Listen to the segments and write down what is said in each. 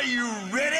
you ready?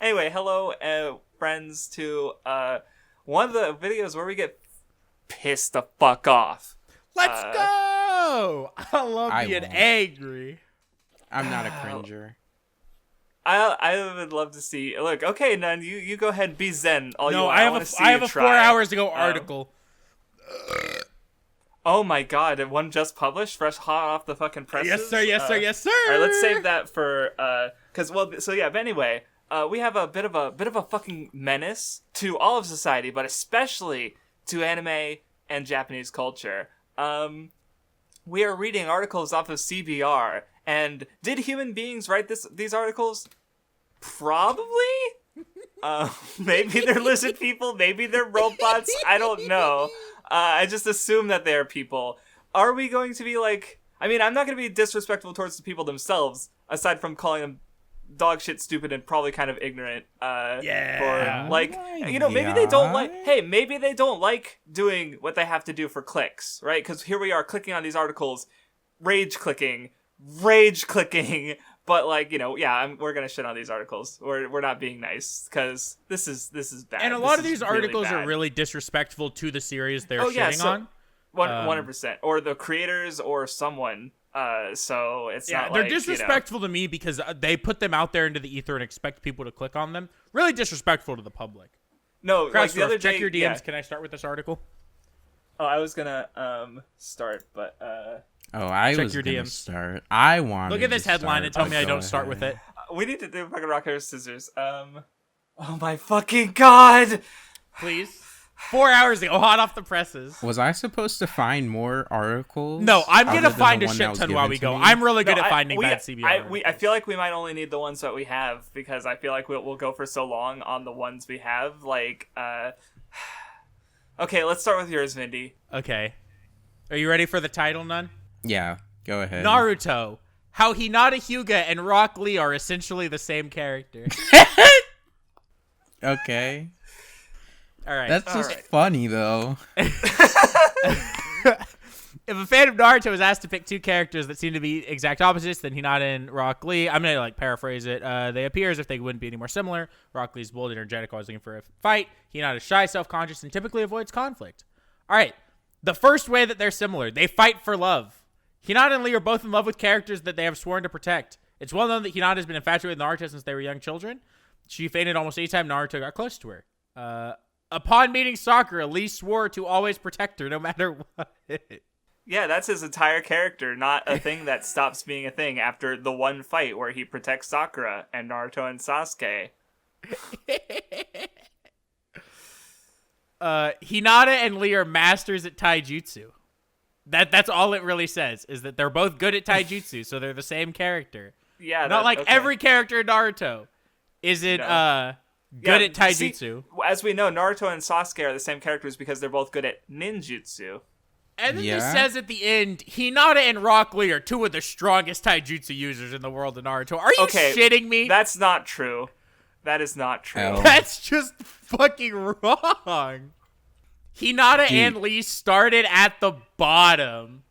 Anyway, hello, friends, to one of the videos where we get pissed the fuck off. Let's go! I love being angry. I'm not a cringer. I would love to see. Look, okay, Nun, you go ahead and be zen. I have a 4 hours to go article. Oh my god, one just published, fresh hot off the fucking presses. Yes, sir. Yes, sir. Yes, sir. All right, let's save that for but anyway. We have a bit of a fucking menace to all of society, but especially to anime and Japanese culture. We are reading articles off of CBR, and did human beings write these articles? Probably. Maybe they're lizard people, maybe they're robots. I don't know. I just assume that they are people. Are we going to be like? I mean, I'm not going to be disrespectful towards the people themselves, aside from calling them dog shit, stupid, and probably kind of ignorant. For maybe they don't like. Hey, maybe they don't like doing what they have to do for clicks, right? Because here we are clicking on these articles, rage clicking. But we're gonna shit on these articles. We're not being nice because this is bad. And a lot of these articles are really disrespectful to the series they're shitting on. 100%, or the creators or someone. So it's not they're disrespectful to me because they put them out there into the ether and expect people to click on them. Really disrespectful to the public. No, Craftsdwarf, the other day, check your DMs. Yeah. Can I start with this article? Oh, I was gonna start, but I was gonna start. I want. Look at this headline and tell me I don't start with it. We need to do fucking rock paper scissors. Oh my fucking god! Please. 4 hours ago, hot off the presses. Was I supposed to find more articles? No, I'm gonna find a shit ton while we go. I'm really good at finding bad CBR. I feel like we might only need the ones that we have because I feel like we'll go for so long on the ones we have. Okay, let's start with yours, Vindy. Okay. Are you ready for the title, Nun? Yeah, go ahead. Naruto. How Hinata Hyuga and Rock Lee are essentially the same character. Okay. All right. That's just funny, though. If a fan of Naruto is asked to pick two characters that seem to be exact opposites, then Hinata and Rock Lee, I'm going to paraphrase it. They appear as if they wouldn't be any more similar. Rock Lee's bold, energetic, always looking for a fight. Hinata's shy, self-conscious, and typically avoids conflict. All right. The first way that they're similar, they fight for love. Hinata and Lee are both in love with characters that they have sworn to protect. It's well known that Hinata has been infatuated with Naruto since they were young children. She fainted almost any time Naruto got close to her. Upon meeting Sakura, Lee swore to always protect her no matter what. Yeah, that's his entire character, not a thing that stops being a thing after the one fight where he protects Sakura and Naruto and Sasuke. Hinata and Lee are masters at taijutsu. That's all it really says, is that they're both good at taijutsu, so they're the same character. Yeah, not like every character in Naruto isn't good at taijutsu. See, as we know, Naruto and Sasuke are the same characters because they're both good at ninjutsu. And then this says at the end, Hinata and Rock Lee are two of the strongest taijutsu users in the world of Naruto. Are you shitting me? That's not true. That is not true. That's just fucking wrong. Hinata and Lee started at the bottom.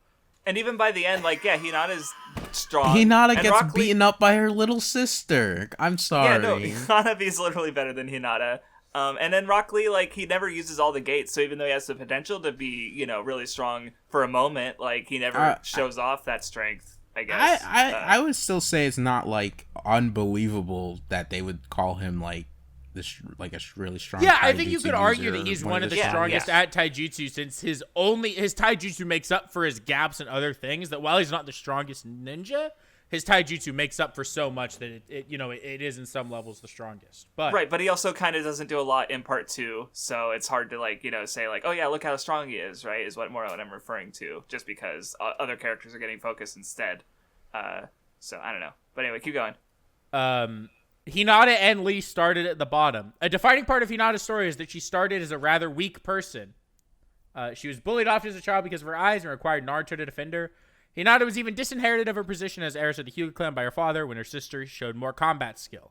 And even by the end, Hinata's strong. Hinata gets beaten up by her little sister. I'm sorry. Yeah, no, Hanabi's literally better than Hinata. And then Rock Lee, he never uses all the gates, so even though he has the potential to be, really strong for a moment, he never shows off that strength, I guess. I would still say it's not, unbelievable that they would call him, a really strong Yeah, I think you could argue that he's one of the strongest at taijutsu, since his taijutsu makes up for his gaps and other things, that while he's not the strongest ninja, his taijutsu makes up for so much that it is in some levels the strongest. But right, but he also kind of doesn't do a lot in part 2, so it's hard to like say like, oh yeah, look how strong he is, right? Is what I'm referring to, just because other characters are getting focused instead. So I don't know, but anyway, keep going. Hinata and Lee started at the bottom. A defining part of Hinata's story is that she started as a rather weak person. She was bullied often as a child because of her eyes and required Naruto to defend her. Hinata was even disinherited of her position as heiress of the Hyuga clan by her father when her sister showed more combat skill.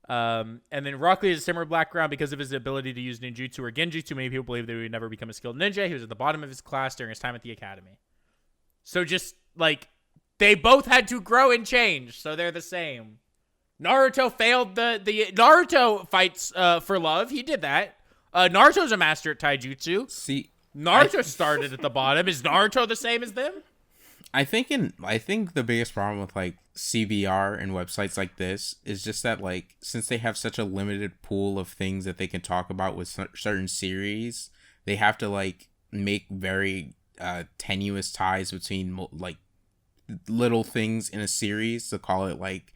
And then Rock Lee has a similar background because of his ability to use ninjutsu or genjutsu. Many people believe that he would never become a skilled ninja. He was at the bottom of his class during his time at the academy. So just, like, they both had to grow and change, so they're the same. Naruto failed the Naruto fights for love. He did that. Naruto's a master at taijutsu. See, Naruto started at the bottom. Is Naruto the same as them? I think the biggest problem with like CBR and websites like this is just that, like, since they have such a limited pool of things that they can talk about with certain series, they have to like make very tenuous ties between like little things in a series to call it like,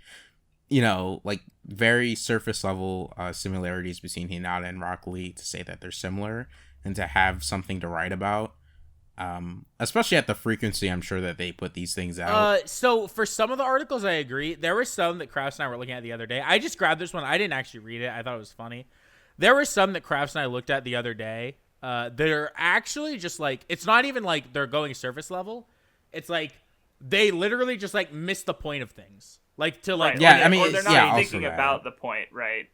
like very surface level similarities between Hinata and Rock Lee to say that they're similar and to have something to write about. Especially at the frequency I'm sure that they put these things out. So for some of the articles, I agree. There were some that Crafts and I were looking at the other day. I just grabbed this one. I didn't actually read it. I thought it was funny. There were some that Crafts and I looked at the other day. They're actually just like, it's not even like they're going surface level. It's like they literally just like miss the point of things. Like to like, right. Yeah, or they're not thinking about the point, right?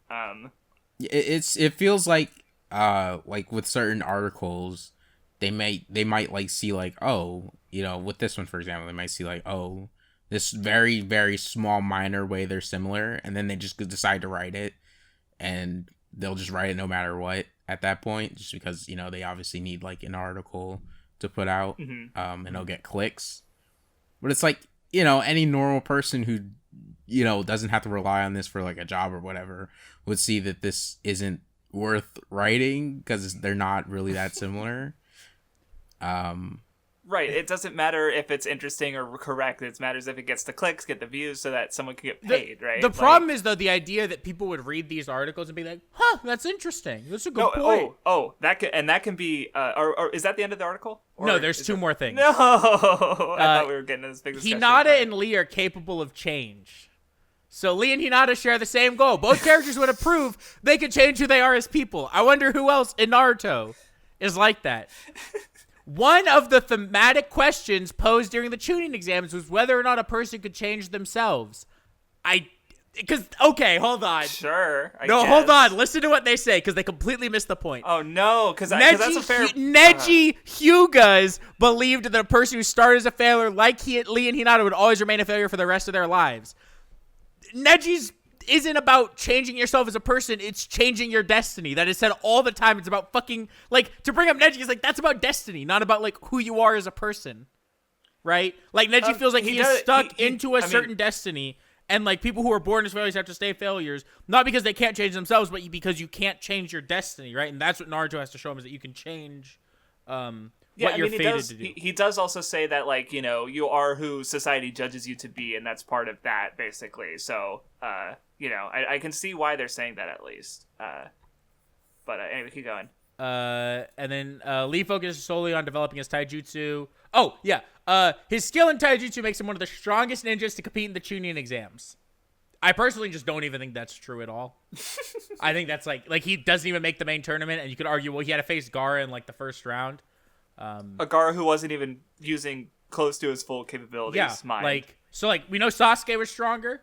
It feels like with certain articles, they might like see like, oh, with this one for example, they might see like, oh, this very very small minor way they're similar, and then they just decide to write it, and they'll just write it no matter what at that point, just because they obviously need like an article to put out, and they'll get clicks. But it's like, any normal person who doesn't have to rely on this for like a job or whatever would see that this isn't worth writing because they're not really that similar. Right. It doesn't matter if it's interesting or correct. It matters if it gets the clicks, get the views, so that someone can get paid, right? The problem is, though, the idea that people would read these articles and be like, huh, that's interesting. That's a good point. That can be, or is that the end of the article? Or no, there's two more things. No! I thought we were getting into this big discussion. Hinata and Lee are capable of change. So Lee and Hinata share the same goal. Both characters would approve they could change who they are as people. I wonder who else in Naruto is like that. One of the thematic questions posed during the tuning exams was whether or not a person could change themselves. Okay, hold on. Sure. I guess. Hold on. Listen to what they say, because they completely missed the point. Oh, no, because that's a fair... Neji Hyugas believed that a person who started as a failure like Lee and Hinata would always remain a failure for the rest of their lives. Neji's isn't about changing yourself as a person, it's changing your destiny. That is said all the time. It's about fucking, like, to bring up Neji is like, that's about destiny, not about like who you are as a person, right? Like Neji feels like he is stuck into a certain destiny, and like people who are born as failures have to stay failures, not because they can't change themselves, but because you can't change your destiny, right? And that's what Naruto has to show him, is that you can change what you're fated to do. He does also say that, like, you are who society judges you to be, and that's part of that, basically. So, I can see why they're saying that, at least. But anyway, keep going. And then Lee focuses solely on developing his taijutsu. Oh, yeah. His skill in taijutsu makes him one of the strongest ninjas to compete in the Chunin exams. I personally just don't even think that's true at all. I think that's like he doesn't even make the main tournament, and you could argue, well, he had to face Gaara in like the first round. A Gaara who wasn't even using close to his full capabilities. Yeah, we know Sasuke was stronger.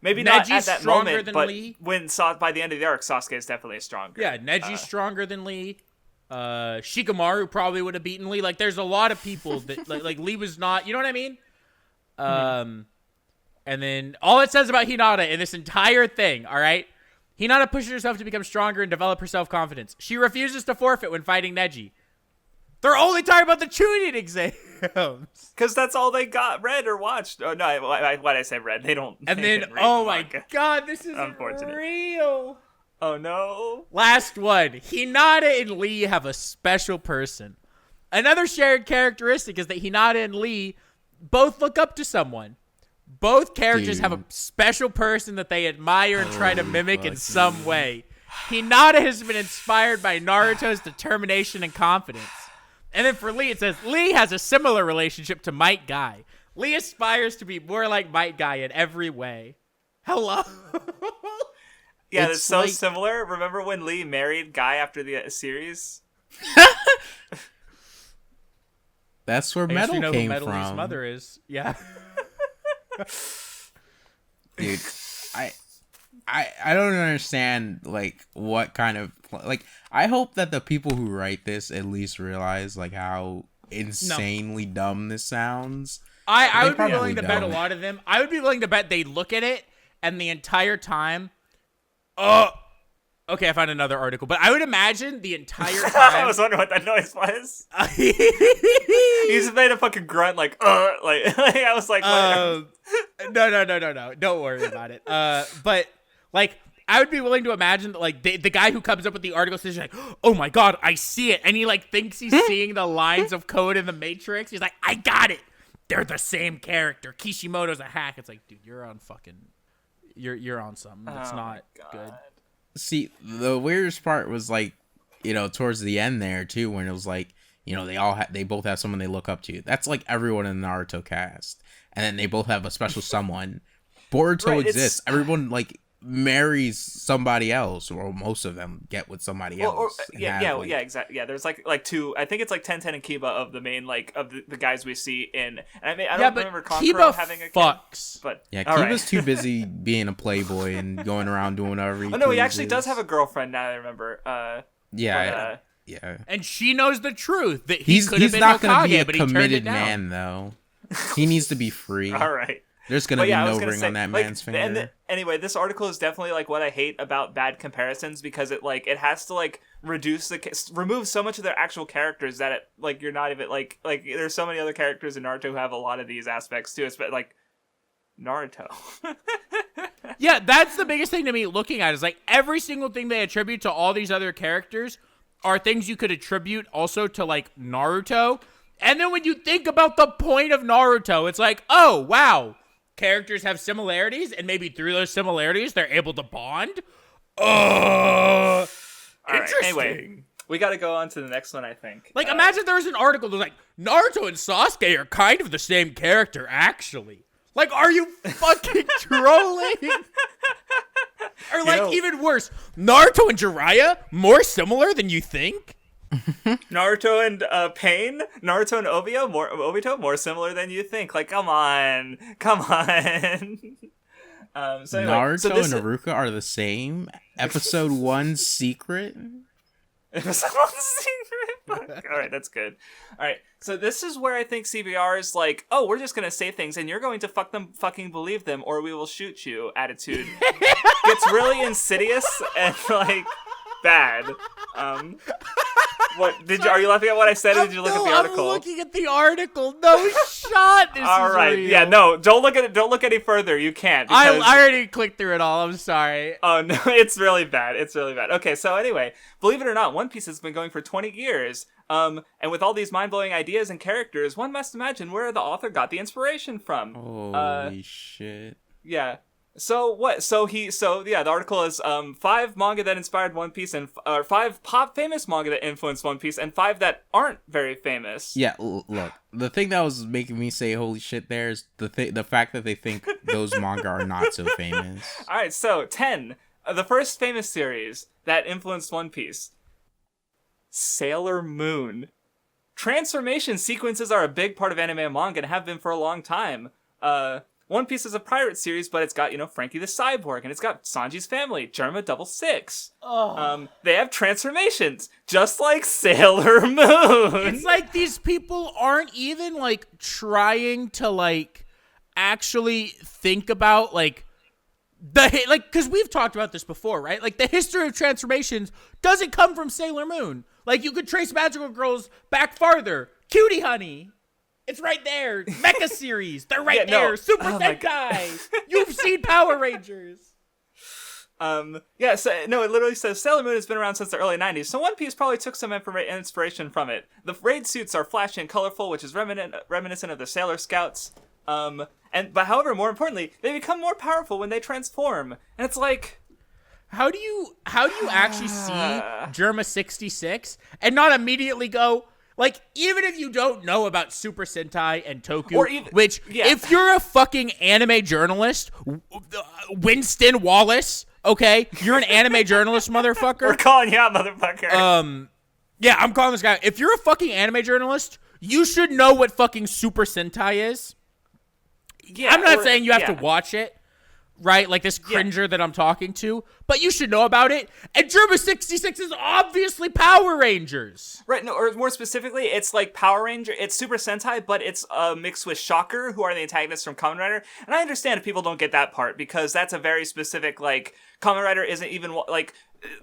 Maybe Neji's not at that stronger moment, than but Lee. by the end of the arc, Sasuke is definitely stronger. Yeah, Neji's stronger than Lee. Shikamaru probably would have beaten Lee. Like, there's a lot of people that like Lee was not. You know what I mean? And then all it says about Hinata in this entire thing, all right? Hinata pushes herself to become stronger and develop her self-confidence. She refuses to forfeit when fighting Neji. They're only talking about the Chunin exams. Because that's all they read or watched. Oh, no, why'd I say read? They don't. And then, oh my god, this is real. Oh no. Last one. Hinata and Lee have a special person. Another shared characteristic is that Hinata and Lee both look up to someone. Both characters have a Dude. special person that they admire and try to mimic in some way. Hinata has been inspired by Naruto's determination and confidence. And then for Lee, it says, Lee has a similar relationship to Might Guy. Lee aspires to be more like Might Guy in every way. Hello? Yeah, It's it's so like- similar. Remember when Lee married Guy after the series? That's where I guess we metal know came who Metal Lee's from. mother is. Yeah. Dude, I don't understand like what kind of like I hope that the people who write this at least realize like how insanely dumb this sounds. I They would be probably willing to bet a don't. lot of them. I would be willing to bet they look at it and the entire time. Okay, I found another article, but I would imagine the entire I time. was wondering what that noise was. He just made a fucking grunt, like I was like, what? No. Don't worry about it. But like, I would be willing to imagine that, like, the guy who comes up with the article says, like, oh my god, I see it, and he like thinks he's seeing the lines of code in the Matrix. He's like, I got it. They're the same character. Kishimoto's a hack. It's like, dude, you're on something that's Oh my not God. good. See, the weirdest part was like, you know, towards the end there too, when it was like, you know, they both have someone they look up to. That's like everyone in the Naruto cast, and then they both have a special someone. Boruto Right, exists. Everyone like marries somebody else, or most of them get with somebody else. and have, like- exactly. Yeah, there's like two. I think it's like Ten and Kiba of the main of the guys we see in. And I don't remember Kankuro Kiba having a kid, fucks. but Yeah, all Kiba's right. too busy being a playboy and going around doing whatever. Oh no, he actually does have a girlfriend now that I remember. Yeah, but, yeah. And she knows the truth that he He's could have been not Hokage, gonna be a but he turned it committed down. man though. He needs to be free. all right. There's gonna But be yeah, I was no gonna ring say, on that like, man's finger. Anyway, this article is definitely like what I hate about bad comparisons, because it has to like remove so much of their actual characters that it like you're not even like there's so many other characters in Naruto who have a lot of these aspects too. But like Naruto. Yeah, that's the biggest thing to me looking at is like every single thing they attribute to all these other characters are things you could attribute also to like Naruto. And then when you think about the point of Naruto, it's like, oh, wow, characters have similarities, and maybe through those similarities, they're able to bond. All right, Interesting. anyway, we got to go on to the next one, I think. Like, imagine there was an article that was like, Naruto and Sasuke are kind of the same character, actually. Like, are you fucking trolling? Or like, know- even worse, Naruto and Jiraiya more similar than you think? Naruto and Pain, Naruto and Obito more similar than you think. Like, come on. So anyway, Naruto so this and Naruto are the same. Episode 1 secret. All right, that's good. All right, so this is where I think CBR is like, oh, we're just gonna say things, and you're going to fucking believe them, or we will shoot you. Attitude gets really insidious and like bad. What did you? Are you laughing at what I said? Or did you look at the article? I'm looking at the article. No shot. This All is right, real. yeah, no, don't look at it. Don't look any further. You can't. I Because... already clicked through it all. I'm sorry. Oh no, it's really bad. It's really bad. Okay, so anyway, believe it or not, One Piece has been going for 20 years. And with all these mind-blowing ideas and characters, one must imagine where the author got the inspiration from. Holy shit. Yeah. So what? The article is 5 manga that inspired One Piece, and 5 pop famous manga that influenced One Piece, and 5 that aren't very famous. Yeah, look. The thing that was making me say holy shit there is the fact that they think those manga are not so famous. All right, so 10. The first famous series that influenced One Piece. Sailor Moon. Transformation sequences are a big part of anime and manga and have been for a long time. One Piece is a pirate series, but it's got, Frankie the Cyborg, and it's got Sanji's family, Germa 66. They have transformations, just like Sailor Moon. It's like these people aren't even like trying to like actually think about like because we've talked about this before, right? Like the history of transformations doesn't come from Sailor Moon. Like you could trace Magical Girls back farther. Cutie Honey. It's right there. Mecha series. They're right there. No. Super Oh my Sentai. You've seen Power Rangers. Yeah, so, no, it literally says Sailor Moon has been around since the early 90s, so One Piece probably took some inspiration from it. The raid suits are flashy and colorful, which is reminiscent of the Sailor Scouts. But however, more importantly, they become more powerful when they transform. And it's like... How do you actually see Germa 66 and not immediately go... Like, even if you don't know about Super Sentai and Toku, if you're a fucking anime journalist, Winston Wallace, okay? You're an anime journalist, motherfucker. We're calling you out, motherfucker. Yeah, I'm calling this guy. If you're a fucking anime journalist, you should know what fucking Super Sentai is. Yeah, I'm not saying you have to watch it. Right, like this cringer that I'm talking to, but you should know about it. And Germa 66 is obviously Power Rangers. Right, no, or more specifically, it's like Power Ranger. It's Super Sentai, but it's mixed with Shocker, who are the antagonists from Kamen Rider. And I understand if people don't get that part, because that's a very specific, like, Kamen Rider isn't even, like,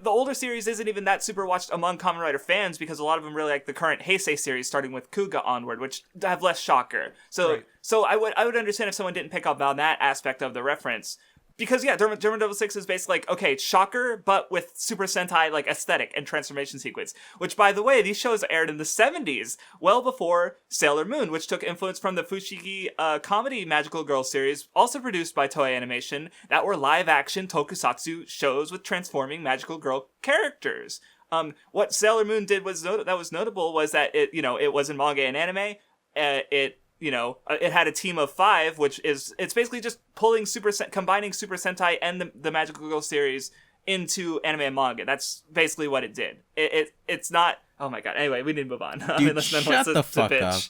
the older series isn't even that super watched among Kamen Rider fans, because a lot of them really like the current Heisei series, starting with Kuga onward, which have less Shocker. So I would understand if someone didn't pick up on that aspect of the reference. Because, yeah, German 66 is basically like, okay, it's Shocker, but with Super Sentai, like, aesthetic and transformation sequence. Which, by the way, these shows aired in the 70s, well before Sailor Moon, which took influence from the Fushigi comedy Magical Girl series, also produced by Toei Animation, that were live-action tokusatsu shows with transforming Magical Girl characters. What Sailor Moon did that was notable was that it was in manga and anime. It had a team of 5, it's basically just combining Super Sentai and the Magical Girl series into anime and manga. That's basically what it did. It's not. Oh my god. Anyway, we need to move on. Dude, shut the fuck up.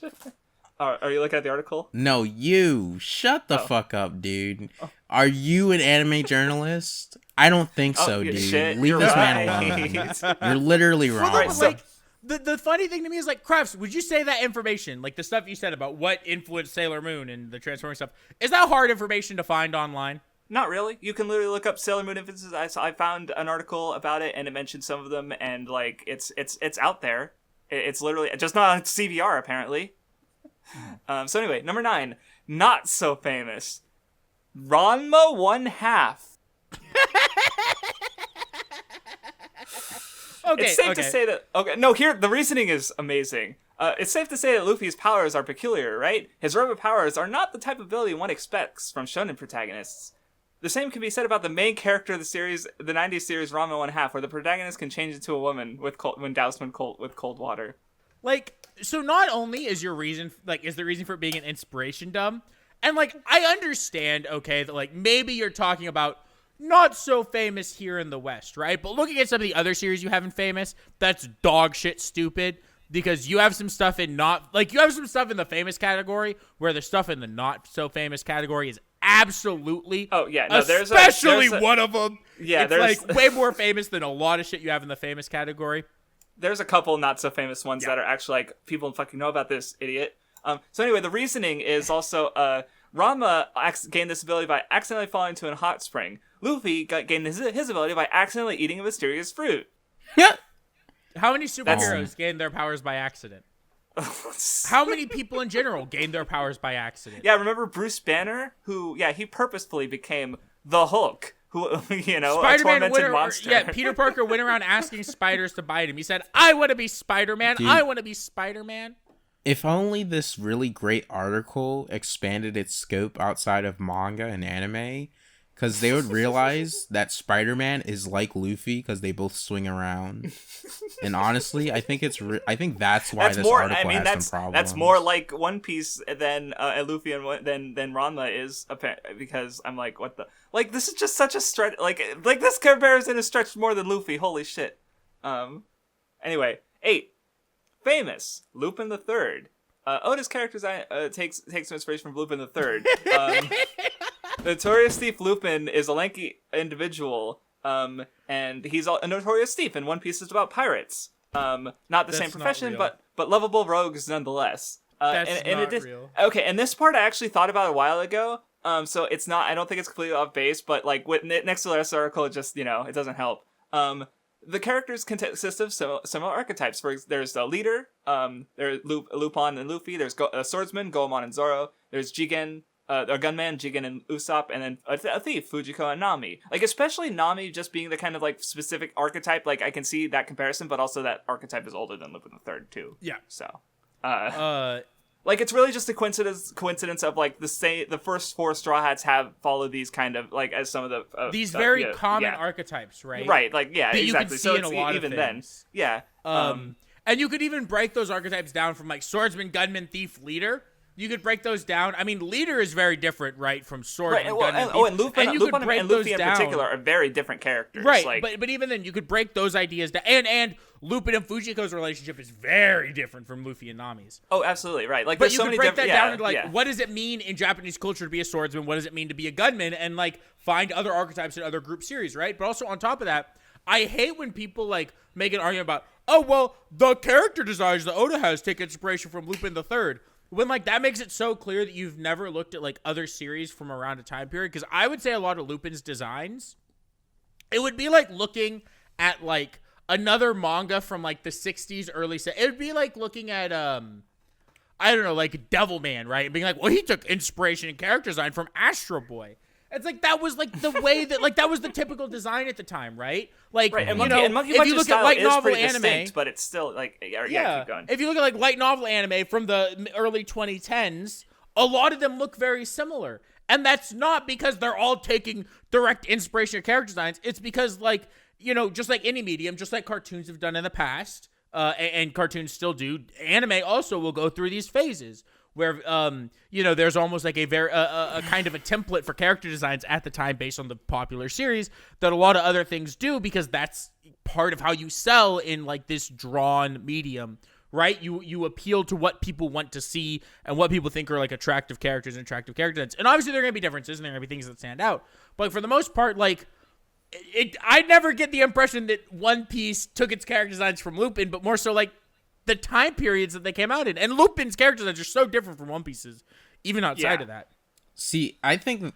Are you looking at the article? No, you shut the fuck up, dude. Are you an anime journalist? I don't think so, dude. Shit, Leave this man alone. You're literally wrong. Well, The funny thing to me is, like, Crafts, would you say that information, like the stuff you said about what influenced Sailor Moon and the transforming stuff, is that hard information to find online? Not really. You can literally look up Sailor Moon influences. I found an article about it, and it mentioned some of them, and, like, it's out there. It's literally just not on CBR, apparently. So anyway, number 9, not so famous, Ranma 1/2. Okay, it's safe to say that... Okay, no, here, the reasoning is amazing. It's safe to say that Luffy's powers are peculiar, right? His robot powers are not the type of ability one expects from shonen protagonists. The same can be said about the main character of the series, the 90s series Ranma 1/2, where the protagonist can change into a woman when doused with cold water. Like, so not only is your reason, like, is the reason for it being an inspiration dumb, and, like, I understand, okay, that, like, maybe you're talking about not so famous here in the West, right? But looking at some of the other series you have in famous, that's dog shit stupid, because you have some stuff in the famous category where the stuff in the not so famous category is absolutely especially one of them. Yeah, it's like way more famous than a lot of shit you have in the famous category. There's a couple not so famous ones that are actually like, people fucking know about this idiot. So anyway, the reasoning is also Ranma gained this ability by accidentally falling into a hot spring. Luffy gained his ability by accidentally eating a mysterious fruit. Yeah. How many superheroes gain their powers by accident? How many people in general gain their powers by accident? Yeah, remember Bruce Banner, who, he purposefully became the Hulk, who, a tormented monster. Peter Parker went around asking spiders to bite him. He said, I want to be Spider-Man. Dude, I want to be Spider-Man. If only this really great article expanded its scope outside of manga and anime, because they would realize that Spider-Man is like Luffy because they both swing around. And honestly, I think that's why this article has some problems. That's more like One Piece than Luffy and than Ranma is, because I'm like, what the, like, this is just such a stretch. Like this comparison is stretched more than Luffy. Holy shit. Anyway, 8. Famous Lupin the Third. Oda's characters takes some inspiration from Lupin the Third. Notorious thief Lupin is a lanky individual, and he's a notorious thief, and One Piece is about pirates. Not the same profession, but lovable rogues nonetheless. That's not real. Okay, and this part I actually thought about a while ago. So it's not. I don't think it's completely off base, but like next to the rest of the article, it just it doesn't help. The characters consist of similar archetypes. There's the leader, there's Lupin and Luffy. There's a swordsman, Goemon and Zoro. There's Jigen, or Gunman, Jigen, and Usopp, and then a thief, Fujiko and Nami. Like, especially Nami just being the kind of, like, specific archetype. Like, I can see that comparison, but also that archetype is older than Lupin the Third, too. Yeah. So, like, it's really just a coincidence of, like, the first 4 Straw Hats have followed these kind of, like, as some of the... these very common archetypes, right? Right, like, yeah, that exactly. You can see in a lot even of then. things. Yeah. And you could even break those archetypes down from, like, swordsman, gunman, thief, leader. You could break those down. I mean, leader is very different, right, from swordsman, gunman, thief. And Lupin and Luffy in particular are very different characters. Right, like, but even then, you could break those ideas down. And Lupin and Fujiko's relationship is very different from Luffy and Nami's. Oh, absolutely, right. Like, but there's you so could many break that different, down into, like, what does it mean in Japanese culture to be a swordsman? What does it mean to be a gunman? And, like, find other archetypes in other group series, right? But also, on top of that, I hate when people, like, make an argument about, oh, well, the character designs that Oda has take inspiration from Lupin the Third. When, like, that makes it so clear that you've never looked at, like, other series from around a time period. Because I would say a lot of Lupin's designs, it would be like looking at, like, another manga from, like, the 60s, early... It would be like looking at, I don't know, like, Devilman, right? And being like, well, he took inspiration and character design from Astro Boy. It's like, that was, like, the way that, like, that was the typical design at the time, right? Like, right, and you Monkey, know, and Monkey if Punch's you look style at light is novel pretty anime, distinct, but it's still, like, yeah, keep going. If you look at, like, light novel anime from the early 2010s, a lot of them look very similar. And that's not because they're all taking direct inspiration of character designs. It's because, like, you know, just like any medium, just like cartoons have done in the past, and cartoons still do, anime also will go through these phases where, you know, there's almost like a very, a kind of a template for character designs at the time based on the popular series that a lot of other things do, because that's part of how you sell in, like, this drawn medium, right? You appeal to what people want to see and what people think are, like, attractive characters and attractive character designs. And obviously there are going to be differences and there are going to be things that stand out. But for the most part, like, I never get the impression that One Piece took its character designs from Lupin, but more so, like, the time periods that they came out in. And Lupin's character designs are so different from One Piece's, even outside of that. See, I think,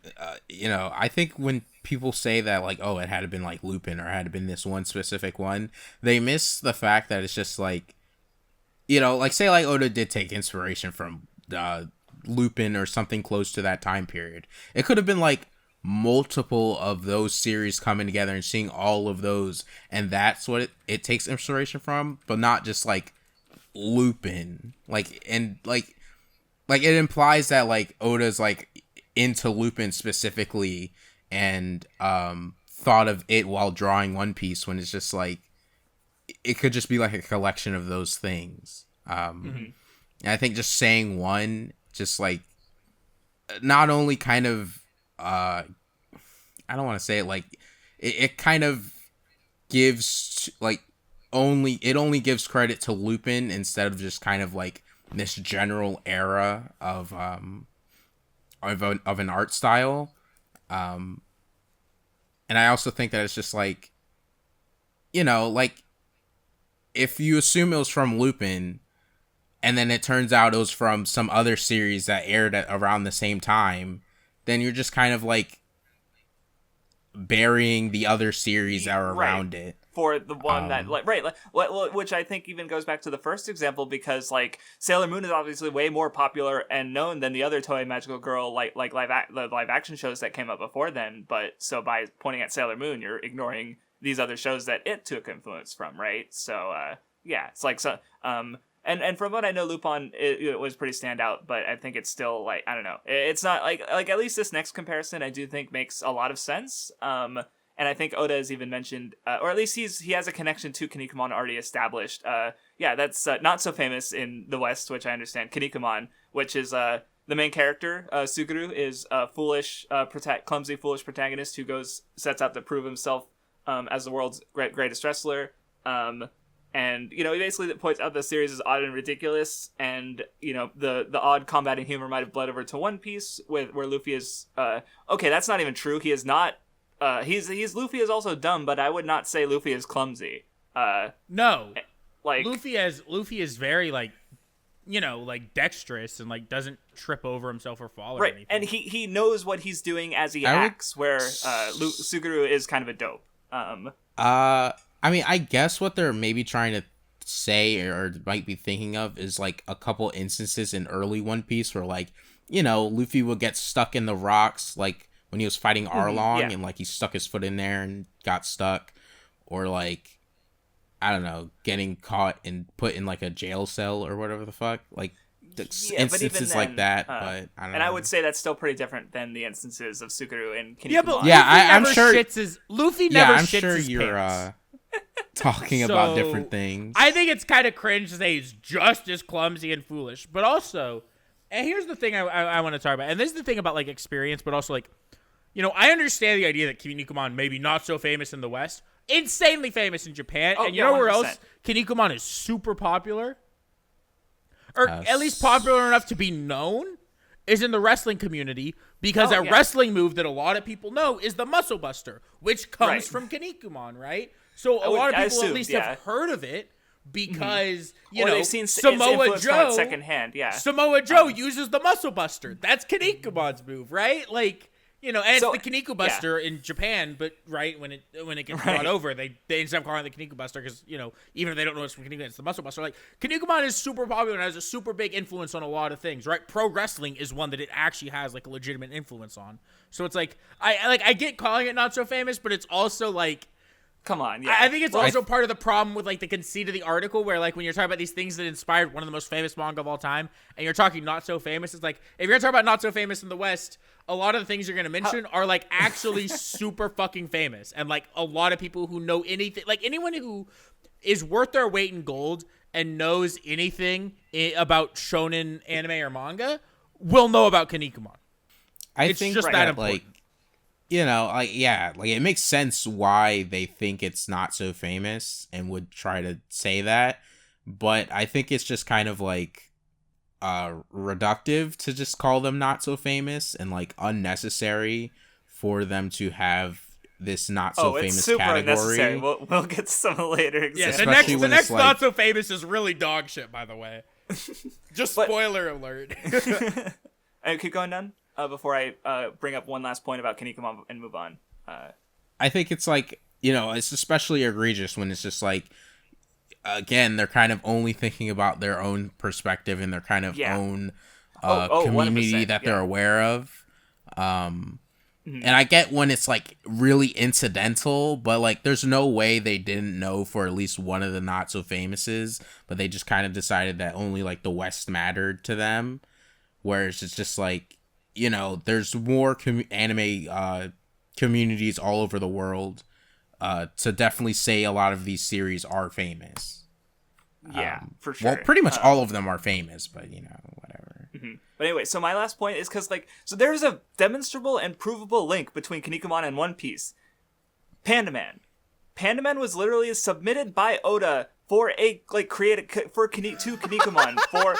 you know, I think when people say that, like, oh, it had to been, like, Lupin or had to been this one specific one, they miss the fact that it's just, like, you know, like, say, like, Oda did take inspiration from Lupin or something close to that time period. It could have been, like, multiple of those series coming together and seeing all of those, and that's what it takes inspiration from, but not just, like, Lupin. Like, and, like it implies that, like, Oda's, like, into Lupin specifically and thought of it while drawing One Piece, when it's just, like, it could just be, like, a collection of those things. And I think just saying one, just, like, not only kind of I don't want to say it, like, it kind of gives, like, only gives credit to Lupin instead of just kind of, like, this general era of an art style. And I also think that it's just, like, you know, like, if you assume it was from Lupin and then it turns out it was from some other series that aired at around the same time, then you're just kind of, like, burying the other series that are around it. For the one that, like, right, like, which I think even goes back to the first example, because, like, Sailor Moon is obviously way more popular and known than the other Toei Magical Girl, like the live action shows that came up before then. But so by pointing at Sailor Moon, you're ignoring these other shows that it took influence from, right? So yeah, it's like, so and from what I know, Lupin it was pretty standout, but I think it's still, like, I don't know, it's not like at least this next comparison I do think makes a lot of sense. And I think Oda has even mentioned, or at least he has a connection to Kinnikuman already established. Yeah, that's not so famous in the West, which I understand. Kinnikuman, which is the main character, Suguru, is a foolish, clumsy, foolish protagonist who sets out to prove himself as the world's greatest wrestler. And, you know, he basically points out the series is odd and ridiculous, and, you know, the odd combating humor might have bled over to One Piece, where Luffy is, okay, that's not even true. He is not, Luffy is also dumb, but I would not say Luffy is clumsy. No. Like, Luffy is very, like, you know, like, dexterous and, like, doesn't trip over himself or fall or anything. And he knows what he's doing as he acts, where Suguru is kind of a dope. I mean, I guess what they're maybe trying to say or might be thinking of is, like, a couple instances in early One Piece where, like, Luffy would get stuck in the rocks, like when he was fighting Arlong, yeah. and like he stuck his foot in there and got stuck, or like, I don't know, getting caught and put in like a jail cell or whatever the fuck, like instances then, like that. But I don't know. I would say that's still pretty different than the instances of Sukuru and Kinnikuman. Yeah, but I'm sure Luffy never I'm shits sure his you're pants. talking about different things. I think it's kind of cringe to say he's just as clumsy and foolish, but also, and here's the thing I want to talk about, and this is the thing about like experience, but also like, I understand the idea that Kinnikuman may be not so famous in the West, insanely famous in Japan, and you know 100%. where else Kinnikuman is super popular, or at least popular enough to be known, is in the wrestling community, because wrestling move that a lot of people know is the Muscle Buster, which comes from Kinnikuman, right? So a lot of people at least have heard of it because, they've seen Samoa Joe secondhand, Samoa Joe uses the Muscle Buster. That's Kinnikuman's move, right? Like, and it's the Kinniku Buster in Japan, but when it gets brought over, they end up calling it the Kinniku Buster because, even if they don't know it's from Kinnikuman, it's the Muscle Buster. Like, Kinnikuman is super popular and has a super big influence on a lot of things, right? Pro wrestling is one that it actually has like a legitimate influence on. So it's like, I get calling it not so famous, but it's also like, come on, yeah. I think it's also part of the problem with like the conceit of the article where like when you're talking about these things that inspired one of the most famous manga of all time and you're talking not so famous, it's like if you're going to talk about not so famous in the West, a lot of the things you're going to mention are like actually super fucking famous, and like a lot of people who know anything, like anyone who is worth their weight in gold and knows anything about shonen anime or manga will know about Kinnikuman. I think just that important. It makes sense why they think it's not so famous and would try to say that, but I think it's just kind of like reductive to just call them not so famous and like unnecessary for them to have this not so famous super category. Unnecessary. We'll get to some later. Yeah, the next not so famous is really dog shit, by the way. Just spoiler alert. Keep going, Nun. Before I bring up one last point about Kinnikuman and move on. I think it's like, it's especially egregious when it's just like, again, they're kind of only thinking about their own perspective and their kind of own community that they're aware of. And I get when it's like really incidental, but like there's no way they didn't know for at least one of the not so famouses, but they just kind of decided that only like the West mattered to them. Whereas it's just like, there's more anime communities all over the world to definitely say a lot of these series are famous. Yeah, for sure. Well, pretty much all of them are famous, but, whatever. Mm-hmm. But anyway, so my last point is because, so there's a demonstrable and provable link between Kinnikuman and One Piece. Pandaman. Pandaman was literally submitted by Oda for to Kinnikuman for,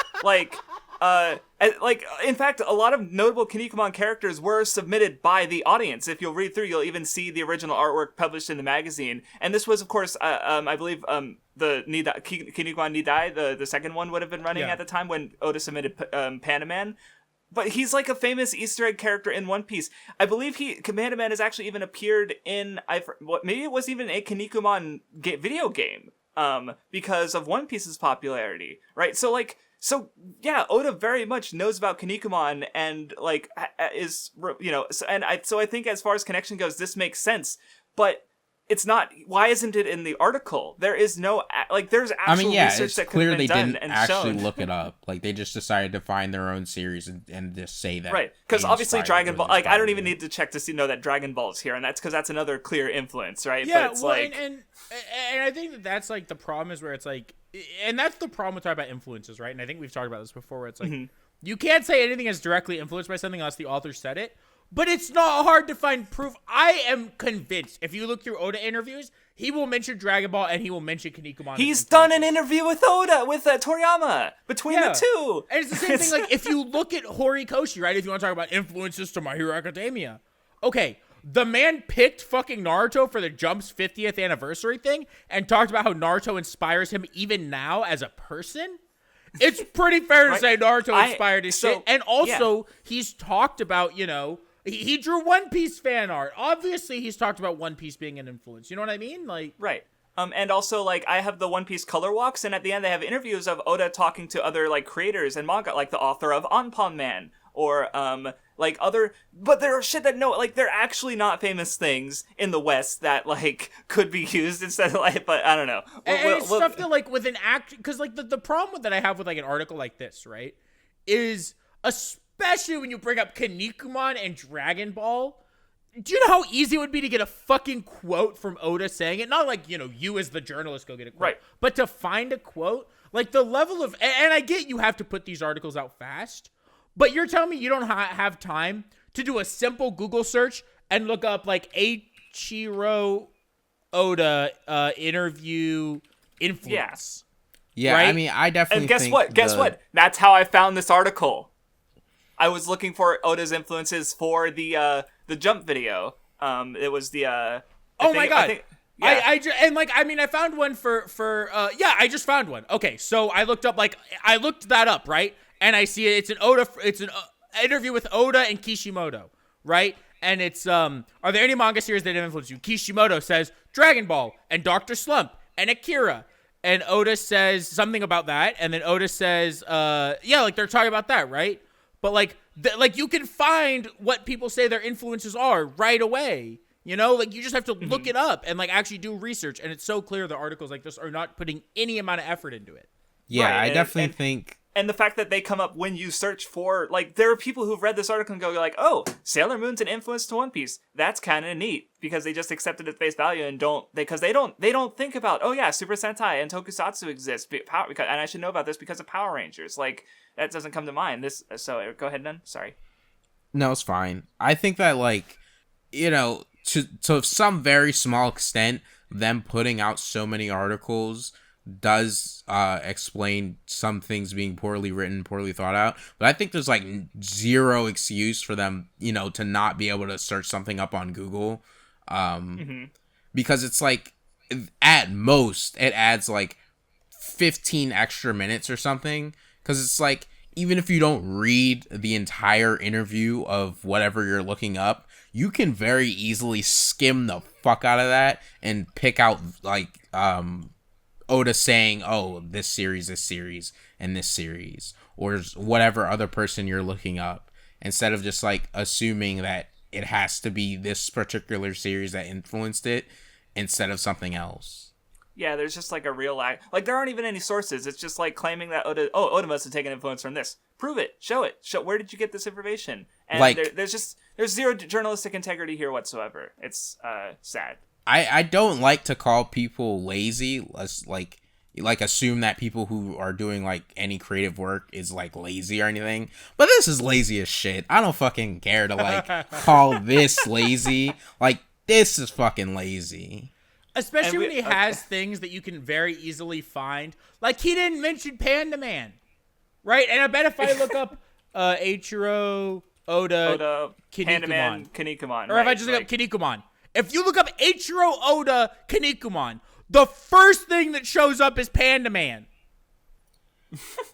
in fact, a lot of notable Kinnikuman characters were submitted by the audience. If you'll read through, you'll even see the original artwork published in the magazine. And this was, of course, I believe, the Kinnikuman Nidai, the second one would have been running at the time when Oda submitted Pandaman. But he's like a famous Easter egg character in One Piece. I believe Pandaman has actually even appeared in, maybe it was even a Kinnikuman video game, because of One Piece's popularity, right? So Oda very much knows about Kinnikuman and is, so I think as far as connection goes, this makes sense, but it's not. Why isn't it in the article? There is no there's actual research that could have been done and shown. They didn't actually look it up. Like they just decided to find their own series and just say that. Right, because obviously Dragon Ball. I don't even need to check to know that Dragon Ball's here, and that's because that's another clear influence, right? Yeah, but it's and I think that's like the problem is where it's like, and that's the problem with talking about influences, right? And I think we've talked about this before, where it's like you can't say anything is directly influenced by something unless the author said it. But it's not hard to find proof. I am convinced if you look through Oda interviews, he will mention Dragon Ball and he will mention Kinnikuman. He's done an interview with Oda, with Toriyama, between the two. And it's the same thing, like, if you look at Horikoshi, right, if you want to talk about influences to My Hero Academia. Okay, the man picked fucking Naruto for the Jump's 50th anniversary thing and talked about how Naruto inspires him even now as a person. It's pretty fair to say Naruto inspired his shit. And also, he's talked about, he drew One Piece fan art. Obviously, he's talked about One Piece being an influence. You know what I mean? Right. And also, I have the One Piece color walks, and at the end they have interviews of Oda talking to other, creators and manga, like the author of Anpan Man, or like other, but there are shit that they're actually not famous things in the West that like could be used instead of like, but I don't know. And it's stuff that like with an act, because like the problem that I have with like an article like this, right, is especially when you bring up Kinnikuman and Dragon Ball. Do you know how easy it would be to get a fucking quote from Oda saying it? Not like, you as the journalist go get a quote. Right. But to find a quote, like the level of... And I get you have to put these articles out fast, but you're telling me you don't have time to do a simple Google search and look up like Eiichiro Oda interview influence. Yeah, right? I mean, I definitely And guess think what? Guess what? That's how I found this article. I was looking for Oda's influences for the Jump video. It was the Oh my god! Yeah. I found one for I just found one. Okay, so I looked that up, right? And I see it's an interview with Oda and Kishimoto, right? And it's are there any manga series that have influenced you? Kishimoto says Dragon Ball and Dr. Slump and Akira. And Oda says something about that, and then Oda says like they're talking about that, right? But like you can find what people say their influences are right away. Like you just have to look it up and like actually do research. And it's so clear the articles like this are not putting any amount of effort into it. Yeah, right. I definitely think. And the fact that they come up when you search for, like, there are people who've read this article and go like, oh, Sailor Moon's an influence to One Piece. That's kind of neat, because they just accept it at face value and they don't think about, oh yeah, Super Sentai and Tokusatsu exist, and I should know about this because of Power Rangers. Like, that doesn't come to mind. So go ahead, Nun. Sorry. No, it's fine. I think that, like, to some very small extent, them putting out so many articles does explain some things being poorly written, poorly thought out. But I think there's like zero excuse for them, to not be able to search something up on Google. Because it's like, at most, it adds like 15 extra minutes or something. Because it's like, even if you don't read the entire interview of whatever you're looking up, you can very easily skim the fuck out of that and pick out like Oda saying, oh, this series, and this series, or whatever other person you're looking up, instead of just like assuming that it has to be this particular series that influenced it instead of something else. Yeah, there's just like a real like there aren't even any sources. It's just like claiming that Oda must have taken influence from this. Prove it. Show it. Where did you get this information? And like, there's zero journalistic integrity here whatsoever. It's sad. I don't like to call people lazy, like assume that people who are doing like any creative work is like lazy or anything. But this is lazy as shit. I don't fucking care to like call this lazy. Like, this is fucking lazy. Especially when he has things that you can very easily find. Like, he didn't mention Panda Man, right? And I bet if I look up Eiichiro Oda Panda Man, Kinnikuman, or if I just look up Kinnikuman. If you look up Eiichiro Oda Kinnikuman, the first thing that shows up is Panda Man.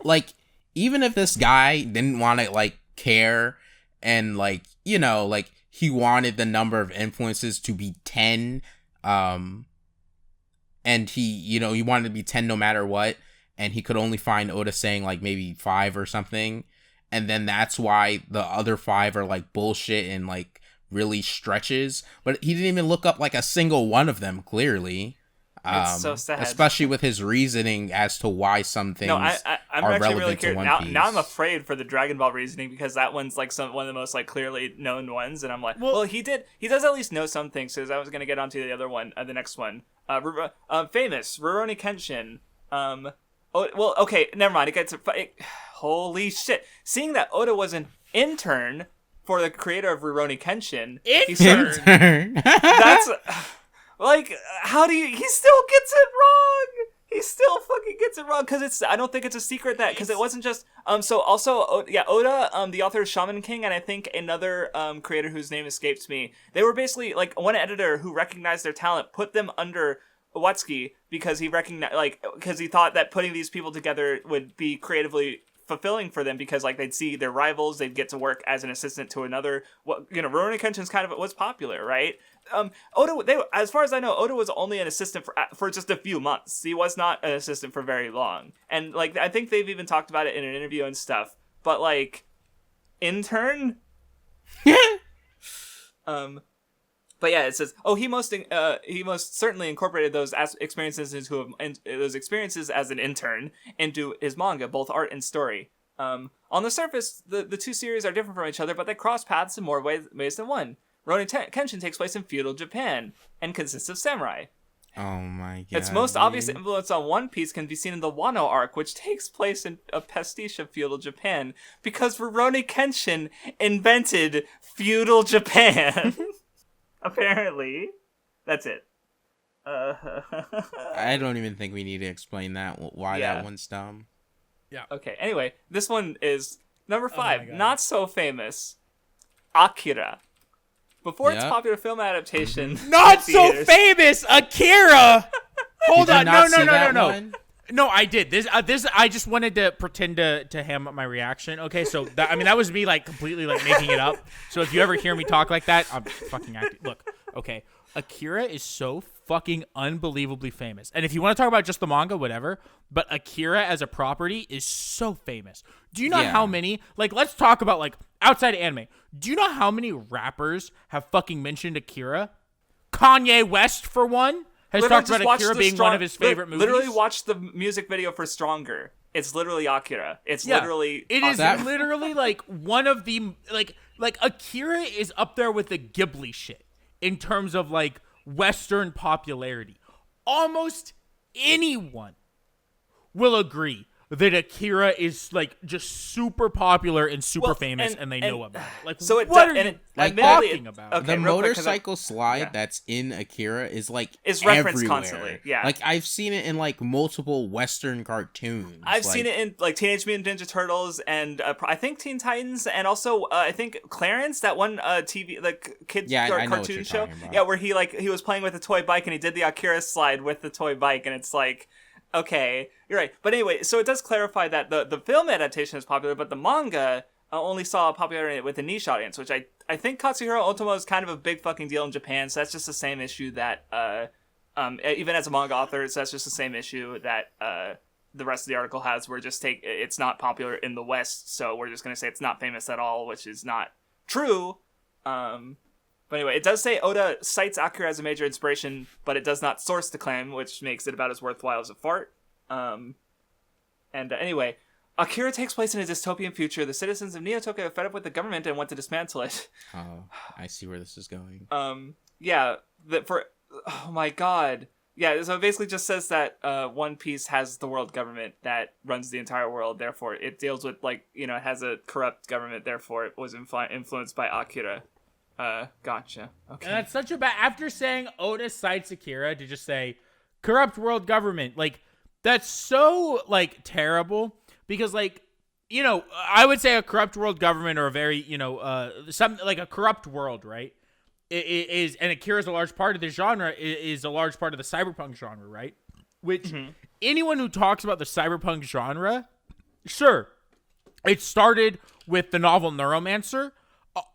Like, even if this guy didn't want to, like, care and, like, like, he wanted the number of influences to be 10, and he wanted to be 10 no matter what, and he could only find Oda saying, like, maybe 5 or something, and then that's why the other 5 are, like, bullshit and, like, really stretches, but he didn't even look up like a single one of them, clearly. It's so sad, especially with his reasoning as to why some things I'm are actually relevant really to One Piece. Now I'm afraid for the Dragon Ball reasoning, because that one's like one of the most like clearly known ones, and I'm like, well he does at least know some things, because I was gonna get onto the other one, the next one, famous Rurouni Kenshin. Okay, never mind. Holy shit! Seeing that Oda was an intern for the creator of Rurouni Kenshin. That's like, how do you? He still gets it wrong. He still fucking gets it wrong, because I don't think it's a secret that, because it wasn't just So also Oda, the author of Shaman King, and I think another creator whose name escapes me. They were basically like one editor who recognized their talent, put them under Watsuki, because he because he thought that putting these people together would be creatively fulfilling for them, because like they'd see their rivals, they'd get to work as an assistant to another. Rurouni Kenshin's kind of was popular, right? Oda, as far as I know, Oda was only an assistant for just a few months. He was not an assistant for very long, and like I think they've even talked about it in an interview and stuff. But like, intern. But yeah, it says, he most certainly incorporated those experiences as an intern into his manga, both art and story. On the surface, the two series are different from each other, but they cross paths in more ways than one. Rurouni Kenshin takes place in feudal Japan and consists of samurai. Oh my god. Its most obvious influence on One Piece can be seen in the Wano arc, which takes place in a pastiche of feudal Japan, because Rurouni Kenshin invented feudal Japan. Apparently. That's it. I don't even think we need to explain that, why that one's dumb. Yeah. Okay, anyway, this one is number 5, God. not so famous. Akira. Before its popular film adaptation... Not so famous! Akira! Hold Did you on, not see no. that one? No, I did. This I just wanted to pretend to ham up my reaction. Okay, so that was me like completely like making it up. So if you ever hear me talk like that, I'm fucking acting. Look, okay, Akira is so fucking unbelievably famous. And if you want to talk about just the manga, whatever, but Akira as a property is so famous. Do you know how many, like, let's talk about, like, outside of anime. Do you know how many rappers have fucking mentioned Akira? Kanye West, for one, has talked about Akira being one of his favorite movies. Literally watched the music video for Stronger. It's literally Akira. It's literally... It is literally, like, one of the... Like, Akira is up there with the Ghibli shit in terms of, like, Western popularity. Almost anyone will agree that Akira is like just super popular and super famous, and they know about it. Like, so what are you talking about? Okay, the motorcycle slide that's in Akira is referenced everywhere. Constantly. Yeah, like I've seen it in like multiple Western cartoons. I've seen it in like Teenage Mutant Ninja Turtles and I think Teen Titans, and also I think Clarence, that one TV like kids cartoon show. Yeah, where he was playing with a toy bike and he did the Akira slide with the toy bike, and it's like, okay, you're right. But anyway, so it does clarify that the film adaptation is popular, but the manga only saw popularity with a niche audience, which I think Katsuhiro Otomo is kind of a big fucking deal in Japan, so that's just the same issue that, even as a manga author, so that's just the same issue that the rest of the article has, where it's not popular in the West, so we're just going to say it's not famous at all, which is not true. But anyway, it does say Oda cites Akira as a major inspiration, but it does not source the claim, which makes it about as worthwhile as a fart. Anyway, Akira takes place in a dystopian future. The citizens of Neo-Tokyo are fed up with the government and want to dismantle it. Oh, I see where this is going. Oh my god. Yeah, so it basically just says that One Piece has the world government that runs the entire world, therefore it deals with, like, it has a corrupt government, therefore it was influenced by Akira. Gotcha. Okay. And that's such a bad... After saying Oda cites Akira to just say corrupt world government, like, that's so, like, terrible, because, like, I would say a corrupt world government, or a very, something like a corrupt world, right? It is, and Akira is a large part of the genre, is a large part of the cyberpunk genre, right? Which anyone who talks about the cyberpunk genre, sure, it started with the novel Neuromancer,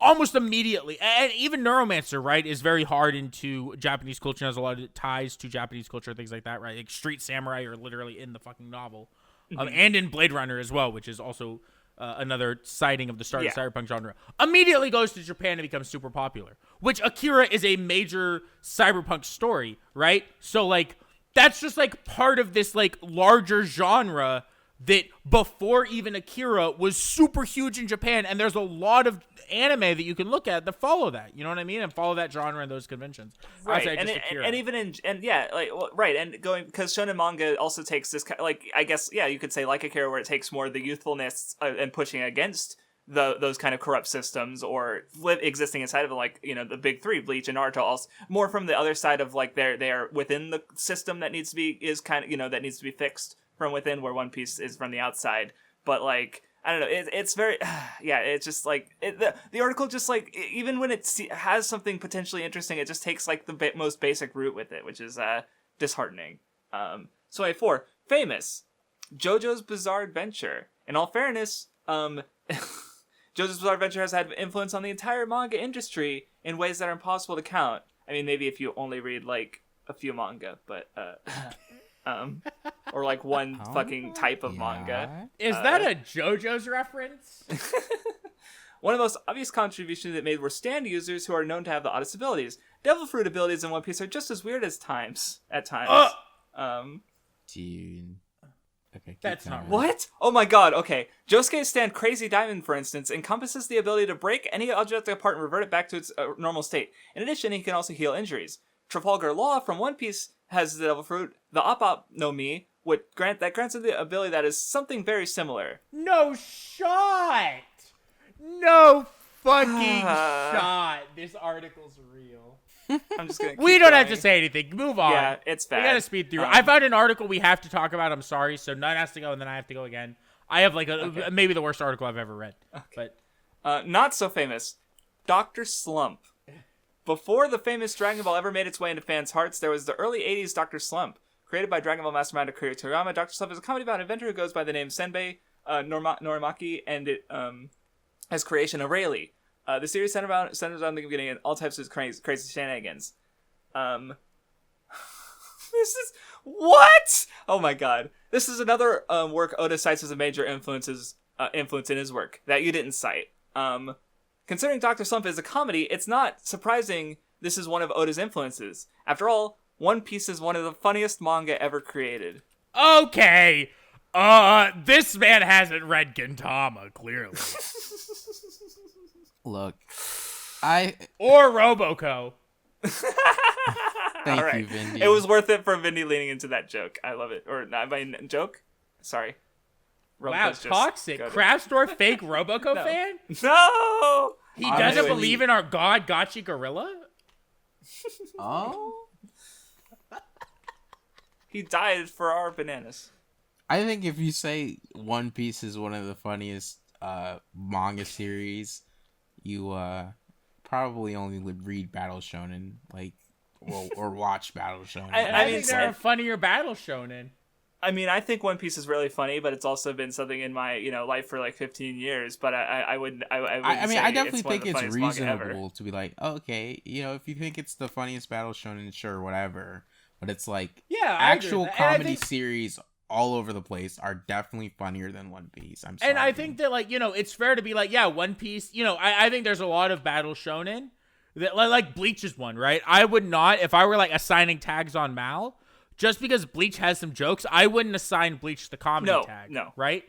almost immediately. And even Neuromancer, right, is very hard into Japanese culture, has a lot of ties to Japanese culture, things like that, right? Like Street Samurai are literally in the fucking novel. And in Blade Runner as well, which is also another sighting of the start of the cyberpunk genre. Immediately goes to Japan and becomes super popular, which Akira is a major cyberpunk story, right? So, like, that's just, like, part of this, like, larger genre that before even Akira was super huge in Japan, and there's a lot of anime that you can look at that follow that, you know what I mean, and follow that genre and those conventions. Right, and even in and going, because shonen manga also takes this, like, I guess, you could say like Akira, where it takes more of the youthfulness and pushing against those kind of corrupt systems or existing inside of it, like, the big three, Bleach and Naruto, also more from the other side of, like, they're within the system that needs to be that needs to be fixed from within, where One Piece is from the outside. But, like, I don't know, it's very, it's just, like, the article just, like, even when it has something potentially interesting, it just takes, like, the most basic route with it, which is disheartening. So 4, famous, JoJo's Bizarre Adventure. In all fairness, JoJo's Bizarre Adventure has had influence on the entire manga industry in ways that are impossible to count. I mean, maybe if you only read, like, a few manga, but, or like one fucking type of manga. Is that a JoJo's reference? One of the most obvious contributions it made were stand users who are known to have the oddest abilities. Devil Fruit abilities in One Piece are just as weird at times. Dude. Okay, That's not going. What? Oh my god, okay. Josuke's stand Crazy Diamond, for instance, encompasses the ability to break any object apart and revert it back to its normal state. In addition, he can also heal injuries. Trafalgar Law from One Piece has the Devil Fruit, the Op no Mi, grants him the ability that is something very similar. No shot! No fucking shot. This article's real. I'm just gonna. We don't have to say anything. Move on. Yeah, it's bad. We gotta speed through. I found an article we have to talk about. I'm sorry. So none has to go, and then I have to go again. I have like maybe the worst article I've ever read. Okay. But not so famous. Dr. Slump. Before the famous Dragon Ball ever made its way into fans' hearts, there was the early 80s Dr. Slump. Created by Dragon Ball mastermind Akira Toriyama, Dr. Slump is a comedy about an inventor who goes by the name Senbei Norimaki, and it has creation of Rayleigh. The series centers on the beginning and all types of crazy shenanigans. This is... What? Oh my god. This is another work Oda cites as a major influence in his work that you didn't cite. Considering Dr. Slump is a comedy, it's not surprising this is one of Oda's influences. After all, One Piece is one of the funniest manga ever created. Okay. This man hasn't read Gintama, clearly. Look, Or Roboco. Thank right. you, Vindy. It was worth it for Vindy leaning into that joke. I love it. Or not my joke? Sorry. Wow, Roboco's just toxic. goated. Craftsdwarf fake Roboco No. fan? No! He Honestly. doesn't believe in our god, Gotchi Gorilla? Oh? He died for our bananas. I think if you say One Piece is one of the funniest manga series, you probably only would read Battle Shonen, or watch Battle Shonen. I mean, think there are funnier battle shonen. I mean, I think One Piece is really funny, but it's also been something in my life for like 15 years. But I wouldn't. I mean, I definitely think it's funniest manga ever. reasonable to be like, oh, okay, if you think it's the funniest Battle Shonen, sure, whatever. But it's like, Yeah, I agree actual with that. And I comedy think- series all over the place are definitely funnier than One Piece. I'm sorry. And I think that, it's fair to be like, yeah, One Piece, I think there's a lot of battle shonen that, like Bleach is one, right? I would not, if I were, assigning tags on Mal, just because Bleach has some jokes, I wouldn't assign Bleach the comedy tag. No. Right?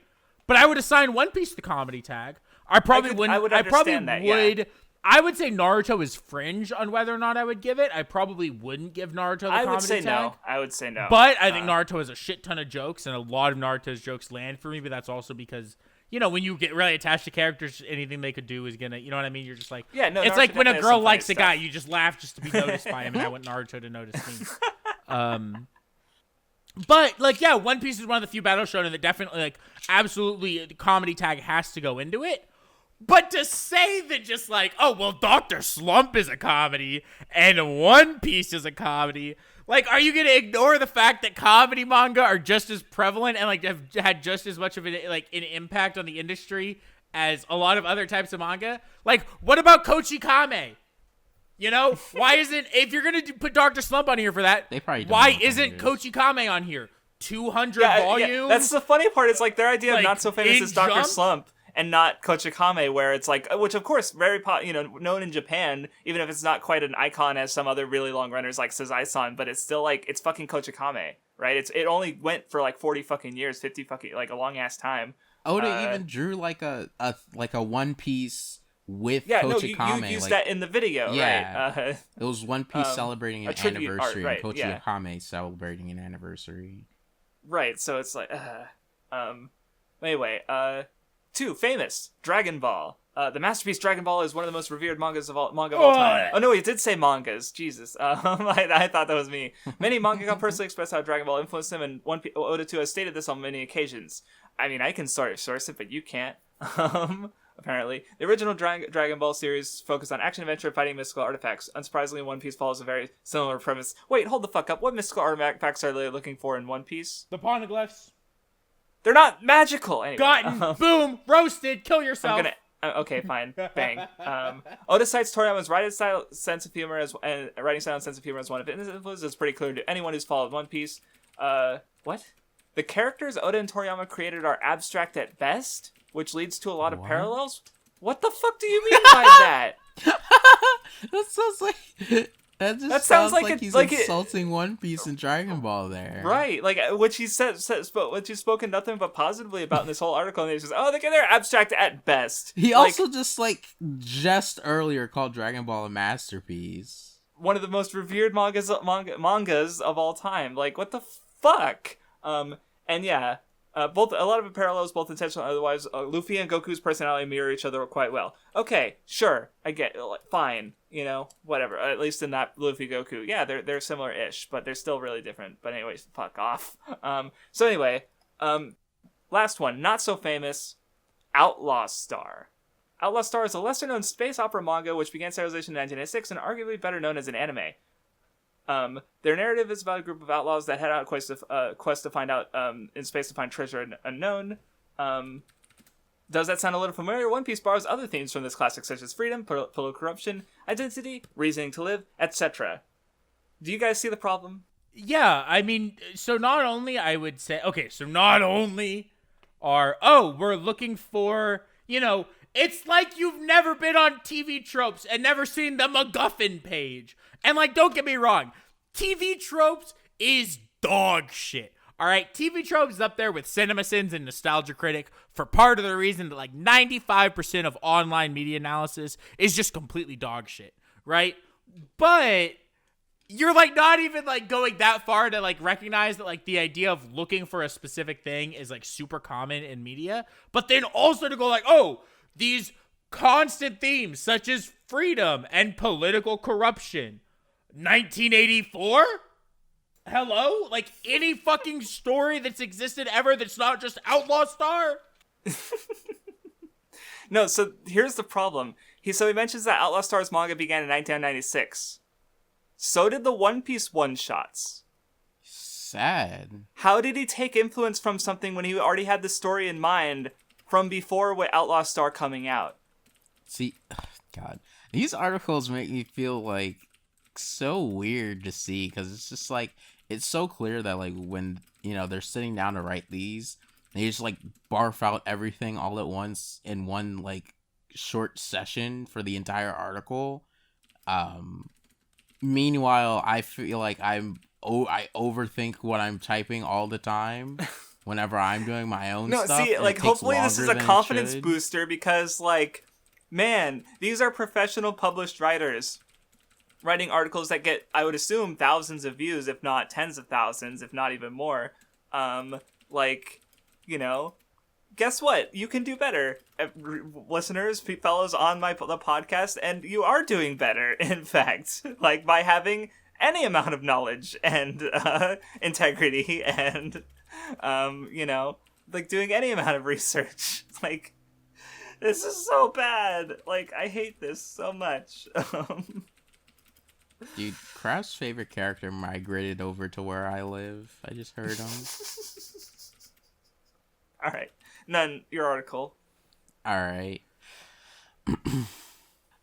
But I would assign One Piece the comedy tag. I probably wouldn't. I would I probably understand that, would. yeah. I would say Naruto is fringe on whether or not I would give it. I probably wouldn't give Naruto the comedy tag. I would say no. But I think Naruto has a shit ton of jokes, and a lot of Naruto's jokes land for me, but that's also because, when you get really attached to characters, anything they could do is gonna, you know what I mean? You're just like, Yeah, no, it's Naruto like when a definitely has girl some likes a funny guy, stuff. you just laugh just to be noticed by him, and I want Naruto to notice me. But, One Piece is one of the few battle shonen that definitely, absolutely, the comedy tag has to go into it. But to say that just Dr. Slump is a comedy and One Piece is a comedy, are you going to ignore the fact that comedy manga are just as prevalent and, have had just as much of an impact on the industry as a lot of other types of manga? What about Kochi Kame? Why isn't, if you're going to put Dr. Slump on here for that, They probably don't why know what isn't it is. Kochi Kame on here? 200 Yeah, volumes? that's the funny part. It's their idea of not so famous Big is Dr. Jump? Slump and not Kochikame, where it's which of course very known in Japan, even if it's not quite an icon as some other really long runners like Sazai-san, but it's still it's fucking Kochikame, right? It only went for 40 fucking years, 50 fucking a long ass time. Oda even drew a One Piece with you Kochikame. used that in the video, Yeah. right? It was One Piece celebrating a an tribute art, anniversary, right, and yeah. Kochikame celebrating an anniversary. Right, so it's anyway, 2, famous, Dragon Ball. The masterpiece Dragon Ball is one of the most revered manga of all time. Oh no, he did say mangas. Jesus. I thought that was me. Many mangaka personally express how Dragon Ball influenced him, and Oda too has stated this on many occasions. I mean, I can sort of source it, but you can't. Apparently. The original Dragon Ball series focused on action-adventure fighting mystical artifacts. Unsurprisingly, One Piece follows a very similar premise. Wait, hold the fuck up. What mystical artifacts are they looking for in One Piece? The poneglyphs. They're not magical! Anyway. Gotten. Boom. Roasted. Kill yourself. I'm gonna... Okay, fine. Bang. Oda cites Toriyama's writing style, sense of humor and sense of humor as one of his influences. It's pretty clear to anyone who's followed One Piece. What? The characters Oda and Toriyama created are abstract at best, which leads to a lot of parallels. What the fuck do you mean by that? That sounds like that just That sounds sounds like like a- he's like it- insulting One Piece and Dragon Ball there. Right, like what she's spoken nothing but positively about in this whole article, and he says, "Oh, they're abstract at best." He Like, also just earlier called Dragon Ball a masterpiece. one of the most revered mangas of all time. Like, what the fuck? And yeah, both a lot of parallels, both intentional and otherwise. Luffy and Goku's personality mirror each other quite well. Okay, sure, I get, fine, whatever. At least in that Luffy Goku, yeah, they're similar-ish, but they're still really different. But anyways, fuck off. So anyway, last one, not so famous, Outlaw Star. Outlaw Star is a lesser-known space opera manga which began serialization in 1996 and arguably better known as an anime. Their narrative is about a group of outlaws that head out on quest to find out in space to find treasure unknown. Does that sound a little familiar? One Piece borrows other themes from this classic, such as freedom, political corruption, identity, reasoning to live, etc. Do you guys see the problem? Yeah, I mean, so not only I would say, okay, so not only we're looking for, it's like you've never been on TV Tropes and never seen the MacGuffin page. And, don't get me wrong, TV Tropes is dog shit. All right, TV Tropes is up there with CinemaSins and Nostalgia Critic for part of the reason that, 95% of online media analysis is just completely dog shit, right? But you're, not even, going that far to, recognize that, the idea of looking for a specific thing is, super common in media. But then also to go, these constant themes such as freedom and political corruption. 1984? Hello? Any fucking story that's existed ever that's not just Outlaw Star? No, so here's the problem. He mentions that Outlaw Star's manga began in 1996. So did the One Piece one-shots. Sad. How did he take influence from something when he already had the story in mind from before with Outlaw Star coming out? See, God, these articles make me feel so weird to see because it's just it's so clear that when they're sitting down to write these, they just barf out everything all at once in one short session for the entire article. Meanwhile, I feel like I overthink what I'm typing all the time whenever I'm doing my own stuff. No, see, hopefully this is a than it confidence should. booster because man, these are professional published writers writing articles that get, I would assume, thousands of views, if not tens of thousands, if not even more. Guess what? You can do better, listeners, fellows on the podcast, and you are doing better, in fact, by having any amount of knowledge and integrity and, doing any amount of research. This is so bad. I hate this so much. Dude, Craft's favorite character migrated over to where I live. I just heard him. All right. None, your article. All right.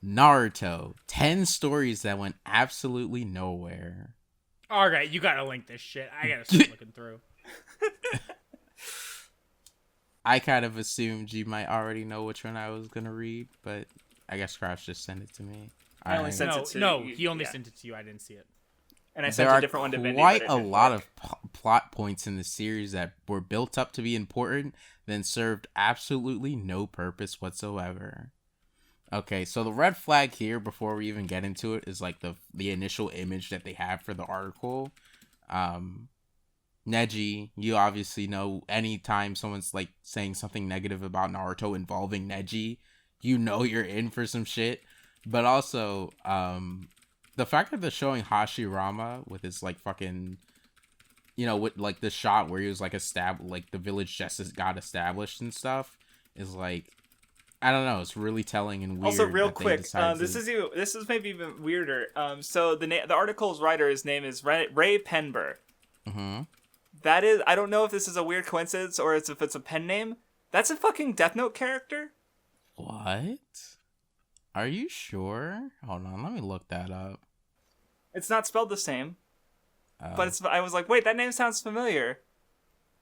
Naruto. 10 stories that went absolutely nowhere. All right, you gotta link this shit. I gotta start looking through. I kind of assumed you might already know which one I was going to read, but I guess Craft just sent it to me. I only sent it to you. He only Yeah. sent it to you. I didn't see it. And I sent There a are different one to Vindy. quite a lot of plot points in the series that were built up to be important, then served absolutely no purpose whatsoever. Okay, so the red flag here, before we even get into it, is the initial image that they have for the article. Neji, you obviously know anytime someone's saying something negative about Naruto involving Neji, you're in for some shit. But also, the fact that they're showing Hashirama with his fucking, with the shot where he was the village just got established and stuff is I don't know, it's really telling and weird. Also, real that they quick, decided this is maybe even weirder. So the article's writer's name is Ray Penber. Mm-hmm. That is, I don't know if this is a weird coincidence or if it's a pen name. That's a fucking Death Note character. What? Are you sure? Hold on, let me look that up. It's not spelled the same, but I was like, wait, that name sounds familiar.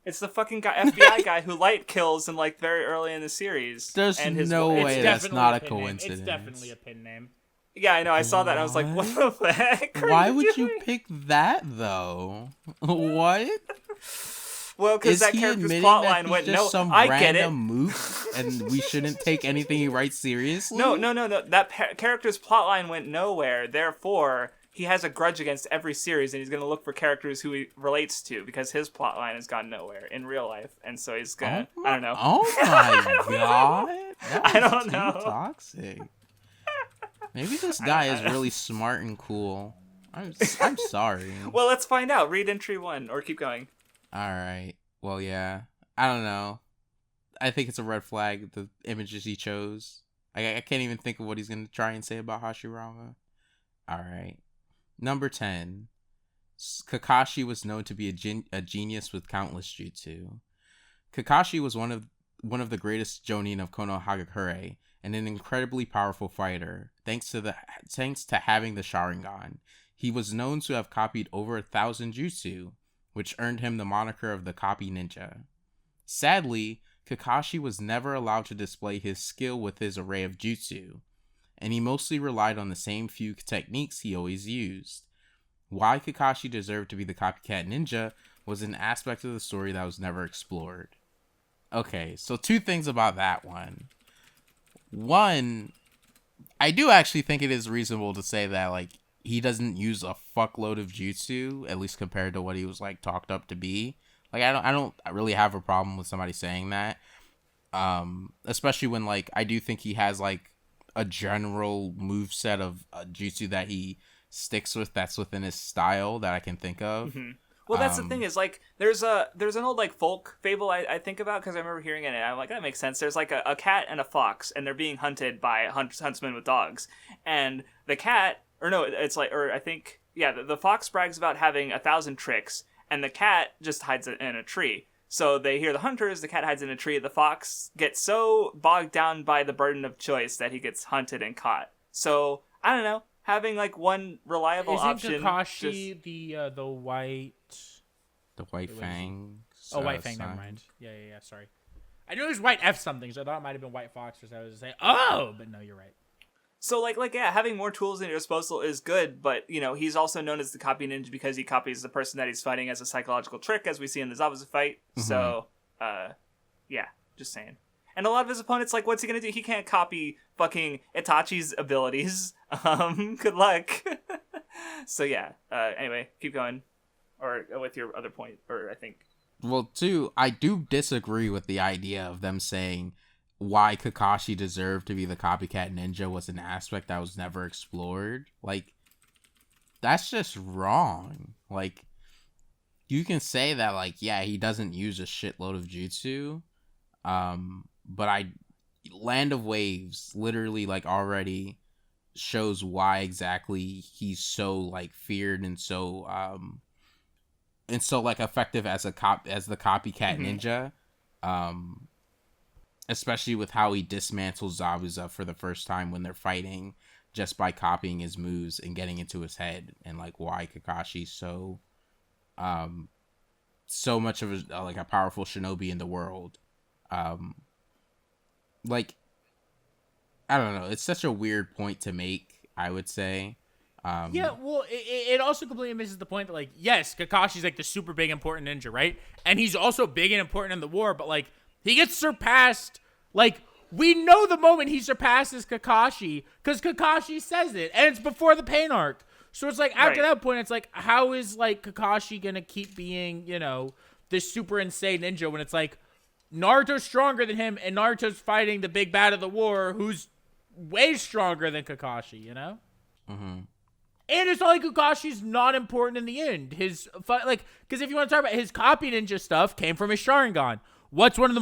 It's the fucking guy, FBI guy who light kills in like very early in the series. There's and his no wife. way that's not a coincidence. It's definitely a pin name. Yeah, I know. I saw that. And I was like, what the heck? Why would you pick that though? What? Well, because that character's plotline went no. Some I get it. random moof, and we shouldn't take anything he writes seriously. No. That character's plotline went nowhere. Therefore, he has a grudge against every series, and he's gonna look for characters who he relates to because his plotline has gone nowhere in real life, and so he's gonna. I don't know. Oh my god! I don't know. Toxic. Maybe this guy is really smart and cool. I'm sorry. Well, let's find out. Read entry 1 or keep going. All right. Well, yeah. I don't know. I think it's a red flag, the images he chose. I can't even think of what he's going to try and say about Hashirama. All right. Number 10. Kakashi was known to be a genius with countless jutsu. Kakashi was one of the greatest jonin of Kono Hagakure and an incredibly powerful fighter, thanks to having the Sharingan. He was known to have copied over 1,000 jutsu, which earned him the moniker of the Copy Ninja. Sadly, Kakashi was never allowed to display his skill with his array of jutsu, and he mostly relied on the same few techniques he always used. Why Kakashi deserved to be the copycat ninja was an aspect of the story that was never explored. Okay, so 2 things about that one. One, I do actually think it is reasonable to say that, like, he doesn't use a fuckload of jutsu, at least compared to what he was, like, talked up to be. Like, I don't really have a problem with somebody saying that. Especially when, like, I do think he has, like, a general moveset of jutsu that he sticks with that's within his style that I can think of. Mm-hmm. Well, that's the thing is, like, there's an old, like, folk fable I think about, because I remember hearing it, and I'm like, that makes sense. There's, like, a cat and a fox, and they're being hunted by huntsmen with dogs. And the cat, or no, it's like, or I think, yeah, the fox brags about having 1,000 tricks, and the cat just hides in a tree. So they hear the hunters, the cat hides in a tree, the fox gets so bogged down by the burden of choice that he gets hunted and caught. So, I don't know. Having, like, one reliable option. Isn't Kakashi the white... The White Fang. White Fang, never mind. Yeah, sorry. I knew it was White F something, so I thought it might have been White Fox, or so I was saying, but no, you're right. So, like, yeah, having more tools at your disposal is good, but, you know, he's also known as the Copy Ninja because he copies the person that he's fighting as a psychological trick, as we see in the Zabuza fight. Mm-hmm. So, yeah, just saying. And a lot of his opponents, like, what's he gonna do? He can't copy fucking Itachi's abilities. Good luck. So, yeah. Anyway, keep going. Or with your other point, or I think. Well, too, I do disagree with the idea of them saying why Kakashi deserved to be the copycat ninja was an aspect that was never explored. Like, that's just wrong. Like, you can say that, like, yeah, he doesn't use a shitload of jutsu, but Land of Waves literally, like, already shows why exactly he's so, like, feared and so like effective as the copycat ninja, especially with how he dismantles Zabuza for the first time when they're fighting just by copying his moves and getting into his head, and like why Kakashi's so much of a powerful shinobi in the world. Like, I don't know, it's such a weird point to make, I would say. Yeah, well, it also completely misses the point that, like, yes, Kakashi's, like, the super big important ninja, right? And he's also big and important in the war, but, like, he gets surpassed. Like, we know the moment he surpasses Kakashi, because Kakashi says it, and it's before the pain arc. So it's like, after that point, it's like, how is, like, Kakashi gonna keep being, you know, this super insane ninja when it's like, Naruto's stronger than him, and Naruto's fighting the big bad of the war, who's way stronger than Kakashi, you know? Mm-hmm. And it's not like Kakashi's not important in the end. His because if you want to talk about his copy ninja stuff, came from his Sharingan. What's one of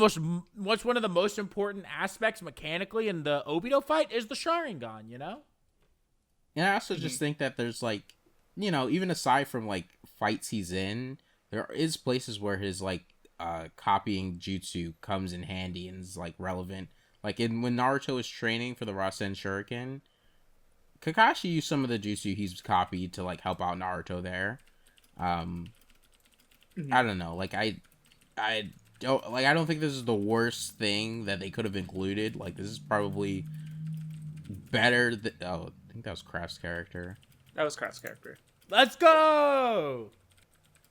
the most important aspects mechanically in the Obito fight is the Sharingan, you know? And I also just think that there's, like, you know, even aside from, like, fights he's in, there is places where his, like, copying jutsu comes in handy and is, like, relevant. Like, when Naruto is training for the Rasen Shuriken, Kakashi used some of the jutsu he's copied to, like, help out Naruto there. I don't know. Like, I don't think this is the worst thing that they could have included. Like, this is probably better than... Oh, I think that was Craft's character. That was Kraft's character. Let's go!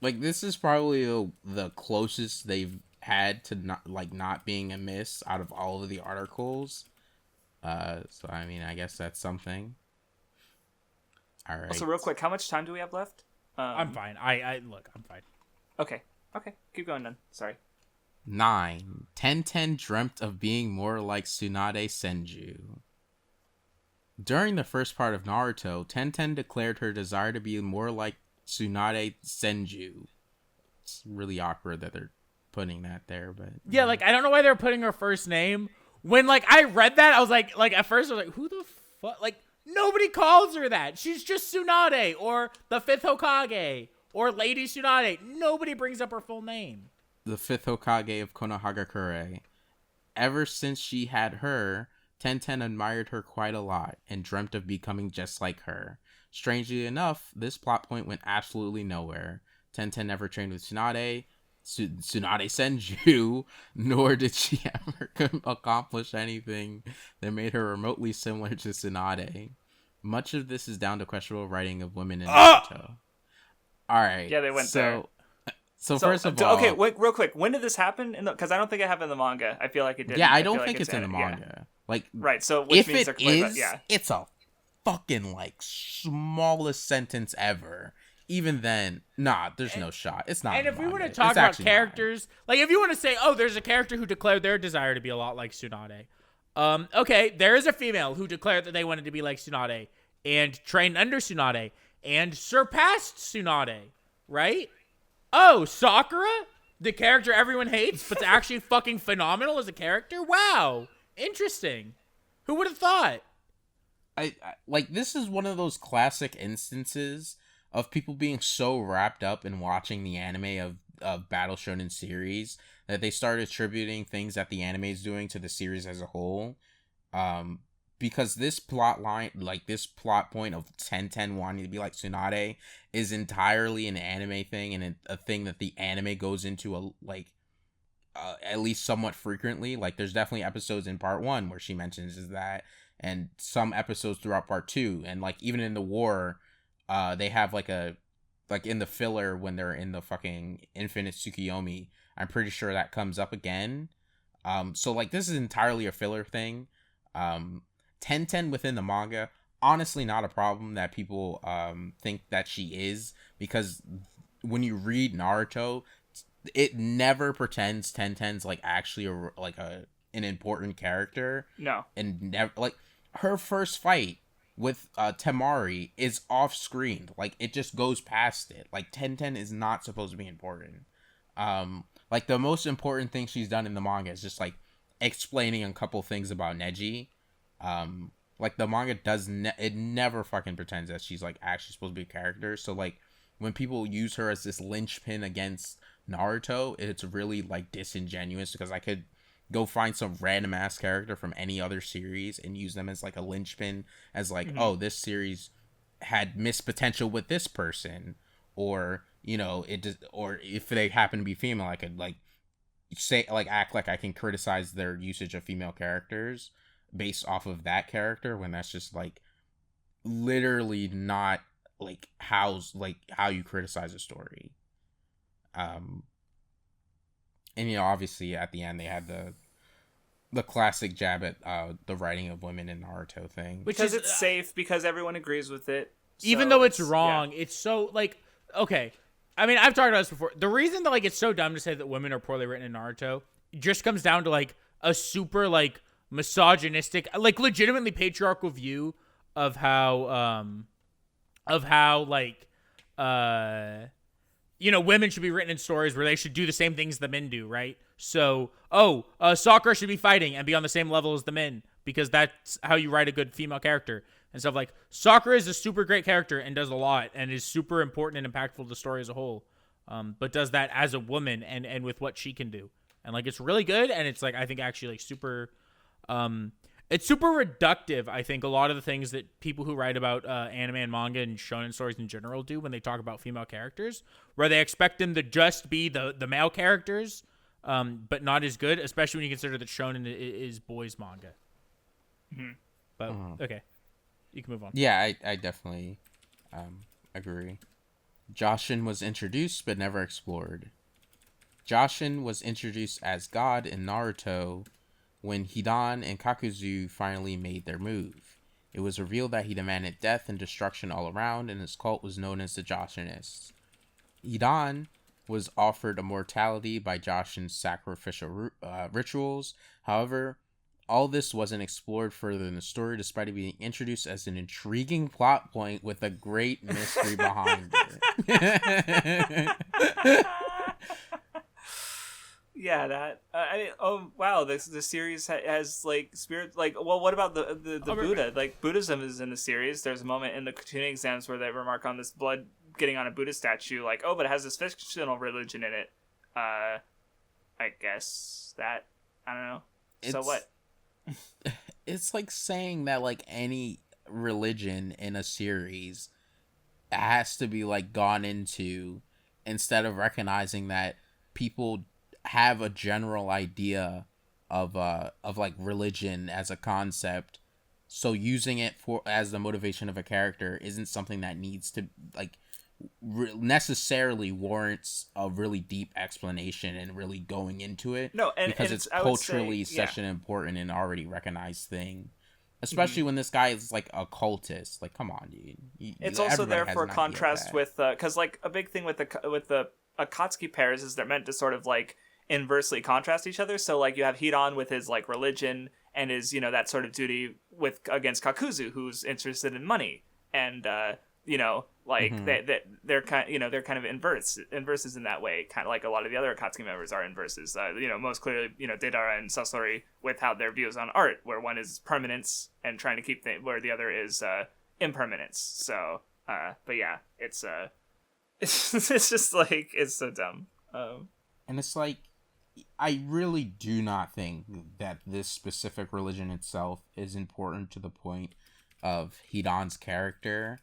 Like, this is probably the closest they've had to not being a miss out of all of the articles. So, I mean, I guess that's something. All right. Also, real quick, how much time do we have left? I'm fine. Look, I'm fine. Okay. Keep going then. Sorry. 9. Tenten dreamt of being more like Tsunade Senju. During the first part of Naruto, Tenten declared her desire to be more like Tsunade Senju. It's really awkward that they're putting that there, but... Yeah, like, I don't know why they're putting her first name. When, like, I read that, I was like, at first I was like, who the fuck? Like, nobody calls her that. She's just Tsunade, or the 5th Hokage, or Lady Tsunade. Nobody brings up her full name. The 5th Hokage of Konohagakure. Ever since she had her, Tenten admired her quite a lot, and dreamt of becoming just like her. Strangely enough, this plot point went absolutely nowhere. Tenten never trained with Tsunade Senju, nor did she ever accomplish anything that made her remotely similar to Tsunade. Much of this is down to questionable writing of women in Naruto. Alright. Yeah, they went there. So first of all... Okay, wait, real quick. When did this happen? Because I don't think it happened in the manga. I feel like it did. Yeah, I don't think it's in the manga. Yeah. Like, right, so which if means it is, it's a fucking, like, smallest sentence ever. Even then, there's no shot. It's not. And if we want to talk about characters, like if you want to say, oh, there's a character who declared their desire to be a lot like Tsunade. Okay, there is a female who declared that they wanted to be like Tsunade and trained under Tsunade and surpassed Tsunade, right? Oh, Sakura, the character everyone hates, but's actually fucking phenomenal as a character. Wow, interesting. Who would have thought? I like, this is one of those classic instances of people being so wrapped up in watching the anime of Battle Shonen series that they start attributing things that the anime is doing to the series as a whole. Because this plot line, like this plot point of Tenten wanting to be like Tsunade, is entirely an anime thing, and a thing that the anime goes into at least somewhat frequently. Like, there's definitely episodes in part 1 where she mentions that, and some episodes throughout part 2, and like even in the war, they have like in the filler when they're in the fucking Infinite Tsukiyomi, I'm pretty sure that comes up again. So like, this is entirely a filler thing. Tenten within the manga, honestly not a problem that people think that she is, because when you read Naruto, it never pretends Tenten's like actually an important character. No. And never, like, her first fight with Temari is off screen. Like, it just goes past it. Like, Tenten is not supposed to be important. Like, the most important thing she's done in the manga is just like explaining a couple things about Neji. Like, the manga it never fucking pretends that she's like actually supposed to be a character. So like, when people use her as this linchpin against Naruto, it's really like disingenuous, because I could go find some random ass character from any other series and use them as like a linchpin, as like, oh, this series had missed potential with this person, or, you know, it just, or if they happen to be female, I could like say, like, act like I can criticize their usage of female characters based off of that character, when that's just like literally not like how you criticize a story. And, you know, obviously at the end they had the classic jab at the writing of women in Naruto thing, because it's safe, because everyone agrees with it, so even though it's wrong. It's so like, okay, I mean, I've talked about this before. The reason that like it's so dumb to say that women are poorly written in Naruto just comes down to like a super like misogynistic, like legitimately patriarchal view of how like you know, women should be written in stories where they should do the same things the men do, right? So, Sakura should be fighting and be on the same level as the men, because that's how you write a good female character and stuff. Like, Sakura is a super great character and does a lot and is super important and impactful to the story as a whole, but does that as a woman and with what she can do. And like, it's really good, and it's like, I think actually like super, it's super reductive. I think a lot of the things that people who write about anime and manga and shonen stories in general do when they talk about female characters, where they expect them to just be the male characters, but not as good, especially when you consider that Shounen is boys manga. Mm-hmm. But okay, you can move on. Yeah, I definitely agree. Joshin was introduced but never explored. Joshin was introduced as God in Naruto when Hidan and Kakuzu finally made their move. It was revealed that he demanded death and destruction all around, and his cult was known as the Joshinists. Hidan was offered immortality by Joshin's sacrificial rituals. However, all this wasn't explored further in the story, despite it being introduced as an intriguing plot point with a great mystery behind it. Yeah, that. Oh wow, the series has like spirit. Like, well, what about the Buddha? Like, Buddhism is in the series. There's a moment in the tuning exams where they remark on this blood getting on a Buddha statue. Like, oh, but it has this fictional religion in it. I guess that, I don't know. So what? It's like saying that like any religion in a series has to be like gone into, instead of recognizing that people have a general idea of like religion as a concept, so using it for as the motivation of a character isn't something that needs to like necessarily warrants a really deep explanation and really going into it. No, because and it's culturally such an important and already recognized thing. Especially when this guy is like a cultist. Like, come on, dude. It's also there for contrast with, because like a big thing with the Akatsuki pairs is they're meant to sort of like inversely contrast each other. So like you have Hidan with his like religion and his, you know, that sort of duty with against Kakuzu, who's interested in money, and you know, like they're kind of inverses in that way, kind of like a lot of the other Akatsuki members are inverses. You know, most clearly, you know, Deidara and Sasori with how their views on art, where one is permanence and trying to keep where the other is impermanence. So, but yeah, it's just like, it's so dumb. And it's like, I really do not think that this specific religion itself is important to the point of Hidan's character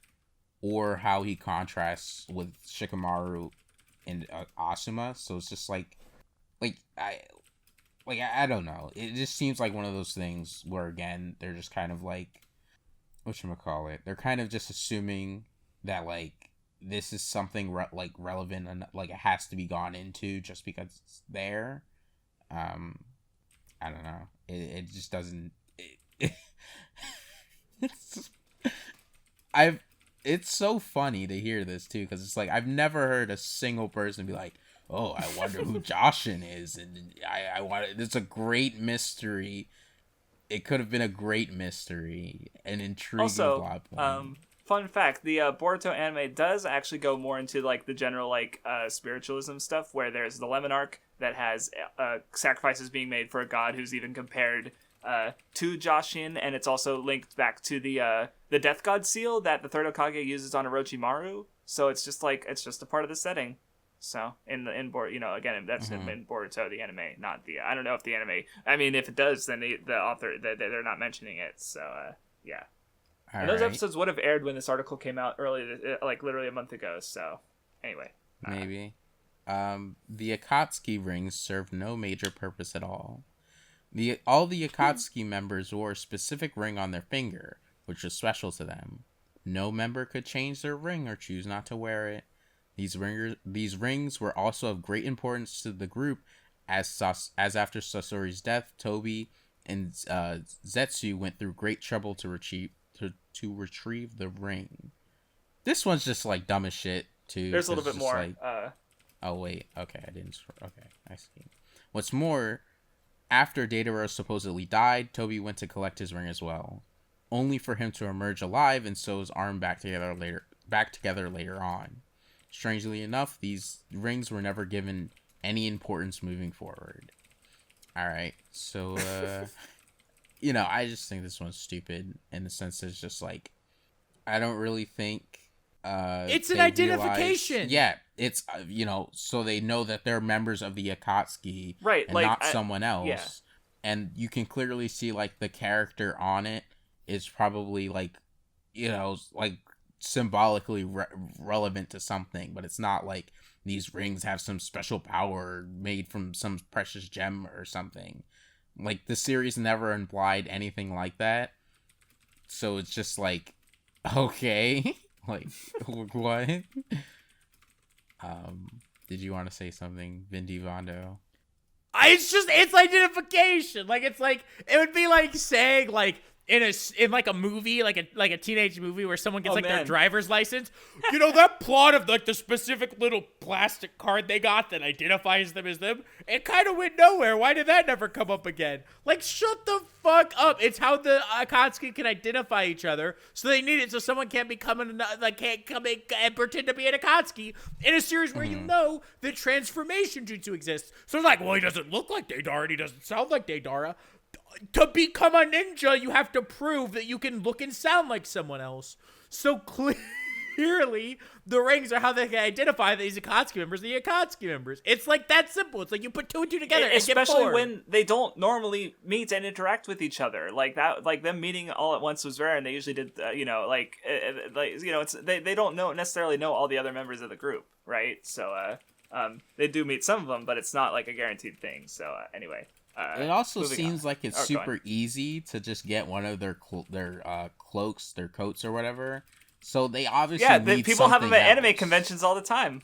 or how he contrasts with Shikamaru and Asuma. So it's just like I don't know. It just seems like one of those things where, again, they're just kind of like, whatchamacallit, they're kind of just assuming that like this is something relevant and like it has to be gone into just because it's there. I don't know. It just doesn't. It's so funny to hear this too, because it's like I've never heard a single person be like, "Oh, I wonder who Joshin is," and I want. It's a great mystery. It could have been a great mystery, an intriguing plot point. Fun fact, the Boruto anime does actually go more into like the general like spiritualism stuff, where there's the Lemon arc that has sacrifices being made for a god who's even compared to Joshin, and it's also linked back to the Death God seal that the third Hokage uses on Orochimaru. So it's just a part of the setting. So in Boruto, you know, again, that's in Boruto the anime, not the I don't know if the anime. I mean, if it does, then the author they're not mentioning it. So yeah. And those episodes would have aired when this article came out earlier, like literally a month ago. So, anyway. Maybe. The Akatsuki rings served no major purpose at all. All the Akatsuki members wore a specific ring on their finger, which was special to them. No member could change their ring or choose not to wear it. These rings were also of great importance to the group, as after Sasori's death, Toby and Zetsu went through great trouble to retrieve the ring. This one's just like dumb as shit too. There's a little bit more. Like, oh wait, okay, I didn't. Okay, I see. What's more, after Deidara supposedly died, Toby went to collect his ring as well, only for him to emerge alive and sew his arm back together later on. Strangely enough, these rings were never given any importance moving forward. All right, so you know, I just think this one's stupid in the sense that it's just like, I don't really think it's an identification. Yeah, it's you know, so they know that they're members of the Akatsuki, right? And like, not someone else. Yeah. And you can clearly see like the character on it is probably like, you know, like symbolically relevant to something, but it's not like these rings have some special power made from some precious gem or something. Like, the series never implied anything like that. So it's just like, okay. Like, what? Did you want to say something, Vindy Vondo? It's identification. Like, it's like, it would be like saying, like, in like a movie, like a teenage movie where someone gets their driver's license, you know, that plot of like the specific little plastic card they got that identifies them as them, it kind of went nowhere. Why did that never come up again? Like, shut the fuck up. It's how the Akatsuki can identify each other, so they need it so someone can't can't come in and pretend to be an Akatsuki in a series where you know the transformation jutsu exists. So it's like, well, he doesn't look like Deidara and he doesn't sound like Deidara. To become a ninja, you have to prove that you can look and sound like someone else. So clearly, the rings are how they can identify these Akatsuki members, the Akatsuki members. It's like that simple. It's like you put two and two together and especially get 4. when they don't normally meet and interact with each other. Like that, like them meeting all at once was rare, and they usually did, they don't necessarily know all the other members of the group, right? So they do meet some of them, but it's not like a guaranteed thing. So anyway. It also seems like it's super easy to just get one of their cloaks, their coats, or whatever. So they obviously need people have them at else. anime conventions all the time.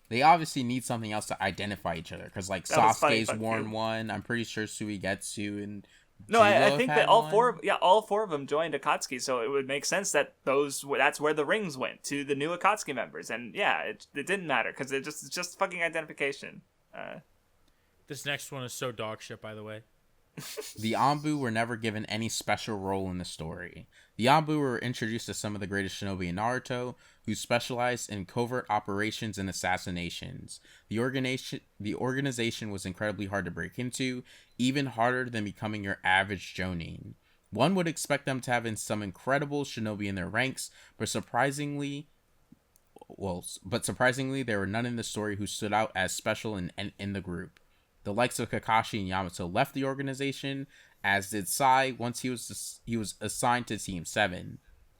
They obviously need something else to identify each other, because like Sasuke's worn one. I'm pretty sure Suigetsu and I think that all four of them joined Akatsuki, so it would make sense that that's where the rings went to the new Akatsuki members, and it didn't matter because it's just fucking identification. This next one is so dog shit, by the way. The Anbu were never given any special role in the story. The Anbu were introduced as some of the greatest shinobi in Naruto, who specialized in covert operations and assassinations. The organization was incredibly hard to break into, even harder than becoming your average jonin. One would expect them to have some incredible shinobi in their ranks, but surprisingly, there were none in the story who stood out as special in the group. The likes of Kakashi and Yamato left the organization, as did Sai once he was assigned to Team 7.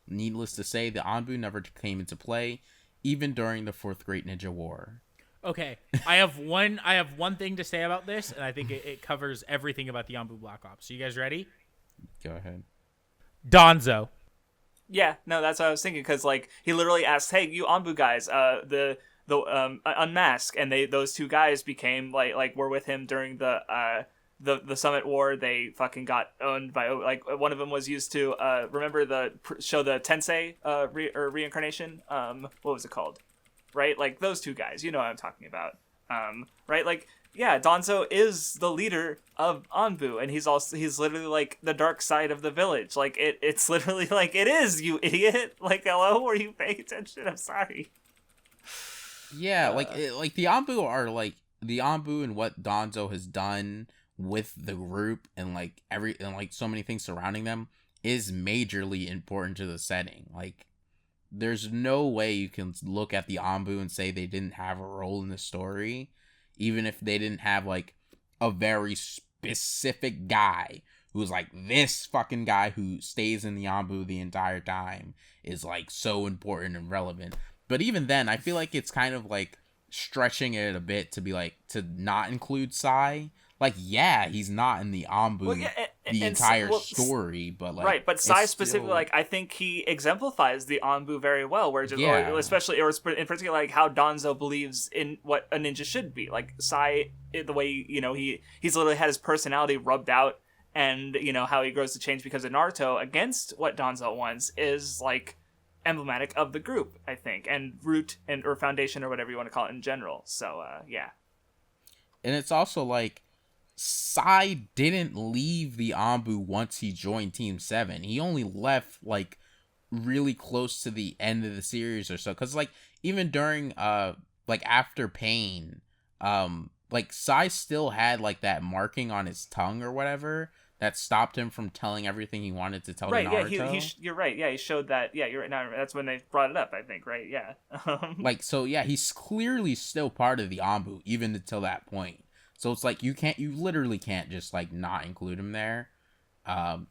Needless to say, the Anbu never came into play, even during the Fourth Great Ninja War. Okay, I have one thing to say about this, and I think it covers everything about the Anbu Black Ops. So you guys ready? Go ahead. Danzo. Yeah, no, that's what I was thinking, because like he literally asked, "Hey, you Anbu guys, the unmask," and those two guys became like were with him during the Summit War. They fucking got owned by, like, one of them was used to remember the Tensei reincarnation. What was it called? Right, like those two guys. You know what I'm talking about. Right, like. Yeah, Danzo is the leader of Anbu, and he's literally like the dark side of the village. Like it's literally like, it is, you idiot. Like, hello, were you paying attention? I'm sorry. Yeah, like the Anbu and what Danzo has done with the group and so many things surrounding them is majorly important to the setting. Like, there's no way you can look at the Anbu and say they didn't have a role in the story, even if they didn't have like a very specific guy who's like, this fucking guy who stays in the Anbu the entire time is like so important and relevant. But even then, I feel like it's kind of like stretching it a bit to be like, to not include Sai. Like, yeah, he's not in the Anbu the entire story, but like, right. But Sai specifically, like, I think he exemplifies the Anbu very well. Where just, or in particular, like how Danzo believes in what a ninja should be. Like Sai, the way he's literally had his personality rubbed out, and how he grows to change because of Naruto against what Danzo wants is like emblematic of the group, I think, and root or foundation or whatever you want to call it in general. So yeah. And it's also like, Sai didn't leave the Anbu once he joined Team 7. He only left like really close to the end of the series or so, because like even during like after Pain, like Sai still had like that marking on his tongue or whatever that stopped him from telling everything he wanted to tell to Naruto. Yeah, you're right. Yeah, he showed that. Yeah, you're right. Now that's when they brought it up, I think, right? Yeah. Like, so yeah, he's clearly still part of the Anbu even until that point. So it's like, you literally can't just like not include him there.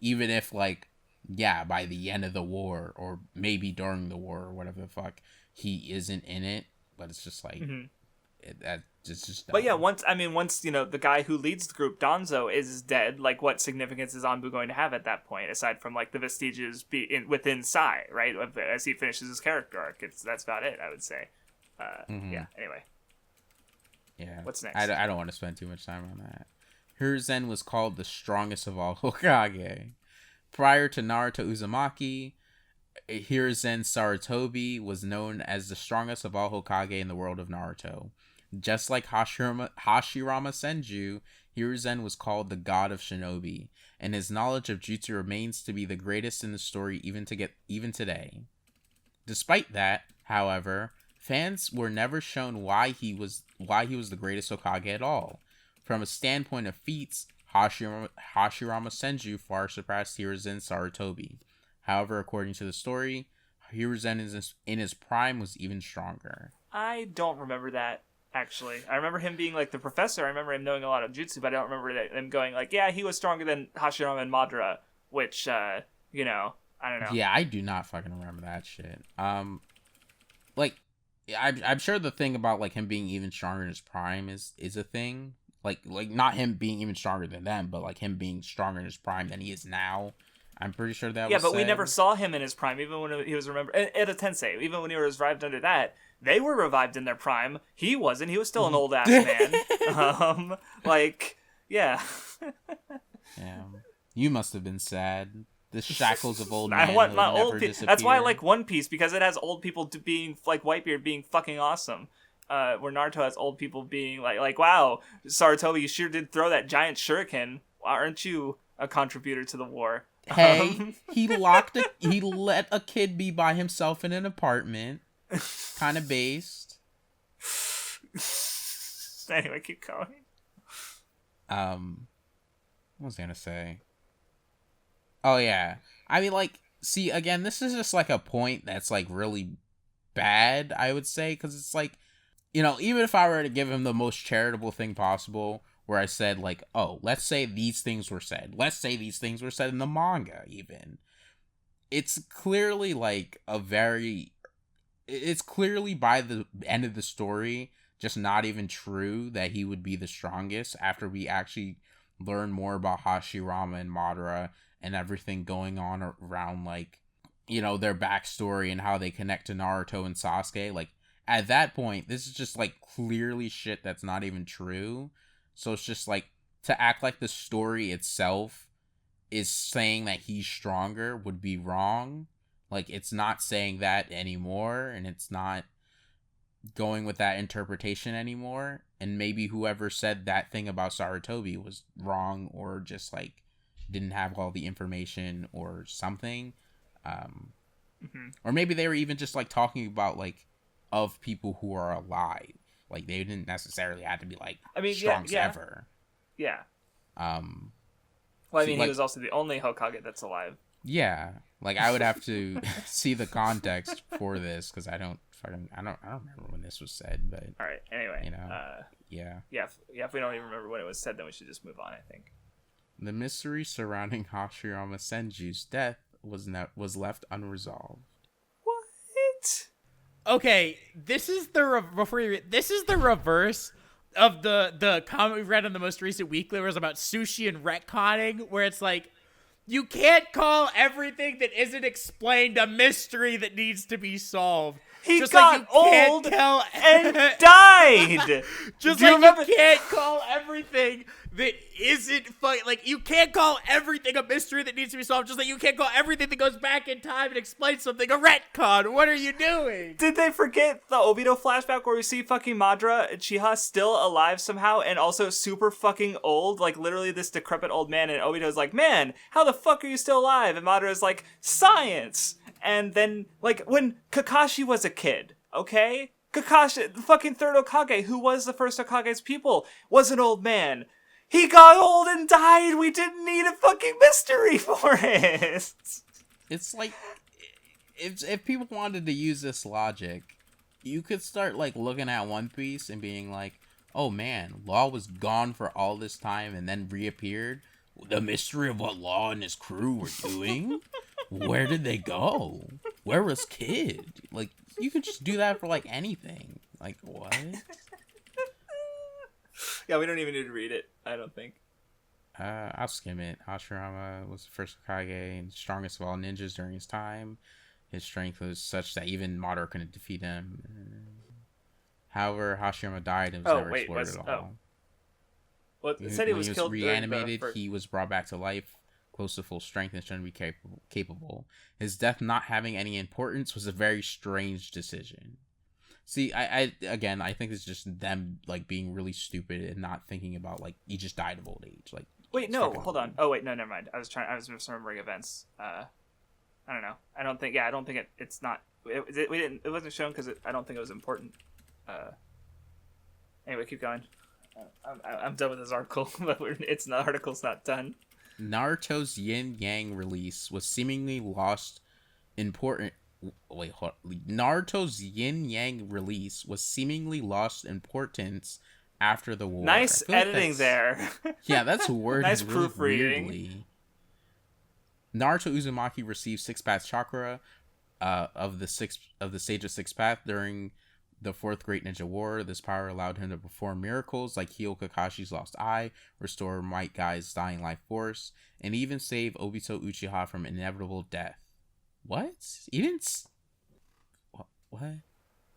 Even if like yeah, by the end of the war, or maybe during the war, or whatever the fuck, he isn't in it. But it's just like it's just. But yeah, once the guy who leads the group, Donzo, is dead. Like, what significance is Anbu going to have at that point, aside from like the vestiges within Sai, right? As he finishes his character arc, that's about it, I would say. Yeah. Anyway. Yeah. What's next? I don't want to spend too much time on that. Hiruzen was called the strongest of all Hokage. Prior to Naruto Uzumaki, Hiruzen Sarutobi was known as the strongest of all Hokage in the world of Naruto. Just like Hashirama Senju, Hiruzen was called the god of shinobi, and his knowledge of jutsu remains to be the greatest in the story even today. Despite that, however, fans were never shown why he was the greatest Hokage at all. From a standpoint of feats, Hashirama Senju far surpassed Hiruzen Sarutobi. However, according to the story, Hiruzen in his prime was even stronger. I don't remember that, actually. I remember him being like the professor. I remember him knowing a lot of jutsu, but I don't remember him going like, yeah, he was stronger than Hashirama and Madara, which, I don't know. Yeah, I do not fucking remember that shit. Like, I'm sure the thing about like him being even stronger in his prime is a thing. Like not him being even stronger than them, but like him being stronger in his prime than he is now. I'm pretty sure that was but said. we never saw him in his prime, even when he was Eda Tensei. Even when he was revived under that, they were revived in their prime. He wasn't. He was still an old ass man. Yeah. Yeah. You must have been sad. The shackles of old I manhood want my never old disappear. That's why I like One Piece, because it has old people being like Whitebeard being fucking awesome. Where Naruto has old people being like wow, Sarutobi, you sure did throw that giant shuriken. Aren't you a contributor to the war? Hey, he let a kid be by himself in an apartment. Kind of based. Anyway, keep going. What was I gonna say? Oh yeah, I mean, like, see, again, this is just like a point that's like really bad, I would say, because it's like, even if I were to give him the most charitable thing possible, where I said like, oh, let's say these things were said in the manga, even, it's clearly like it's clearly by the end of the story just not even true that he would be the strongest after we actually learn more about Hashirama and Madara and everything going on around, like, their backstory and how they connect to Naruto and Sasuke. Like, at that point, this is just like clearly shit that's not even true. So it's just like, to act like the story itself is saying that he's stronger would be wrong. Like, it's not saying that anymore, and it's not going with that interpretation anymore. And maybe whoever said that thing about Sarutobi was wrong, or just like didn't have all the information or something. Or maybe they were even just like talking about like of people who are alive. Like, they didn't necessarily have to be like strongest ever. Yeah. Well, he was also the only Hokage that's alive. Yeah, like, I would have to see the context for this, because I don't remember when this was said. But all right, anyway, yeah. If we don't even remember when it was said, then we should just move on, I think. The mystery surrounding Hashirama Senju's death was left unresolved. What? Okay, this is the reverse of the comment we read on the most recent weekly, where it was about sushi and retconning, where it's like, you can't call everything that isn't explained a mystery that needs to be solved. He just got like old and died. Just like you can't call everything that isn't like, you can't call everything a mystery that needs to be solved. Just like you can't call everything that goes back in time and explains something a retcon. What are you doing? Did they forget the Obito flashback where we see fucking Madara and Chiha still alive somehow and also super fucking old? Like, literally this decrepit old man, and Obito's like, man, how the fuck are you still alive? And Madara's like, science! And then, like, when Kakashi was a kid, okay? Kakashi, the fucking third Hokage, who was the first Hokage's pupil, was an old man. He got old and died. We didn't need a fucking mystery for it. It's like, if people wanted to use this logic, you could start, like, looking at One Piece and being like, oh man, Law was gone for all this time and then reappeared. The mystery of what Law and his crew were doing. Where did they go? Where was Kid? Like, you could just do that for, like, anything. Like, what? Yeah, we don't even need to read it, I don't think. I'll skim it. Hashirama was the first Hokage and strongest of all ninjas during his time. His strength was such that even Madara couldn't defeat him. However, Hashirama died and was never explored at all. Well, it said he was killed. Reanimated, he was brought back to life, close to full strength and shouldn't be capable. His death not having any importance was a very strange decision. See, I think it's just them, like, being really stupid and not thinking about, like, he just died of old age. Like, wait, no, hold on. Oh, wait, no, never mind. I was misremembering events. I don't know. I don't think it's not. It wasn't shown because I don't think it was important. Anyway, keep going. I'm done with this article, but the article's not done. Naruto's Yin Yang release was seemingly lost important. Wait, hold on. Naruto's Yin Yang release was seemingly lost importance after the war. Nice editing there. Yeah, that's worded nice really proofreading. Weirdly. Naruto Uzumaki received Six Path Chakra of the Sage of Six Path during the Fourth Great Ninja War. This power allowed him to perform miracles like heal Kakashi's lost eye, restore Might Guy's dying life force, and even save Obito Uchiha from inevitable death. What? He didn't... What?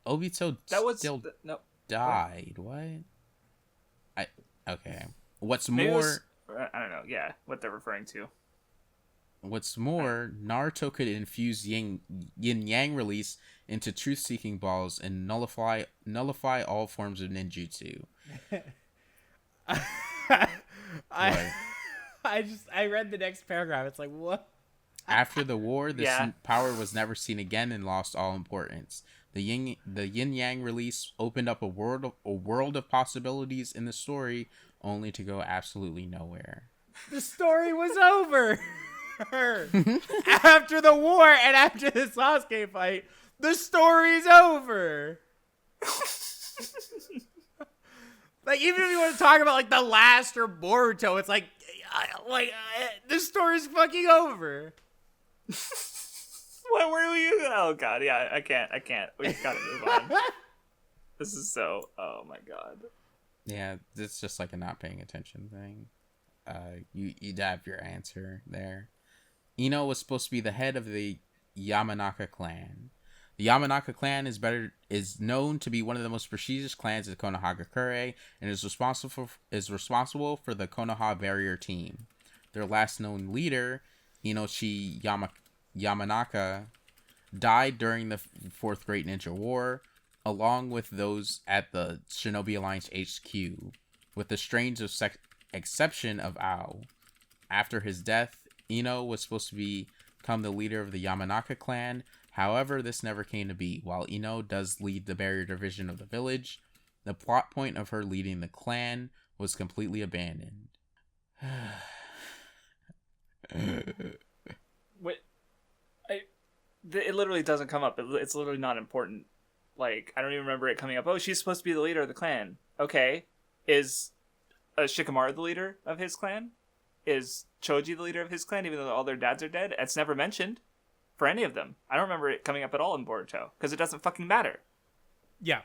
Obito died. What? Okay. What's more... I don't know, yeah, what they're referring to. What's more, Naruto could infuse Yin Yang release into truth-seeking balls and nullify all forms of ninjutsu. I read the next paragraph. It's like, what? After the war, this power was never seen again and lost all importance. The Yin Yang release opened up a world of possibilities in the story, only to go absolutely nowhere. The story was over. After the war and after the Sasuke fight, the story's over. Like, even if you want to talk about, like, the last or Boruto, it's like this story's fucking over. What were you? Oh god, yeah, I can't. We gotta move on. This is so. Oh my god. Yeah, it's just like a not paying attention thing. You'd have your answer there. Ino was supposed to be the head of the Yamanaka clan. The Yamanaka clan is known to be one of the most prestigious clans of the Konohagakure and is responsible for the Konoha barrier team. Their last known leader, Inochi Yamanaka, died during the Fourth Great Ninja War, along with those at the Shinobi Alliance HQ, with the strange exception of Ao. After his death, Ino was supposed to become the leader of the Yamanaka clan. However, this never came to be. While Ino does lead the barrier division of the village, the plot point of her leading the clan was completely abandoned. Wait, it literally doesn't come up. It's literally not important. Like, I don't even remember it coming up. Oh, she's supposed to be the leader of the clan. Okay. Is Shikamaru the leader of his clan? Is Choji the leader of his clan, even though all their dads are dead? It's never mentioned for any of them. I don't remember it coming up at all in Boruto, because it doesn't fucking matter. Yeah.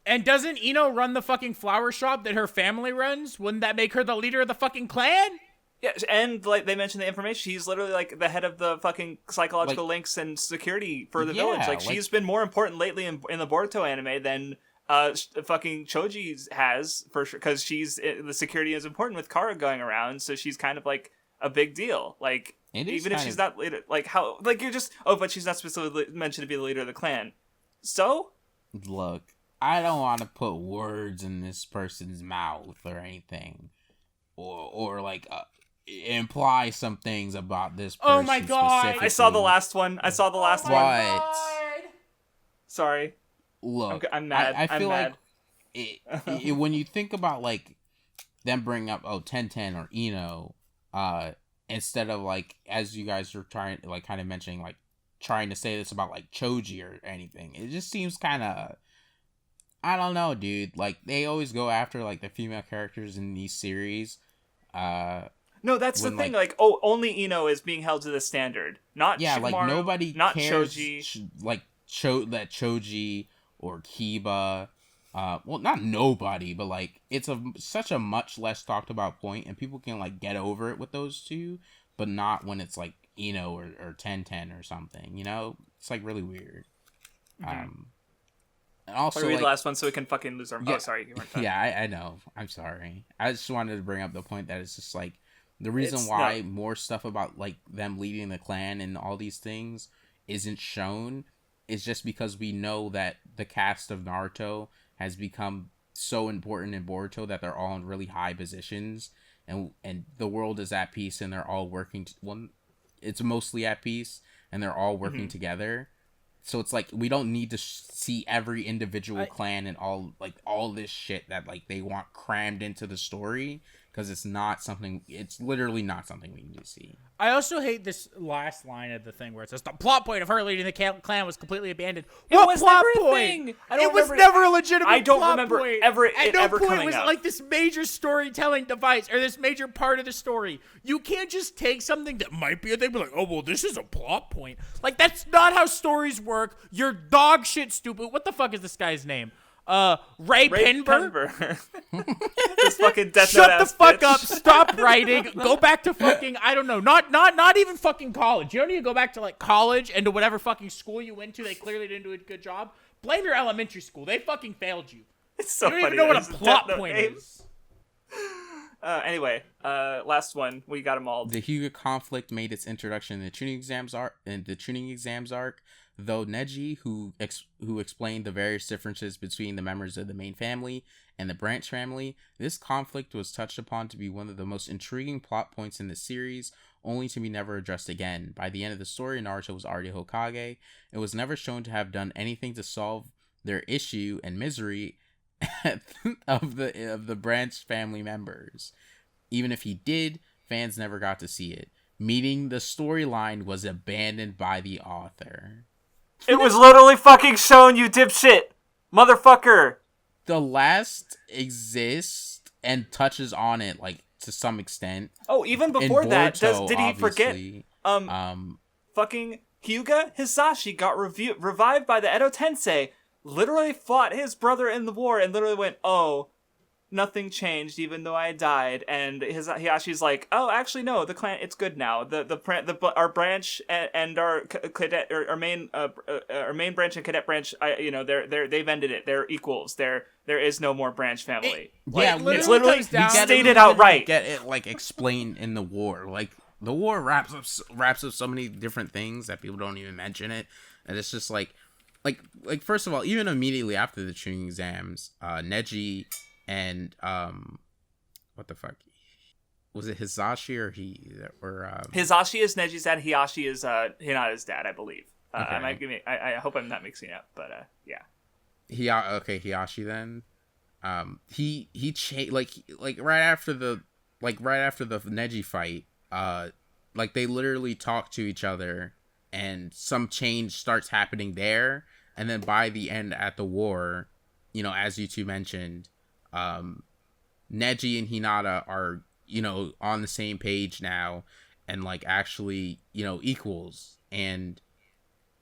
And doesn't Ino run the fucking flower shop that her family runs? Wouldn't that make her the leader of the fucking clan? Yeah, and like they mentioned the information, she's literally like the head of the fucking psychological links and security for the village. Like, she's been more important lately in the Boruto anime than fucking Choji has, for sure, because the security is important with Kara going around, so she's kind of like a big deal. Like, even if she's not leader, like how, like you're just, but she's not specifically mentioned to be the leader of the clan. So, look, I don't want to put words in this person's mouth or anything, or like imply some things about this person. Oh my god! I saw the last one. What? Sorry. Look, I'm mad. I feel mad. like when you think about like them bringing up 1010 or Ino, instead of like, as you guys are trying, like, kind of mentioning, like trying to say this about like Choji or anything, it just seems kind of, I don't know, dude. Like, they always go after like the female characters in these series. No, No, that's the When, thing. like- Only Ino is being held to the standard, not Yeah, Shikamaru, like nobody not cares. Choji. That Choji or Kiba, well, not nobody, but like it's such a much less talked about point, and people can like get over it with those two, but not when it's like Ino or Ten or something. You know, it's like really weird. Mm-hmm. And also, I'll read like, the last one so we can fucking lose our. Yeah, Oh, sorry, you weren't done. yeah, I know. I'm sorry. I just wanted to bring up the point that it's just like the reason It's why no. more stuff about like them leading the clan and all these things isn't shown is just because we know that the cast of Naruto has become so important in Boruto that they're all in really high positions, and the world is at peace and they're all working. It's mostly at peace and they're all working together. So it's like we don't need to see every individual clan and all this shit that like they want crammed into the story, because it's literally not something we need to see. I also hate this last line of the thing where it says the plot point of her leading the clan was completely abandoned. What was plot never a point? thing. I don't It was remember- never a legitimate I don't plot remember point. ever- At it no ever point coming was it up. like this major storytelling device or this major part of the story. You can't just take something that might be a thing, but like, oh well, this is a plot point. Like that's not how stories work. You're dog shit stupid. What the fuck is this guy's name? Ray Penber? This fucking Death Shut Note the ass fuck bitch. up. Stop writing. Go back to fucking, I don't know, not even fucking college. You don't need to go back to like college and to whatever fucking school you went to. They clearly didn't do a good job. Blame your elementary school. They fucking failed you. It's so You don't funny. even know that what a it's plot Death Note point name. is. Anyway, last one. We got them all. The Hyuga conflict made its introduction in the tuning exams arc, though Neji, who explained the various differences between the members of the main family and the branch family, this conflict was touched upon to be one of the most intriguing plot points in the series, only to be never addressed again. By the end of the story, Naruto was already Hokage, and was never shown to have done anything to solve their issue and misery of the branch family members. Even if he did, fans never got to see it, meaning the storyline was abandoned by the author. It was literally fucking shown, you dipshit, motherfucker. The last exists and touches on it like to some extent. Oh, even In before that, Boruto, did he forget? obviously, Fucking Hyuga Hisashi got revived by the Edo Tensei. Literally fought his brother in the war and literally went, oh, nothing changed even though I died. And Hiyashi's like, oh, actually no, the clan, it's good now. Our branch and our cadet, our main branch and cadet branch, they've ended it. They're equals. There is no more branch family. It's literally stated outright. Get it like explained in the war. Like the war wraps up so many different things that people don't even mention it, and it's just like first of all, even immediately after the tuning exams, Neji and what the fuck was it, Hisashi or Hisashi is Neji's dad. Hiyashi is Hinata's dad, I believe. Okay. I hope I'm not mixing up, but yeah. Hiyashi then. He right after the Neji fight. Like they literally talk to each other, and some change starts happening there. And then by the end at the war, as you two mentioned, Neji and Hinata are, on the same page now and like actually, equals. And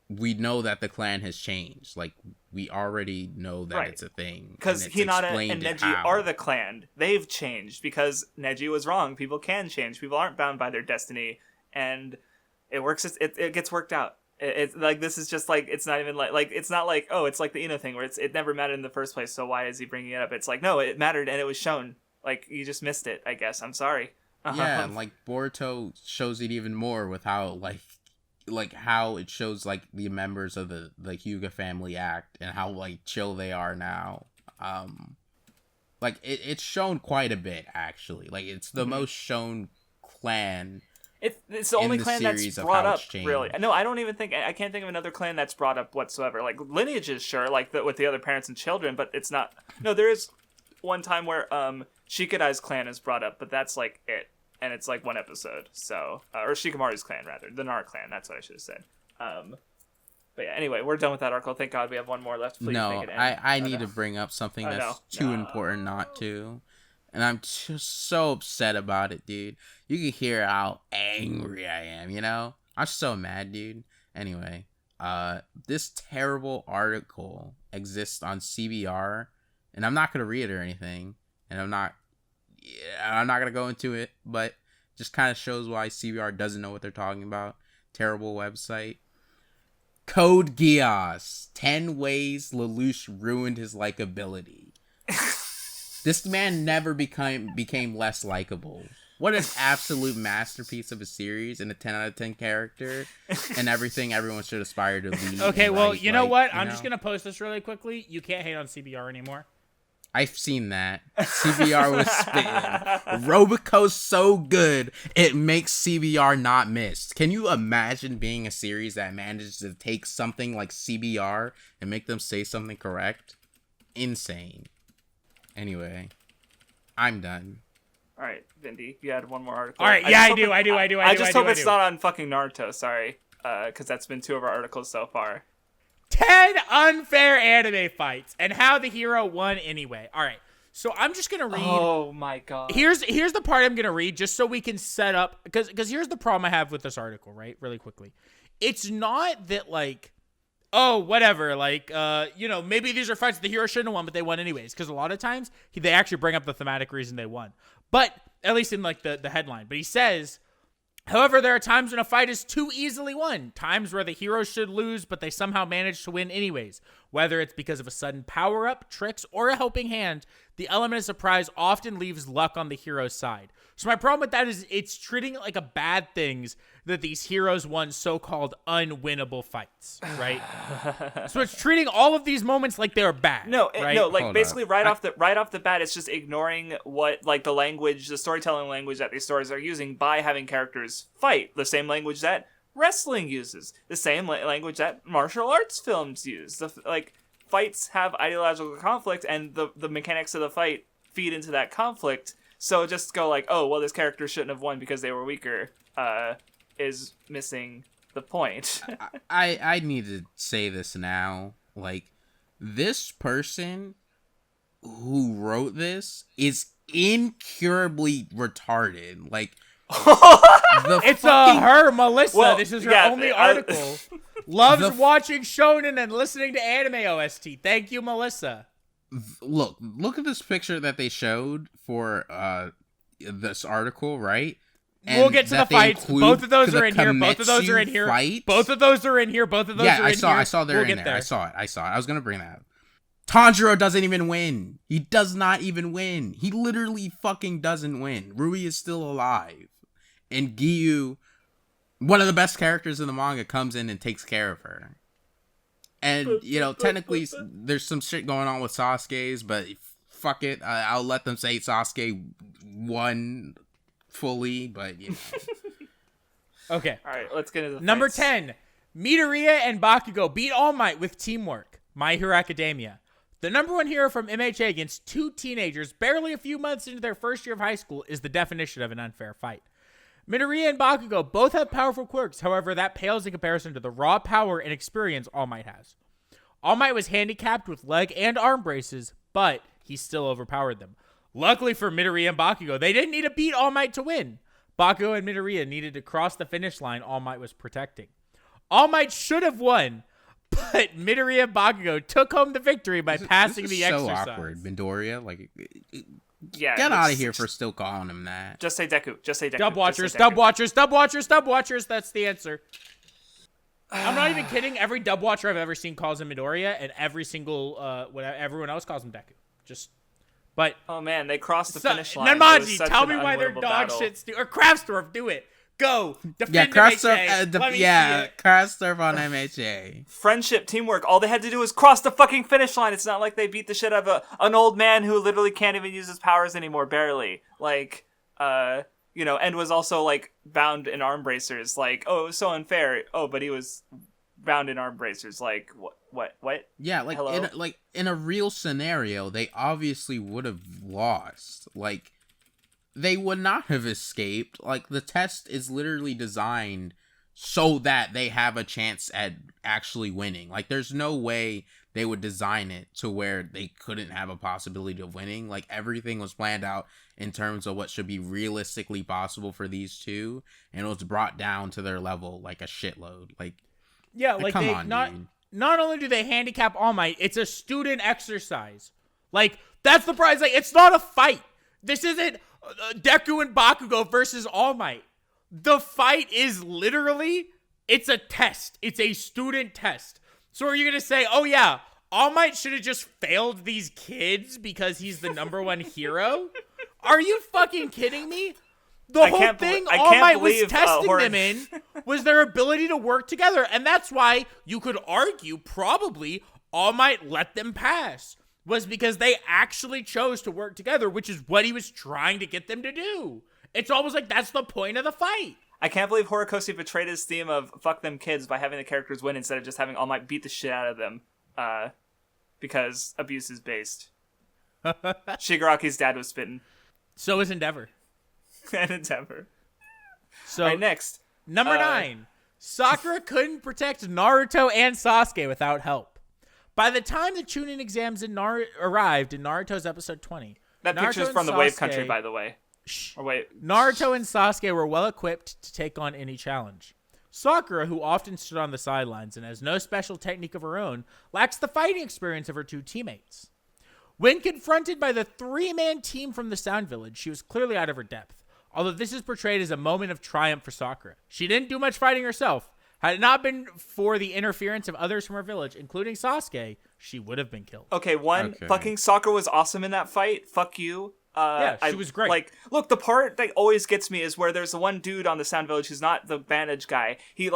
we know that the clan has changed. Like we already know that it's a thing. Because Hinata and Neji are the clan. They've changed because Neji was wrong. People can change. People aren't bound by their destiny. And it works. It gets worked out. It's like, this is just like, it's not even like it's not like, oh, it's like the Ino thing where it never mattered in the first place, so why is he bringing it up? It's like, no, it mattered and it was shown. Like, you just missed it, I guess. I'm sorry. Yeah, and like Boruto shows it even more with how like how it shows like the members of the Hyuga family act and how like chill they are now. Like it's shown quite a bit actually. Like it's the most shown clan. It's the only clan that's brought up, really. No, I can't think of another clan that's brought up whatsoever. Like, lineages, sure, like with the other parents and children, but it's not... No, there is one time where Shikadai's clan is brought up, but that's, like, it. And it's, like, one episode, so... or Shikamaru's clan, rather. The Nar clan, that's what I should have said. But yeah, anyway, we're done with that article. Thank God we have one more left. Please make it end. I need to bring up something that's too important not to. And I'm just so upset about it, dude. You can hear how angry I am, you know? I'm so mad, dude. Anyway, this terrible article exists on CBR, and I'm not gonna read it or anything, and I'm not gonna go into it, but just kind of shows why CBR doesn't know what they're talking about. Terrible website. Code Geass. 10 ways Lelouch ruined his likability. This man never became less likable. What an absolute masterpiece of a series and a 10 out of 10 character and everything everyone should aspire to be. Okay, well, you know what? I'm just going to post this really quickly. You can't hate on CBR anymore. I've seen that. CBR was spitting. Roboco's so good, it makes CBR not missed. Can you imagine being a series that manages to take something like CBR and make them say something correct? Insane. Anyway, I'm done. All right, Vindy, you had one more article. All right, yeah, I do. I just hope it's not on fucking Naruto, sorry. Because that's been 2 of our articles so far. 10 unfair anime fights and how the hero won anyway. All right, so I'm just going to read. Oh, my God. Here's the part I'm going to read just so we can set up. Because here's the problem I have with this article, right? Really quickly. It's not that, like, oh, whatever, like, maybe these are fights the hero shouldn't have won, but they won anyways. Because a lot of times, they actually bring up the thematic reason they won. But, at least in, like, the headline. But he says, however, there are times when a fight is too easily won. Times where the hero should lose, but they somehow manage to win anyways. Whether it's because of a sudden power-up, tricks, or a helping hand, the element of surprise often leaves luck on the hero's side. So my problem with that is it's treating it like a bad things that these heroes won so-called unwinnable fights, right? So it's treating all of these moments like they're bad. Right? Basically right off the bat, it's just ignoring what, like, the storytelling language that these stories are using by having characters fight. The same language that wrestling uses. The same language that martial arts films use. Fights have ideological conflict, and the mechanics of the fight feed into that conflict. So just go like, oh, well, this character shouldn't have won because they were weaker, is missing the point. I need to say this now. Like, this person who wrote this is incurably retarded. Like, her, Melissa. Well, this is her only article. Loves watching Shounen and listening to anime OST. Thank you, Melissa. Look at this picture that they showed for this article, right? And we'll get to the fights. Both of those are in here. Both of those are in here. Both of those are in here. Both of those are in here. I saw they're in there. I saw it. I was gonna bring that up. Tanjiro doesn't even win. He does not even win. He literally fucking doesn't win. Rui is still alive. And Giyu, one of the best characters in the manga, comes in and takes care of her. And, technically, there's some shit going on with Sasuke's, but fuck it. I'll let them say Sasuke won fully, but, Okay. All right, let's get into the Number fights. 10. Midoriya and Bakugo beat All Might with teamwork. My Hero Academia. The number 1 hero from MHA against 2 teenagers barely a few months into their first year of high school is the definition of an unfair fight. Midoriya and Bakugo both have powerful quirks, however, that pales in comparison to the raw power and experience All Might has. All Might was handicapped with leg and arm braces, but he still overpowered them. Luckily for Midoriya and Bakugo, they didn't need to beat All Might to win. Bakugo and Midoriya needed to cross the finish line All Might was protecting. All Might should have won, but Midoriya and Bakugo took home the victory by passing the exercise. So awkward, Midoriya. Like, yeah, get out of here for still calling him that. Just say Deku. Dub watchers. That's the answer. I'm not even kidding. Every dub watcher I've ever seen calls him Midoriya, and every single everyone else calls him Deku. But oh man, they crossed the finish line. Nunmanji, tell me why they're dog shit. Or Craftsdwarf, do it. Go. Defend MHA. Craftsdwarf on MHA. Friendship, teamwork. All they had to do was cross the fucking finish line. It's not like they beat the shit out of an old man who literally can't even use his powers anymore, barely. Like, and was also, like, bound in arm bracers. Like, oh, it was so unfair. Oh, but he was bound in arm bracers. Like, what? Yeah, like, in a real scenario, they obviously would have lost. Like, they would not have escaped. Like, the test is literally designed so that they have a chance at actually winning. Like, there's no way they would design it to where they couldn't have a possibility of winning. Like, everything was planned out in terms of what should be realistically possible for these two, and it was brought down to their level like a shitload. Like, yeah, like come they on, dude. not only do they handicap All Might, it's a student exercise. Like, that's the prize. Like, it's not a fight. This isn't Deku and Bakugo versus All Might. The fight is literally, it's a test. It's a student test. So are you going to say, oh yeah, All Might should have just failed these kids because he's the number one hero? Are you fucking kidding me? The whole thing All Might was testing them in was their ability to work together. And that's why you could argue probably All Might let them pass, was because they actually chose to work together, which is what he was trying to get them to do. It's almost like that's the point of the fight. I can't believe Horikoshi betrayed his theme of fuck them kids by having the characters win instead of just having All Might beat the shit out of them. Because abuse is based. Shigaraki's dad was spitting. So is Endeavor. And Endeavor. So, all right, next. Number 9. Sakura couldn't protect Naruto and Sasuke without help. By the time the Chunin exams arrived in Naruto's episode 20... That picture's from the Wave Country, by the way. Or wait. Naruto and Sasuke were well equipped to take on any challenge. Sakura, who often stood on the sidelines and has no special technique of her own, lacks the fighting experience of her two teammates. When confronted by the 3-man team from the Sound Village, she was clearly out of her depth, although this is portrayed as a moment of triumph for Sakura. She didn't do much fighting herself. Had it not been for the interference of others from her village, including Sasuke, she would have been killed. Okay, fucking Sakura was awesome in that fight. Fuck you. Yeah, she was great. Like, look, the part that always gets me is where there's the one dude on the Sound Village who's not the bandage guy. He,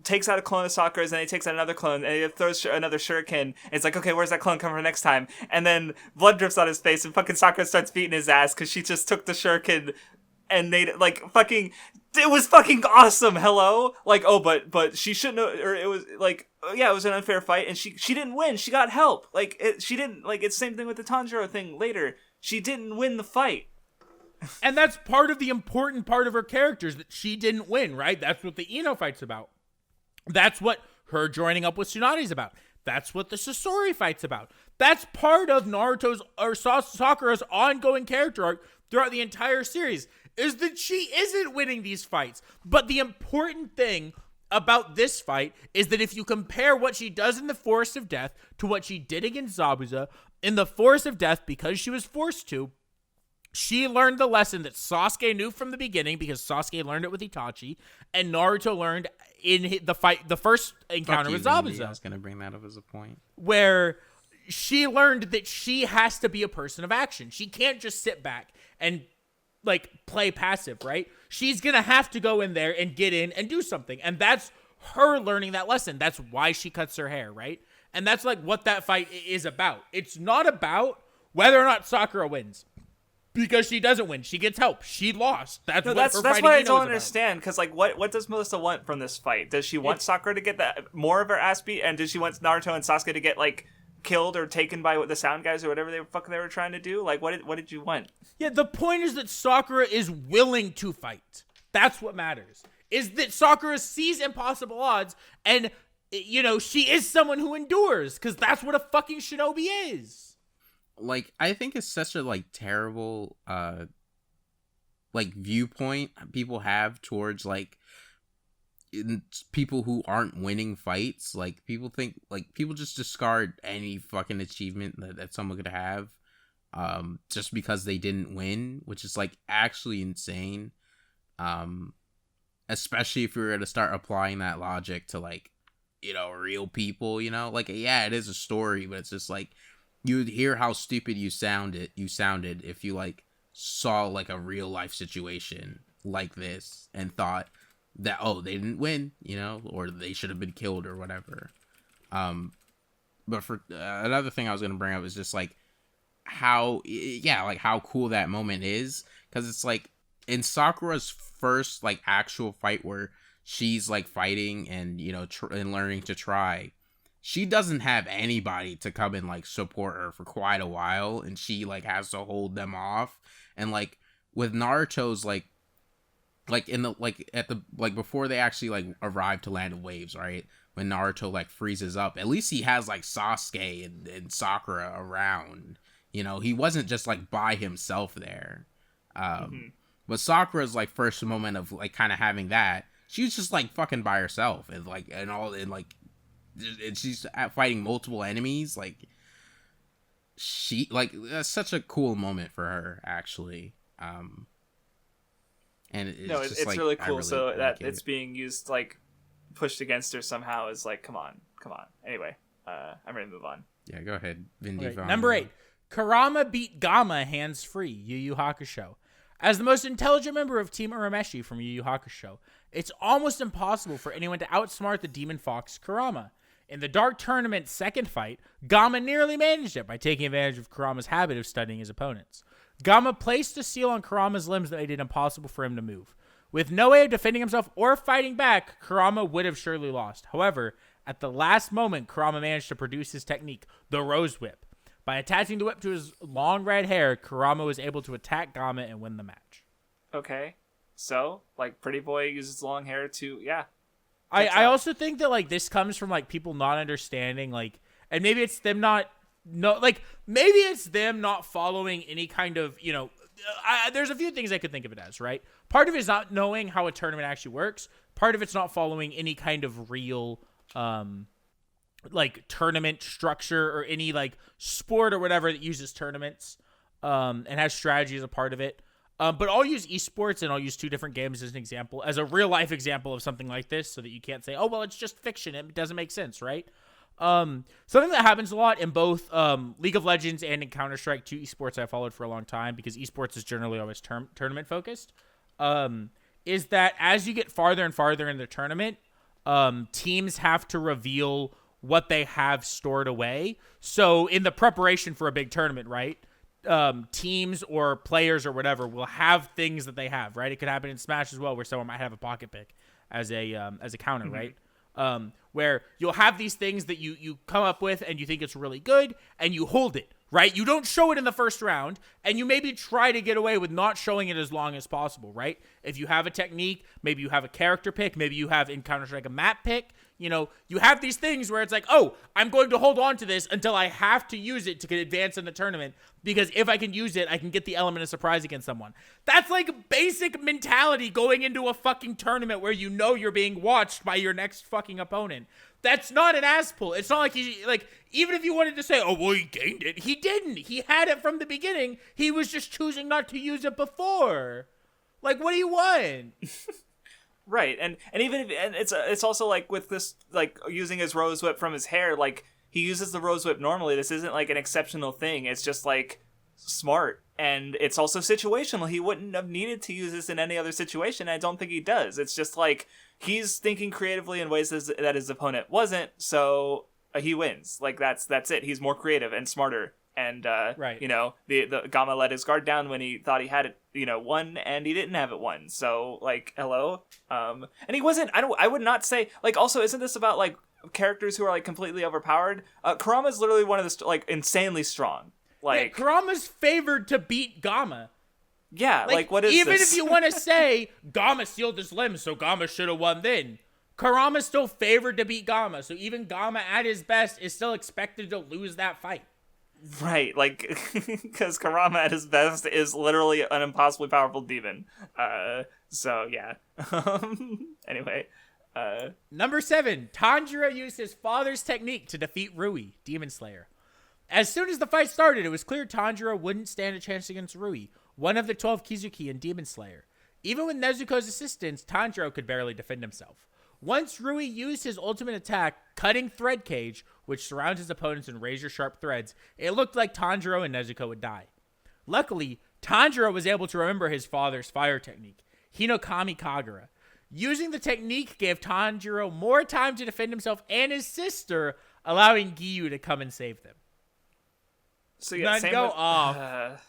takes out a clone of Sakura's, and he takes out another clone, and he throws another shuriken, and it's like, okay, where's that clone coming from next time? And then blood drips on his face, and fucking Sakura starts beating his ass, because she just took the shuriken and made it, like, fucking... It was fucking awesome, hello? Like, oh, but she shouldn't have... Or it was, like... Yeah, it was an unfair fight, and she didn't win. She got help. Like, she didn't... Like, it's the same thing with the Tanjiro thing later. She didn't win the fight. And that's part of the important part of her characters, that she didn't win, right? That's what the Ino fight's about. That's what her joining up with Tsunade's about. That's what the Sasori fight's about. That's part of Naruto's or Sakura's ongoing character arc throughout the entire series, is that she isn't winning these fights. But the important thing about this fight is that if you compare what she does in the Forest of Death to what she did against Zabuza, in the Forest of Death, because she was forced to, she learned the lesson that Sasuke knew from the beginning because Sasuke learned it with Itachi, and Naruto learned in the fight, the first encounter with Zabuza. I was going to bring that up as a point. Where she learned that she has to be a person of action. She can't just sit back and, like, play passive, right? She's going to have to go in there and get in and do something. And that's her learning that lesson. That's why she cuts her hair, right? And that's, like, what that fight is about. It's not about whether or not Sakura wins. Because she doesn't win. She gets help. She lost. That's what I don't understand. Because, like, what does Melissa want from this fight? Does she want Sakura to get more of her ass beat? And does she want Naruto and Sasuke to get, like, killed or taken by the Sound guys or whatever they were trying to do? Like, what did you want? Yeah, the point is that Sakura is willing to fight. That's what matters. Is that Sakura sees impossible odds and, you know, she is someone who endures. Because that's what a fucking shinobi is. Like, I think it's such a, like, terrible, like, viewpoint people have towards, like, people who aren't winning fights. Like, people think, like, people just discard any fucking achievement that someone could have, just because they didn't win, which is, like, actually insane. Especially if we were to start applying that logic to, like, you know, real people, you know? Like, yeah, it is a story, but it's just, like, you'd hear how stupid you sounded if you, like, saw, like, a real life situation like this and thought that, oh, they didn't win, you know, or they should have been killed or whatever. But for another thing I was going to bring up is just, like, how cool that moment is. Because it's, like, in Sakura's first, like, actual fight where she's, like, fighting and, you know, and learning to try, she doesn't have anybody to come and, like, support her for quite a while, and she, like, has to hold them off. And, like, with Naruto's, like, like in the like at the like before they actually like arrive to Land of Waves, right? When Naruto like freezes up, at least he has like Sasuke and Sakura around. You know, he wasn't just like by himself there. But Sakura's like first moment of like kind of having that, she was just like fucking by herself and like and she's fighting multiple enemies. Like that's such a cool moment for her actually. And it's like, really cool. So that like it's being used like pushed against her somehow is like, come on. Anyway, I'm ready to move on. Yeah, go ahead, Vindy. Okay, number 8, Kurama beat Gamma hands-free, Yu Yu Hakusho. As the most intelligent member of Team Urameshi from Yu Yu Hakusho, it's almost impossible for anyone to outsmart the demon fox Kurama. In the Dark Tournament's second fight, Gamma nearly managed it by taking advantage of Kurama's habit of studying his opponents. Gamma placed a seal on Kurama's limbs that made it impossible for him to move. With no way of defending himself or fighting back, Kurama would have surely lost. However, at the last moment, Kurama managed to produce his technique, the Rose Whip. By attaching the whip to his long red hair, Kurama was able to attack Gamma and win the match. Okay. So, like, Pretty Boy uses long hair to, yeah. I also think that, like, this comes from, like, people not understanding, like, and maybe it's them maybe it's them not following any kind of, you know, there's a few things I could think of it as, right? Part of it is not knowing how a tournament actually works. Part of it's not following any kind of real, like, tournament structure or any, like, sport or whatever that uses tournaments and has strategy as a part of it. But I'll use esports and I'll use 2 different games as an example, as a real-life example of something like this so that you can't say, oh, well, it's just fiction. It doesn't make sense, right? Something that happens a lot in both League of Legends and in Counter-Strike, 2 esports I followed for a long time because esports is generally always tournament-focused, is that as you get farther and farther in the tournament, teams have to reveal what they have stored away. So in the preparation for a big tournament, right, teams or players or whatever will have things that they have, right? It could happen in Smash as well, where someone might have a pocket pick as a counter, right? Where you'll have these things that you come up with and you think it's really good and you hold it, right? You don't show it in the first round and you maybe try to get away with not showing it as long as possible, right? If you have a technique, maybe you have a character pick, maybe you have in Counter-Strike a map pick, you know, you have these things where it's like, oh, I'm going to hold on to this until I have to use it to advance in the tournament because if I can use it, I can get the element of surprise against someone. That's like basic mentality going into a fucking tournament where you know you're being watched by your next fucking opponent. That's not an ass pull. It's not like even if you wanted to say, oh, well, he gained it. He didn't. He had it from the beginning. He was just choosing not to use it before. Like, what do you want? Right, and even if, and it's also like with this, like using his rose whip from his hair, like he uses the rose whip normally. This isn't like an exceptional thing. It's just like smart, and it's also situational. He wouldn't have needed to use this in any other situation. I don't think he does. It's just like he's thinking creatively in ways that his opponent wasn't, so he wins. Like that's it. He's more creative and smarter. And, right. You know, the Gamma let his guard down when he thought he had it, you know, won, and he didn't have it won. So, like, hello? And he wasn't, I would not say, like, also, isn't this about, like, characters who are, like, completely overpowered? Kurama's literally one of the, like, insanely strong. Like, yeah, Kurama's favored to beat Gamma. Yeah, like what is even this? If you want to say, Gamma sealed his limbs, so Gamma should have won then. Kurama's still favored to beat Gamma, so even Gamma at his best is still expected to lose that fight. Right, like, because Kurama at his best is literally an impossibly powerful demon. So, yeah. Anyway. Number 7, Tanjiro used his father's technique to defeat Rui, Demon Slayer. As soon as the fight started, it was clear Tanjiro wouldn't stand a chance against Rui, one of the 12 Kizuki in Demon Slayer. Even with Nezuko's assistance, Tanjiro could barely defend himself. Once Rui used his ultimate attack, Cutting Thread Cage, which surrounds his opponents in razor-sharp threads, it looked like Tanjiro and Nezuko would die. Luckily, Tanjiro was able to remember his father's fire technique, Hinokami Kagura. Using the technique gave Tanjiro more time to defend himself and his sister, allowing Giyu to come and save them. So yeah, same go off.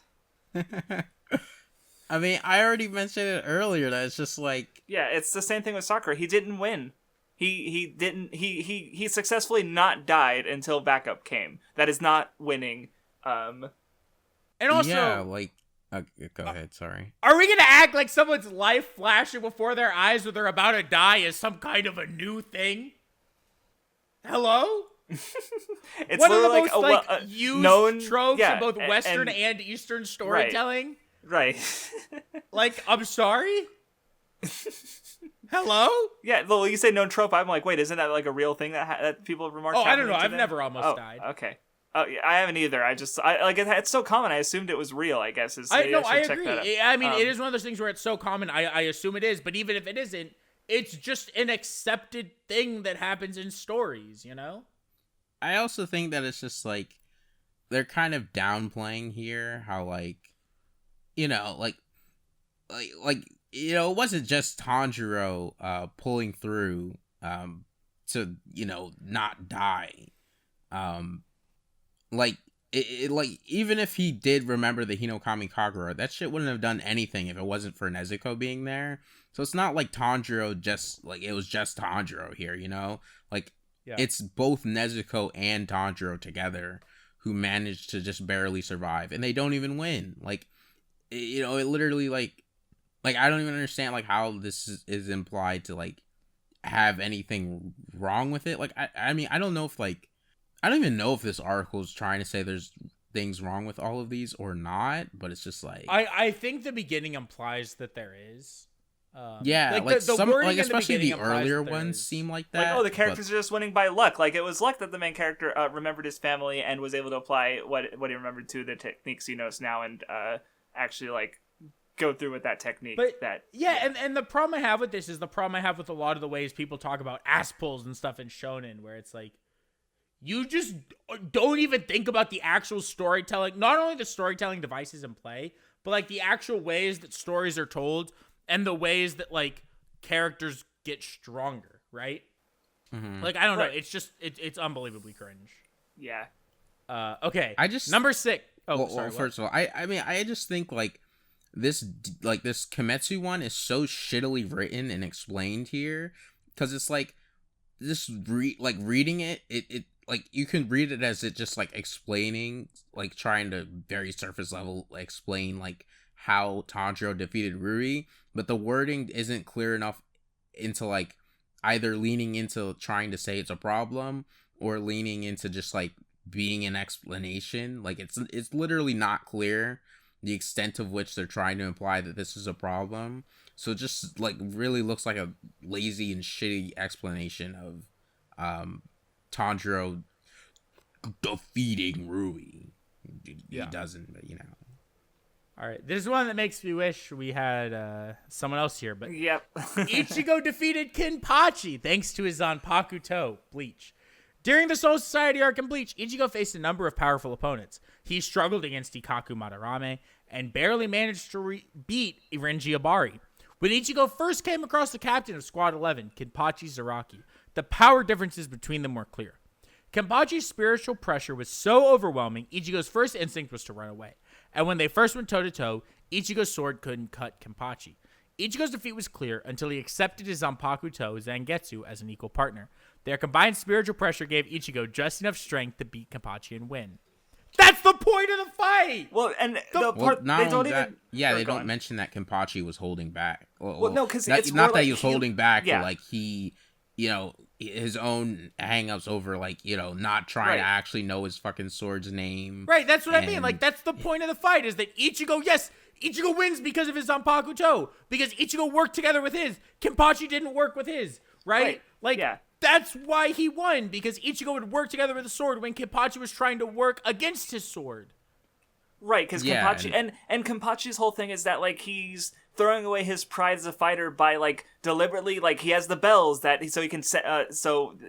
I mean, I already mentioned it earlier that it's just like... Yeah, it's the same thing with Sakura. He didn't win. He successfully not died until backup came. That is not winning. And also... Yeah, like... Go ahead. Sorry. Are we gonna act like someone's life flashing before their eyes when they're about to die is some kind of a new thing? Hello? It's One of the literally most used tropes in both Western and Eastern storytelling. Right. Like, I'm sorry? Hello? Yeah, well, you say known trope. I'm like, wait, isn't that like a real thing that people have remarked? Oh, I don't know. happening I've today? never almost died. Okay. Oh, yeah, I haven't either. I like it's so common. I assumed it was real. I guess I should check agree. that out. I mean, it is one of those things where it's so common. I assume it is, but even if it isn't, it's just an accepted thing that happens in stories. You know. I also think that it's just like they're kind of downplaying here how like it wasn't just Tanjiro pulling through to not die. Like even if he did remember the Hinokami Kagura, that shit wouldn't have done anything if it wasn't for Nezuko being there. So it's not like Tanjiro it was just Tanjiro here, like it's both Nezuko and Tanjiro together who managed to just barely survive, and they don't even win. Like it literally like I don't even understand like how this is implied to like have anything wrong with it. Like I mean I don't even know if this article is trying to say there's things wrong with all of these or not, but it's just like I think the beginning implies that there is. Especially the earlier ones seem like that. Like, the characters are just winning by luck. Like, it was luck that the main character remembered his family and was able to apply what he remembered to the techniques he knows now, and actually like go through with that technique. And the problem I have with this is the problem I have with a lot of the ways people talk about ass pulls and stuff in Shounen, where it's like you just don't even think about the actual storytelling, not only the storytelling devices in play, but like the actual ways that stories are told and the ways that like characters get stronger, right? Mm-hmm. Like, I don't know. It's just, it's unbelievably cringe. Yeah. Okay. Number 6. First of all, I just think like this Kimetsu one is so shittily written and explained here, because it's like this reading it like you can read it as it just like explaining, like trying to very surface level explain like how Tanjiro defeated Rui, but the wording isn't clear enough into like either leaning into trying to say it's a problem or leaning into just like being an explanation. Like it's literally not clear the extent of which they're trying to imply that this is a problem. So it just like really looks like a lazy and shitty explanation of Tanjiro defeating Rui. He doesn't, but All right, this is one that makes me wish we had someone else here, but yep. Ichigo defeated Kenpachi thanks to his Zanpaku Toe, Bleach. During the Soul Society arc in Bleach, Ichigo faced a number of powerful opponents. He struggled against Ikaku Madarame and barely managed to beat Irenji Abari. When Ichigo first came across the captain of Squad 11, Kenpachi Zaraki, the power differences between them were clear. Kenpachi's spiritual pressure was so overwhelming, Ichigo's first instinct was to run away. And when they first went toe-to-toe, Ichigo's sword couldn't cut Kenpachi. Ichigo's defeat was clear until he accepted his Zanpaku Toe, Zangetsu, as an equal partner. Their combined spiritual pressure gave Ichigo just enough strength to beat Kenpachi and win. That's the point of the fight! Well, and they don't mention that Kenpachi was holding back. No, because it's not more that like he was holding back, yeah. but like he, his own hangups over like, not trying to actually know his fucking sword's name. Right, that's what I mean. Like, that's the point of the fight, is that Ichigo wins because of his Zanpaku Toe. Because Ichigo worked together with his. Kenpachi didn't work with his, right? That's why he won, because Ichigo would work together with the sword when Kenpachi was trying to work against his sword. Right, because Kenpachi and Kenpachi's whole thing is that like he's throwing away his pride as a fighter by like deliberately, like he has the bells that so he can set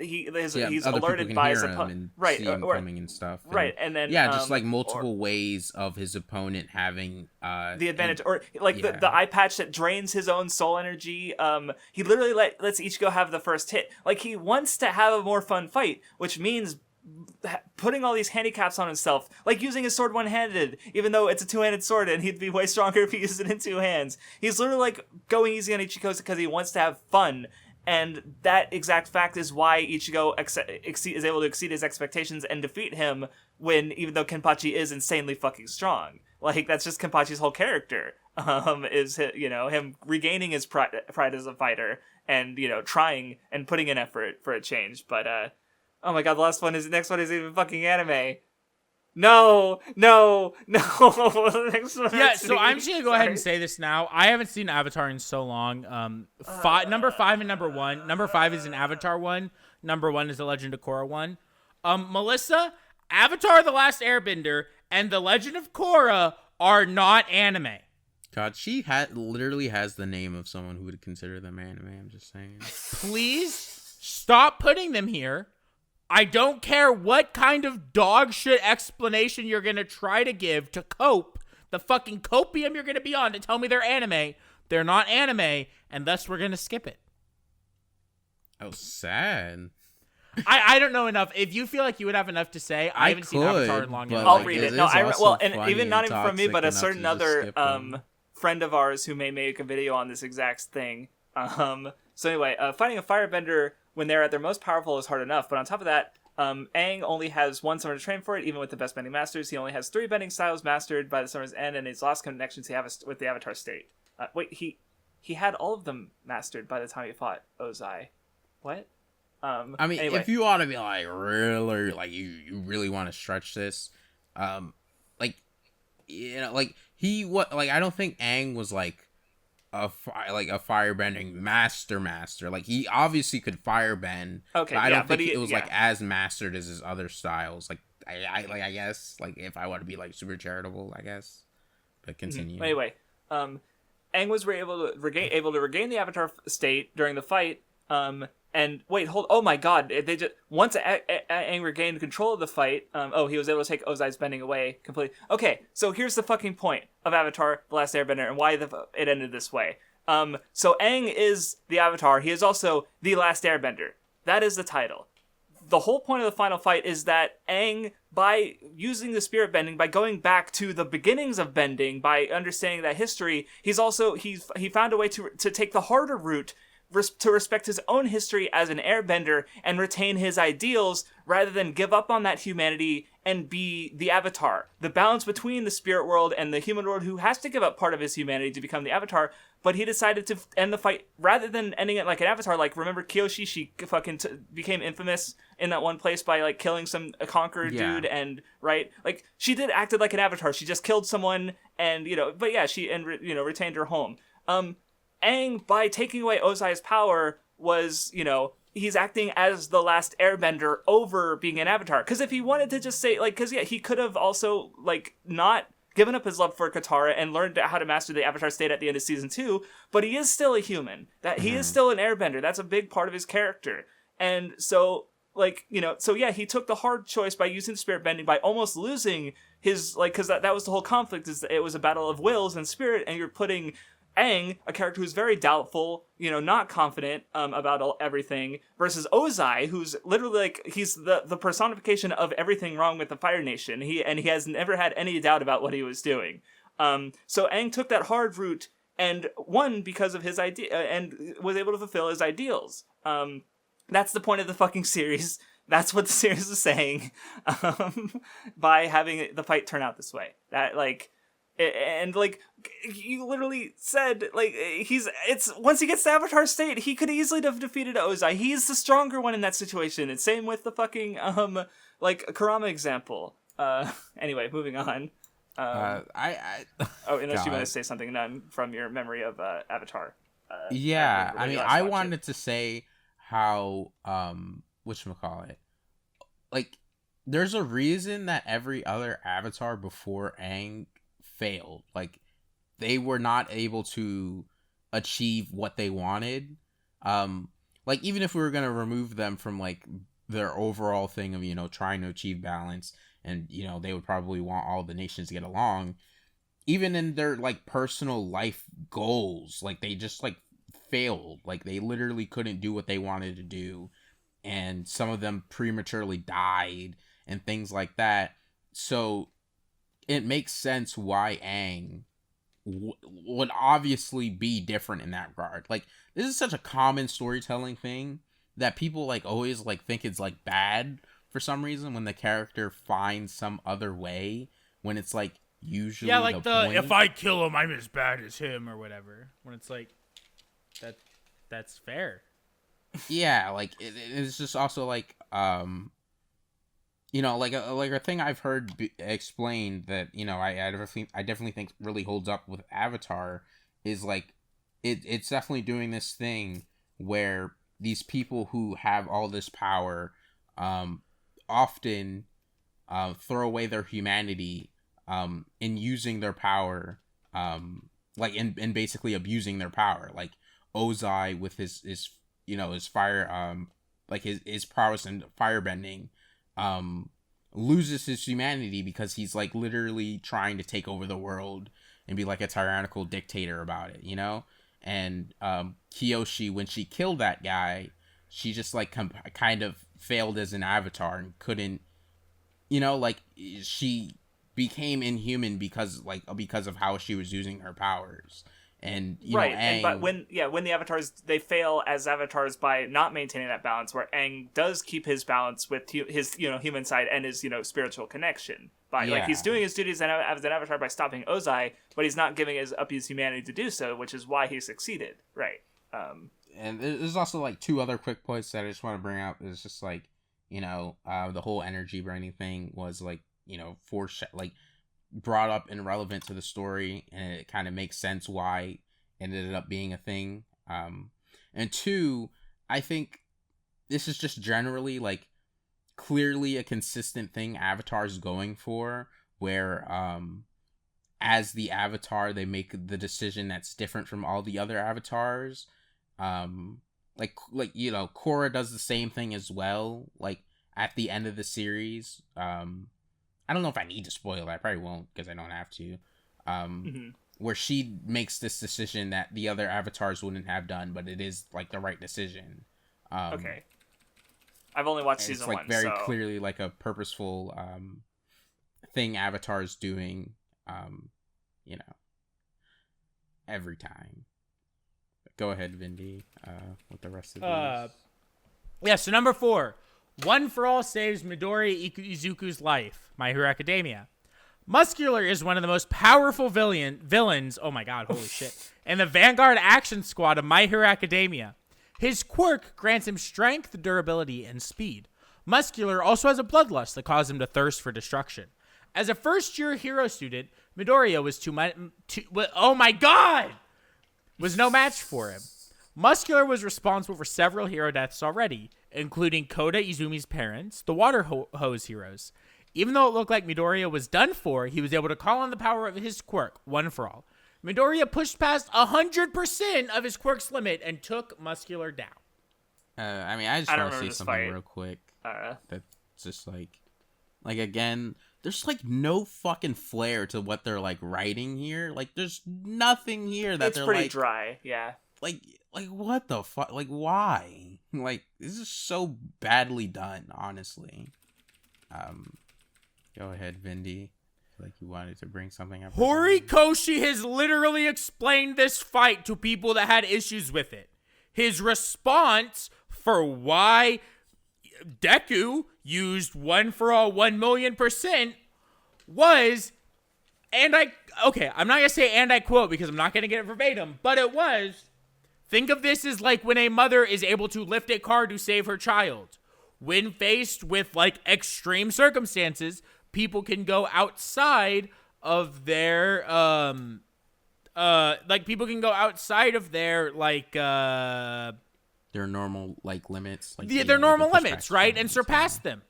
he's alerted by his opponent, right, or coming and stuff, right, and then just like multiple ways of his opponent having the advantage, or like the eye patch that drains his own soul energy. He literally lets Ichigo have the first hit. Like he wants to have a more fun fight, which means putting all these handicaps on himself, like using his sword one-handed, even though it's a two-handed sword and he'd be way stronger if he used it in two hands. He's literally like going easy on Ichigo because he wants to have fun, and that exact fact is why Ichigo is able to exceed his expectations and defeat him even though Kenpachi is insanely fucking strong. Like, that's just Kenpachi's whole character. Is him regaining his pride as a fighter, and trying and putting in effort for a change. But oh my god, the next one is even fucking anime. No. The next one Yeah, so I'm just gonna go ahead and say this now. I haven't seen Avatar in so long. Number 5 and number 1. Number 5 is an Avatar one. Number 1 is a Legend of Korra one. Melissa, Avatar: The Last Airbender and The Legend of Korra are not anime. God, she literally has the name of someone who would consider them anime. I'm just saying. Please stop putting them here. I don't care what kind of dog shit explanation you're going to try to give to cope, the fucking copium you're going to be on to tell me they're anime. They're not anime, and thus we're going to skip it. Oh, sad. I don't know enough. If you feel like you would have enough to say, I haven't seen Avatar in long enough. I'll read it. No, and even not even from me, but a certain other friend of ours who may make a video on this exact thing. So anyway, fighting a firebender when they're at their most powerful is hard enough, but on top of that, Aang only has one summer to train for it, even with the best bending masters. He only has 3 bending styles mastered by the summer's end, and his lost connections he has with the Avatar state. He had all of them mastered by the time he fought Ozai. What? I mean, anyway. If you want to be like really, like you really want to stretch this, I don't think Aang was like a firebending master. Like, he obviously could firebend. Okay, but I don't think it was yeah. like as mastered as his other styles. Like, I guess, like, if I want to be like super charitable, I guess. But continue. Mm-hmm. Anyway, Aang was able to regain the Avatar state during the fight. And wait, oh my god! They just once Aang regained control of the fight. He was able to take Ozai's bending away completely. Okay, so here's the fucking point of Avatar: The Last Airbender and why it ended this way. So Aang is the Avatar. He is also the Last Airbender. That is the title. The whole point of the final fight is that Aang, by using the spirit bending, by going back to the beginnings of bending, by understanding that history, he found a way to take the harder route, to respect his own history as an airbender and retain his ideals rather than give up on that humanity and be the Avatar. The balance between the spirit world and the human world, who has to give up part of his humanity to become the Avatar, but he decided to end the fight rather than ending it like an Avatar. Like, remember Kyoshi? She fucking became infamous in that one place by like killing a conqueror dude, and right, like she acted like an Avatar. She just killed someone, and but yeah, she retained her home. Aang, by taking away Ozai's power, was, he's acting as the last airbender over being an Avatar. Because if he wanted to just say, he could have also, not given up his love for Katara and learned how to master the Avatar state at the end of Season 2, but he is still a human. That he is still an airbender. That's a big part of his character. And so, he took the hard choice by using spirit bending, by almost losing his, because that was the whole conflict, is that it was a battle of wills and spirit, and you're putting Aang, a character who's very doubtful, not confident about everything, versus Ozai, who's literally he's the personification of everything wrong with the Fire Nation. He has never had any doubt about what he was doing. So Aang took that hard route and won because of his idea and was able to fulfill his ideals. That's the point of the fucking series. That's what the series is saying, by having the fight turn out this way. That And you literally said, once he gets to Avatar state, he could easily have defeated Ozai. He's the stronger one in that situation. And same with the fucking Kurama example. Anyway, moving on. Unless you want to say something from your memory of Avatar. I wanted to say how whatchamacallit, there's a reason that every other Avatar before Aang failed. They were not able to achieve what they wanted. Even if we were going to remove them from their overall thing of trying to achieve balance, and they would probably want all the nations to get along, even in their personal life goals, they just failed. They literally couldn't do what they wanted to do, and some of them prematurely died and things like that. So it makes sense why Aang would obviously be different in that regard. This is such a common storytelling thing that people always think it's bad for some reason when the character finds some other way, when it's usually Yeah, like the point. if I kill him, I'm as bad as him or whatever. When it's like, that's fair. Yeah, like it's just also like like a thing I've heard explained that I definitely think really holds up with Avatar is like it's definitely doing this thing where these people who have all this power often throw away their humanity in using their power like in basically abusing their power, like Ozai with his fire like his prowess in firebending loses his humanity because he's like literally trying to take over the world and be like a tyrannical dictator about it, and Kyoshi, when she killed that guy, she just like kind of failed as an avatar and couldn't, like she became inhuman because of how she was using her powers. And but when the avatars, they fail as avatars by not maintaining that balance, where Aang does keep his balance with his human side and his spiritual connection by like he's doing his duties as an avatar by stopping Ozai, but he's not giving up his humanity to do so, which is why he succeeded, right? And there's also like two other quick points that I just want to bring up. It's just like the whole energy burning thing was like brought up and relevant to the story, and it kind of makes sense why it ended up being a thing. And two, I think this is just generally like clearly a consistent thing Avatar's going for, where as the avatar they make the decision that's different from all the other avatars. Like Korra does the same thing as well, like at the end of the series. I don't know if I need to spoil that. I probably won't because I don't have to. Where she makes this decision that the other avatars wouldn't have done, but it is like the right decision. Okay. I've only watched season one. It's like very clearly like a purposeful thing Avatar's doing, every time. But go ahead, Vindy, with the rest of these. Yeah, so number 4. One for All saves Midoriya Izuku's life. My Hero Academia. Muscular is one of the most powerful villains. Oh my god, holy shit! In the Vanguard Action Squad of My Hero Academia. His quirk grants him strength, durability, and speed. Muscular also has a bloodlust that causes him to thirst for destruction. As a first-year hero student, Midoriya was no match for him. Muscular was responsible for several hero deaths already, including Koda Izumi's parents, the water hose heroes. Even though it looked like Midoriya was done for, he was able to call on the power of his quirk, One for All. Midoriya pushed past 100% of his quirk's limit and took Muscular down. I just want to say something real quick. That's just like again, there's like no fucking flair to what they're like writing here. Like there's nothing here that they're pretty like dry. Yeah. Like what the fuck? Like why? Like this is so badly done, honestly. Go ahead, Vindy. Like you wanted to bring something up. Horikoshi has literally explained this fight to people that had issues with it. His response for why Deku used One for All 1,000,000% was, I'm not going to say and I quote because I'm not going to get it verbatim, but it was, think of this as like when a mother is able to lift a car to save her child. When faced with like extreme circumstances, people can go outside of their their normal like limits, like their normal limits, right, and surpass them.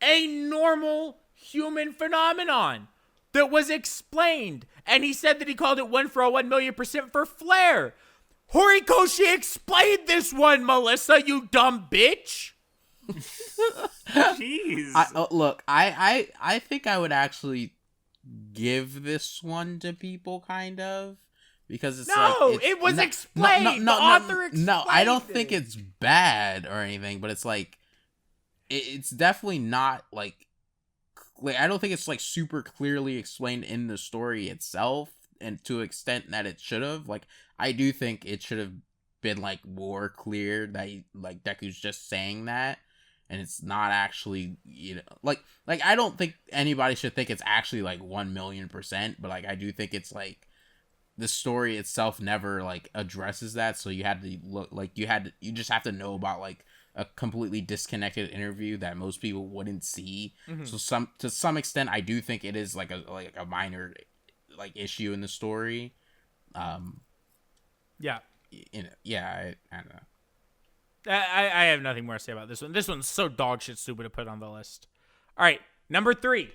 A normal human phenomenon that was explained, and he said that he called it One for All 1,000,000% for flair. Horikoshi explained this one, Melissa, you dumb bitch. Jeez. I think I would actually give this one to people, kind of, because it's it was explained. The author explained. No, I don't think it's bad or anything, but it's like it's definitely not like I don't think it's like super clearly explained in the story itself, and to an extent that it should have. Like I do think it should have been like more clear that like Deku's just saying that. and it's not actually, like I don't think anybody should think it's actually like 1,000,000%, but like I do think it's like the story itself never like addresses that, so you had to look like you just have to know about like a completely disconnected interview that most people wouldn't see. So to some extent I do think it is like a minor like issue in the story. I don't know. I have nothing more to say about this one. This one's so dog shit stupid to put on the list. All right, number 3.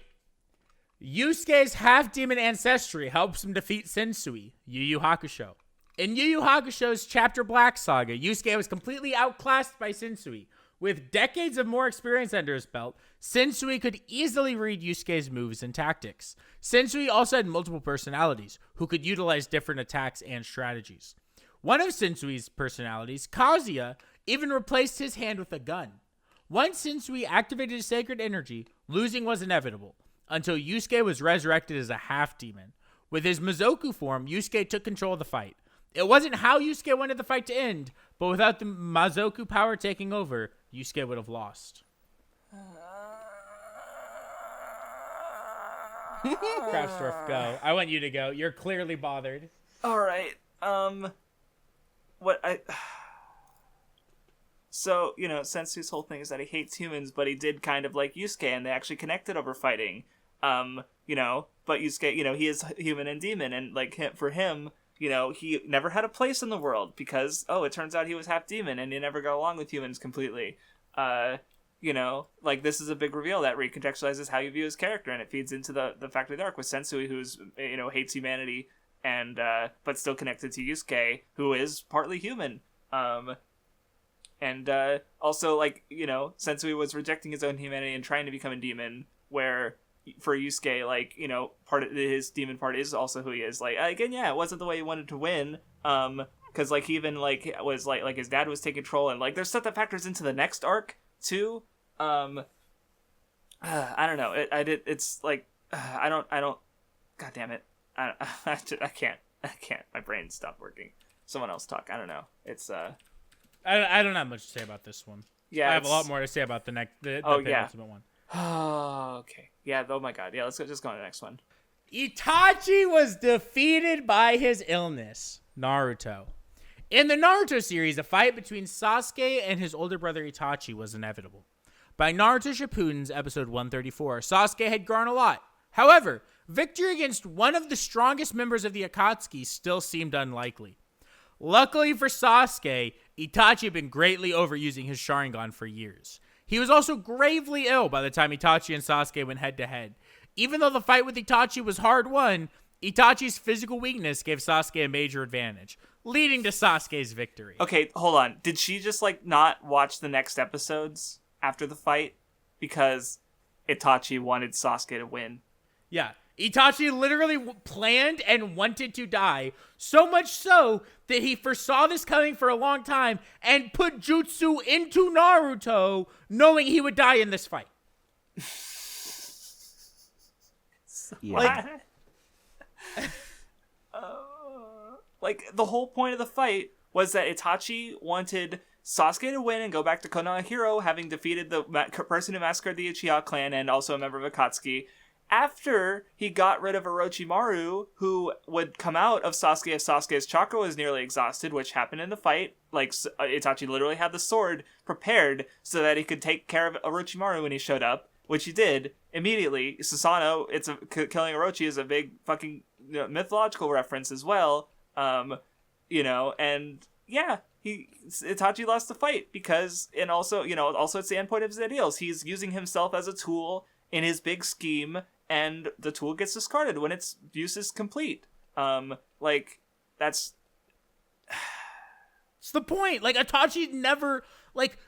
Yusuke's half-demon ancestry helps him defeat Sensui, Yu Yu Hakusho. In Yu Yu Hakusho's Chapter Black Saga, Yusuke was completely outclassed by Sensui. With decades of more experience under his belt, Sensui could easily read Yusuke's moves and tactics. Sensui also had multiple personalities, who could utilize different attacks and strategies. One of Sensui's personalities, Kazuya, even replaced his hand with a gun. Once Sensui activated his sacred energy, losing was inevitable, until Yusuke was resurrected as a half-demon. With his Mizoku form, Yusuke took control of the fight. It wasn't how Yusuke wanted the fight to end, but without the Mizoku power taking over, Yusuke would have lost. Craftsdwarf, go. I want you to go. You're clearly bothered. All right. So, Sensui's whole thing is that he hates humans, but he did kind of like Yusuke, and they actually connected over fighting. But Yusuke, he is human and demon, and for him, he never had a place in the world because, it turns out he was half demon and he never got along with humans completely. This is a big reveal that recontextualizes how you view his character, and it feeds into the fact of the arc with Sensui, who's, hates humanity and, but still connected to Yusuke, who is partly human. Also, Sensui was rejecting his own humanity and trying to become a demon, where for Yusuke, part of his demon part is also who he is. It wasn't the way he wanted to win, because, he even, was, his dad was taking control, and, there's stuff that factors into the next arc, too. I don't know. I don't, god damn it. I can't. My brain stopped working. Someone else talk. I don't know. It's, I don't have much to say about this one. Yeah, I have a lot more to say about the penultimate one. Oh, okay. Yeah, oh my god. Yeah, let's just go on to the next one. Itachi was defeated by his illness. Naruto. In the Naruto series, a fight between Sasuke and his older brother Itachi was inevitable. By Naruto Shippuden's episode 134, Sasuke had grown a lot. However, victory against one of the strongest members of the Akatsuki still seemed unlikely. Luckily for Sasuke, Itachi had been greatly overusing his Sharingan for years. He was also gravely ill by the time Itachi and Sasuke went head-to-head. Even though the fight with Itachi was hard-won, Itachi's physical weakness gave Sasuke a major advantage, leading to Sasuke's victory. Okay, hold on. Did she just, not watch the next episodes after the fight? Because Itachi wanted Sasuke to win. Yeah. Itachi literally planned and wanted to die, so much so that he foresaw this coming for a long time and put jutsu into Naruto, knowing he would die in this fight. Yeah. The whole point of the fight was that Itachi wanted Sasuke to win and go back to Konoha Hero, having defeated the person who massacred the Uchiha clan and also a member of Akatsuki. After he got rid of Orochimaru, who would come out of Sasuke if Sasuke's chakra was nearly exhausted, which happened in the fight. Itachi literally had the sword prepared so that he could take care of Orochimaru when he showed up, which he did immediately. Susanoo, killing Orochi is a big fucking mythological reference as well. And yeah, Itachi lost the fight because, and also it's the endpoint of his ideals. He's using himself as a tool in his big scheme, and the tool gets discarded when its use is complete. That's... It's the point. Itachi never...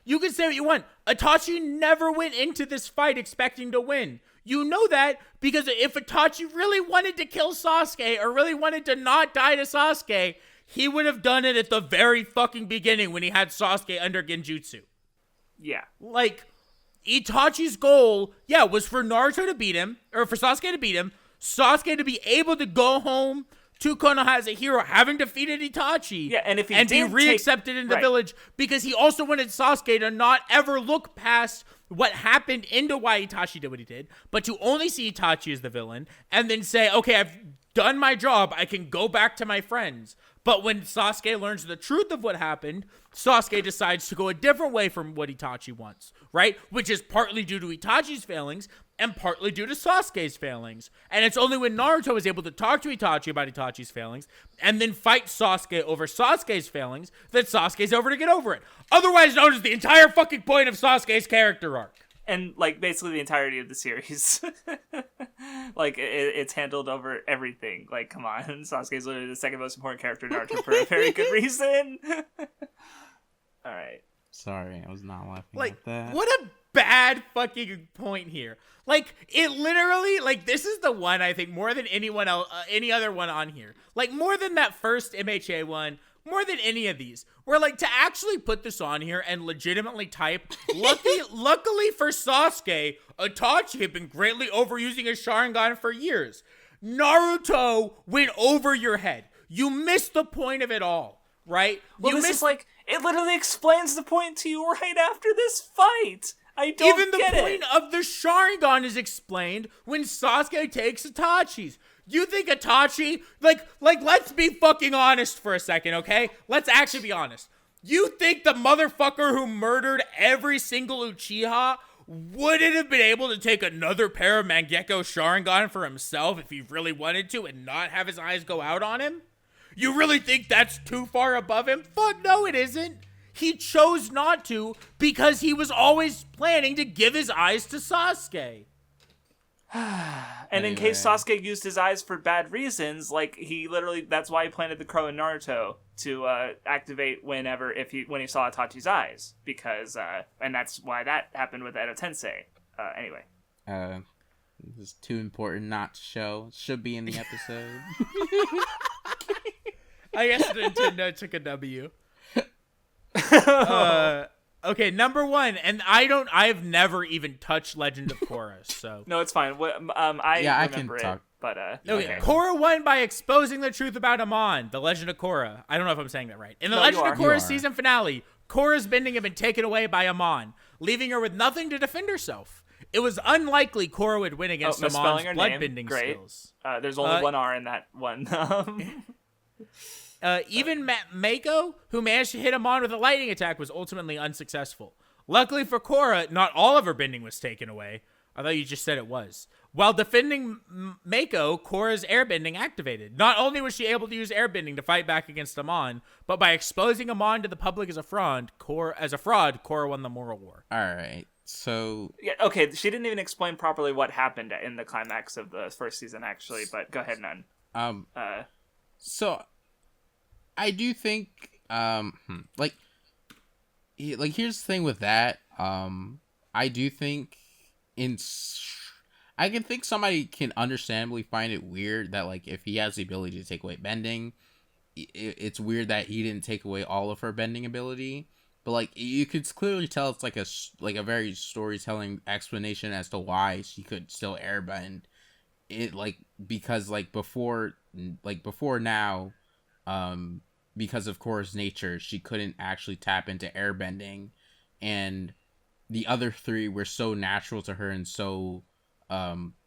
you can say what you want. Itachi never went into this fight expecting to win. You know that because if Itachi really wanted to kill Sasuke or really wanted to not die to Sasuke, he would have done it at the very fucking beginning when he had Sasuke under Genjutsu. Yeah. Itachi's goal, was for Naruto to beat him, or for Sasuke to beat him, Sasuke to be able to go home to Konoha as a hero, having defeated Itachi, Yeah, and if he be did reaccepted in the village, because he also wanted Sasuke to not ever look past what happened into why Itachi did what he did, but to only see Itachi as the villain, and then say, okay, I've done my job, I can go back to my friends. But when Sasuke learns the truth of what happened, Sasuke decides to go a different way from what Itachi wants, right? Which is partly due to Itachi's failings and partly due to Sasuke's failings. And it's only when Naruto is able to talk to Itachi about Itachi's failings and then fight Sasuke over Sasuke's failings that Sasuke's over to get over it. Otherwise known as the entire fucking point of Sasuke's character arc. And, like, basically the entirety of the series. Like, it's handled over everything. Like, come on. Sasuke's literally the second most important character in Naruto for a very good reason. Alright. Sorry, I was not laughing Like, at that. what a bad fucking point here. Like, it literally, like, this is the one, I think, more than anyone else, any other one on here. Like, more than that first MHA one, more than any of these, where, like, to actually put this on here and legitimately type, luckily for Sasuke, Itachi had been greatly overusing his Sharingan for years. Naruto went over your head. You missed the point of it all, right? Well, this is like, it literally explains the point to you right after this fight. I don't Even the get point it. of the Sharingan is explained when Sasuke takes Itachi's. You think Itachi, like, let's be fucking honest for a second, okay? Let's actually be honest. You think the motherfucker who murdered every single Uchiha wouldn't have been able to take another pair of Mangekyo Sharingan for himself if he really wanted to and not have his eyes go out on him? You really think that's too far above him? Fuck no, it isn't. He chose not to because he was always planning to give his eyes to Sasuke. And in case Sasuke used his eyes for bad reasons, like, he literally, that's why he planted the crow in Naruto to activate when he saw Itachi's eyes, because and that's why that happened with Edo Tensei. Anyway, this is too important not to show. Should be in the episode. I guess Nintendo took a W. Okay, number one, and I've never even touched Legend of Korra, so. no, it's fine. I remember it, talk. but Okay. Korra won by exposing the truth about Amon, the Legend of Korra. I don't know if I'm saying that right. In the Legend of Korra season finale, Korra's bending had been taken away by Amon, leaving her with nothing to defend herself. It was unlikely Korra would win against Amon's bloodbending skills. There's only one R in that one. Even Mako, who managed to hit Amon with a lightning attack, was ultimately unsuccessful. Luckily for Korra, not all of her bending was taken away. I thought you just said it was. While defending Mako, Korra's airbending activated. Not only was she able to use airbending to fight back against Amon, but by exposing Amon to the public as a fraud, Korra won the moral war. All right. So yeah, okay. She didn't even explain properly what happened in the climax of the first season, actually. But go ahead, Nun. So I do think, like here's the thing with that. I do think I can think somebody can understandably find it weird that, like, if he has the ability to take away bending, it's weird that he didn't take away all of her bending ability. But, like, you could clearly tell it's like a very storytelling explanation as to why she could still airbend. It, like, because, like, before now, because of Korra's nature, she couldn't actually tap into airbending, and the other three were so natural to her and so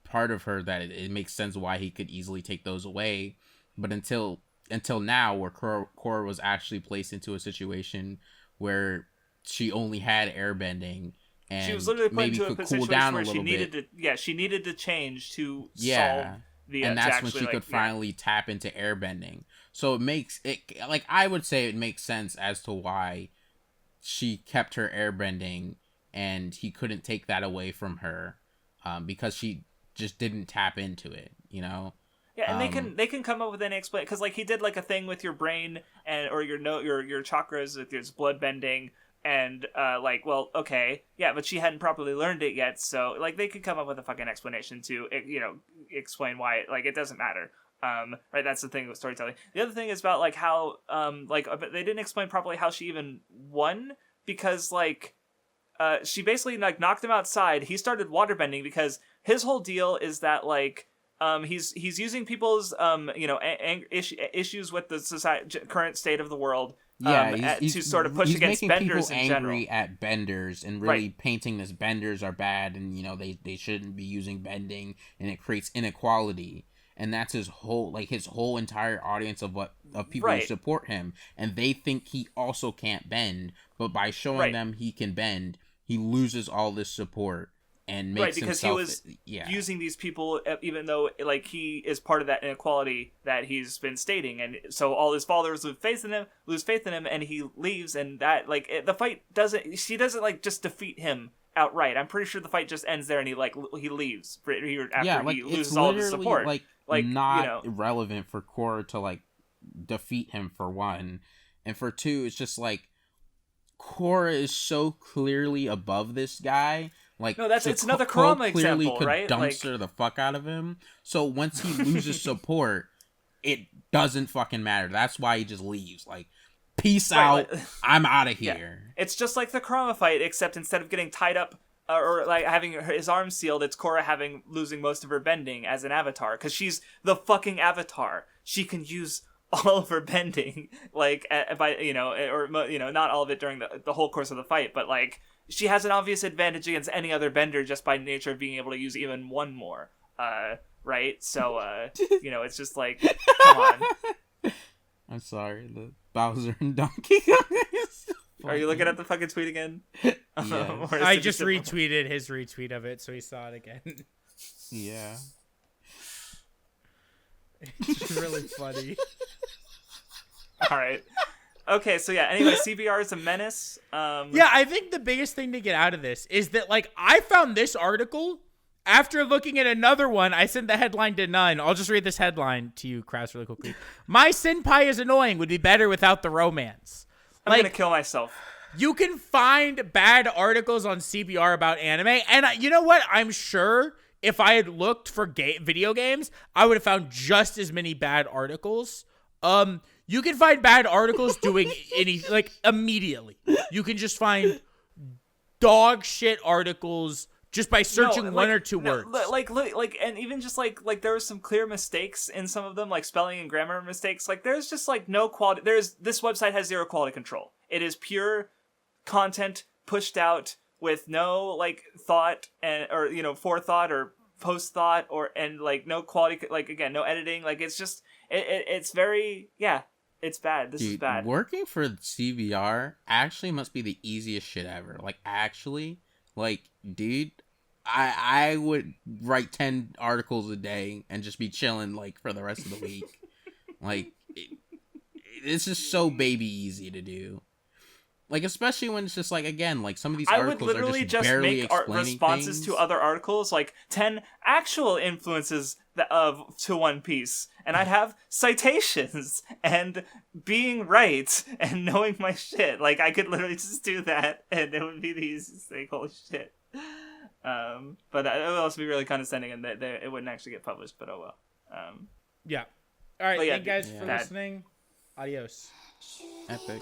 part of her that it makes sense why he could easily take those away. But until now, where Korra was actually placed into a situation where she only had airbending, and she was literally put into a situation where she needed to change to solve the and that's when she could finally tap into airbending. So it makes it, like, I would say it makes sense as to why she kept her airbending and he couldn't take that away from her, because she just didn't tap into it, you know. Yeah, and they can come up with any explanation, because, like, he did, like, a thing with your brain or your chakras with your blood bending, and like, well, okay, yeah, but she hadn't properly learned it yet, so, like, they could come up with a fucking explanation to, you know, explain why it doesn't matter. Right, that's the thing with storytelling. The other thing is about, like, how they didn't explain properly how she even won, because, like, she basically, like, knocked him outside. He started waterbending because his whole deal is that, like, he's using people's issues with the society, current state of the world. To sort of push against benders in general. He's making people angry at benders and really painting this benders are bad and they shouldn't be using bending and it creates inequality. And that's his whole entire audience of people who support him, and they think he also can't bend, but by showing them he can bend, he loses all this support. And makes because himself, he was using these people, even though like he is part of that inequality that he's been stating, and so all his followers lose faith in him, and he leaves, and that the fight she doesn't like just defeat him outright. I'm pretty sure the fight just ends there, and he leaves after he loses all of his support. Not irrelevant for Korra to defeat him for one, and for two, it's just Korra is so clearly above this guy. It's another Kurama example, right? Dumpster the fuck out of him. So once he loses support, it doesn't fucking matter. That's why he just leaves. Peace out. I'm out of here. Yeah. It's just like the Kurama fight, except instead of getting tied up or having his arms sealed, it's Korra losing most of her bending as an avatar, because she's the fucking avatar. She can use all of her bending, not all of it during the whole course of the fight, but she has an obvious advantage against any other bender just by nature of being able to use even one more, right? So, it's just come on. I'm sorry, the Bowser and Donkey Kong is Are you looking at the fucking tweet again? Yeah. I just retweeted his retweet of it, so he saw it again. Yeah. It's really funny. All right. Okay, so yeah, anyway, CBR is a menace. Yeah, I think the biggest thing to get out of this is that, I found this article after looking at another one. I sent the headline to Nun. I'll just read this headline to you, Krauss, really quickly. My senpai is annoying. Would be better without the romance. I'm gonna kill myself. You can find bad articles on CBR about anime, and you know what? I'm sure if I had looked for video games, I would have found just as many bad articles. You can find bad articles doing immediately. You can just find dog shit articles just by searching one or two words. And even just there was some clear mistakes in some of them, spelling and grammar mistakes. There's just no quality. This website has zero quality control. It is pure content pushed out with no thought or forethought or post thought and no quality, again, no editing. It's just it's very it's bad. This is bad. Working for CBR actually must be the easiest shit ever. Dude, I would write 10 articles a day and just be chilling for the rest of the week. This is so baby easy to do. Especially when it's just again, some of these articles I would literally are just barely make explaining responses things. to other articles, 10 actual influences to One Piece, and I'd have citations and being right and knowing my shit. I could literally just do that, and it would be the easiest thing. Holy shit. But it would also be really condescending, and it wouldn't actually get published. But oh well. Yeah. All right. Thank you guys for listening. Adios. Epic.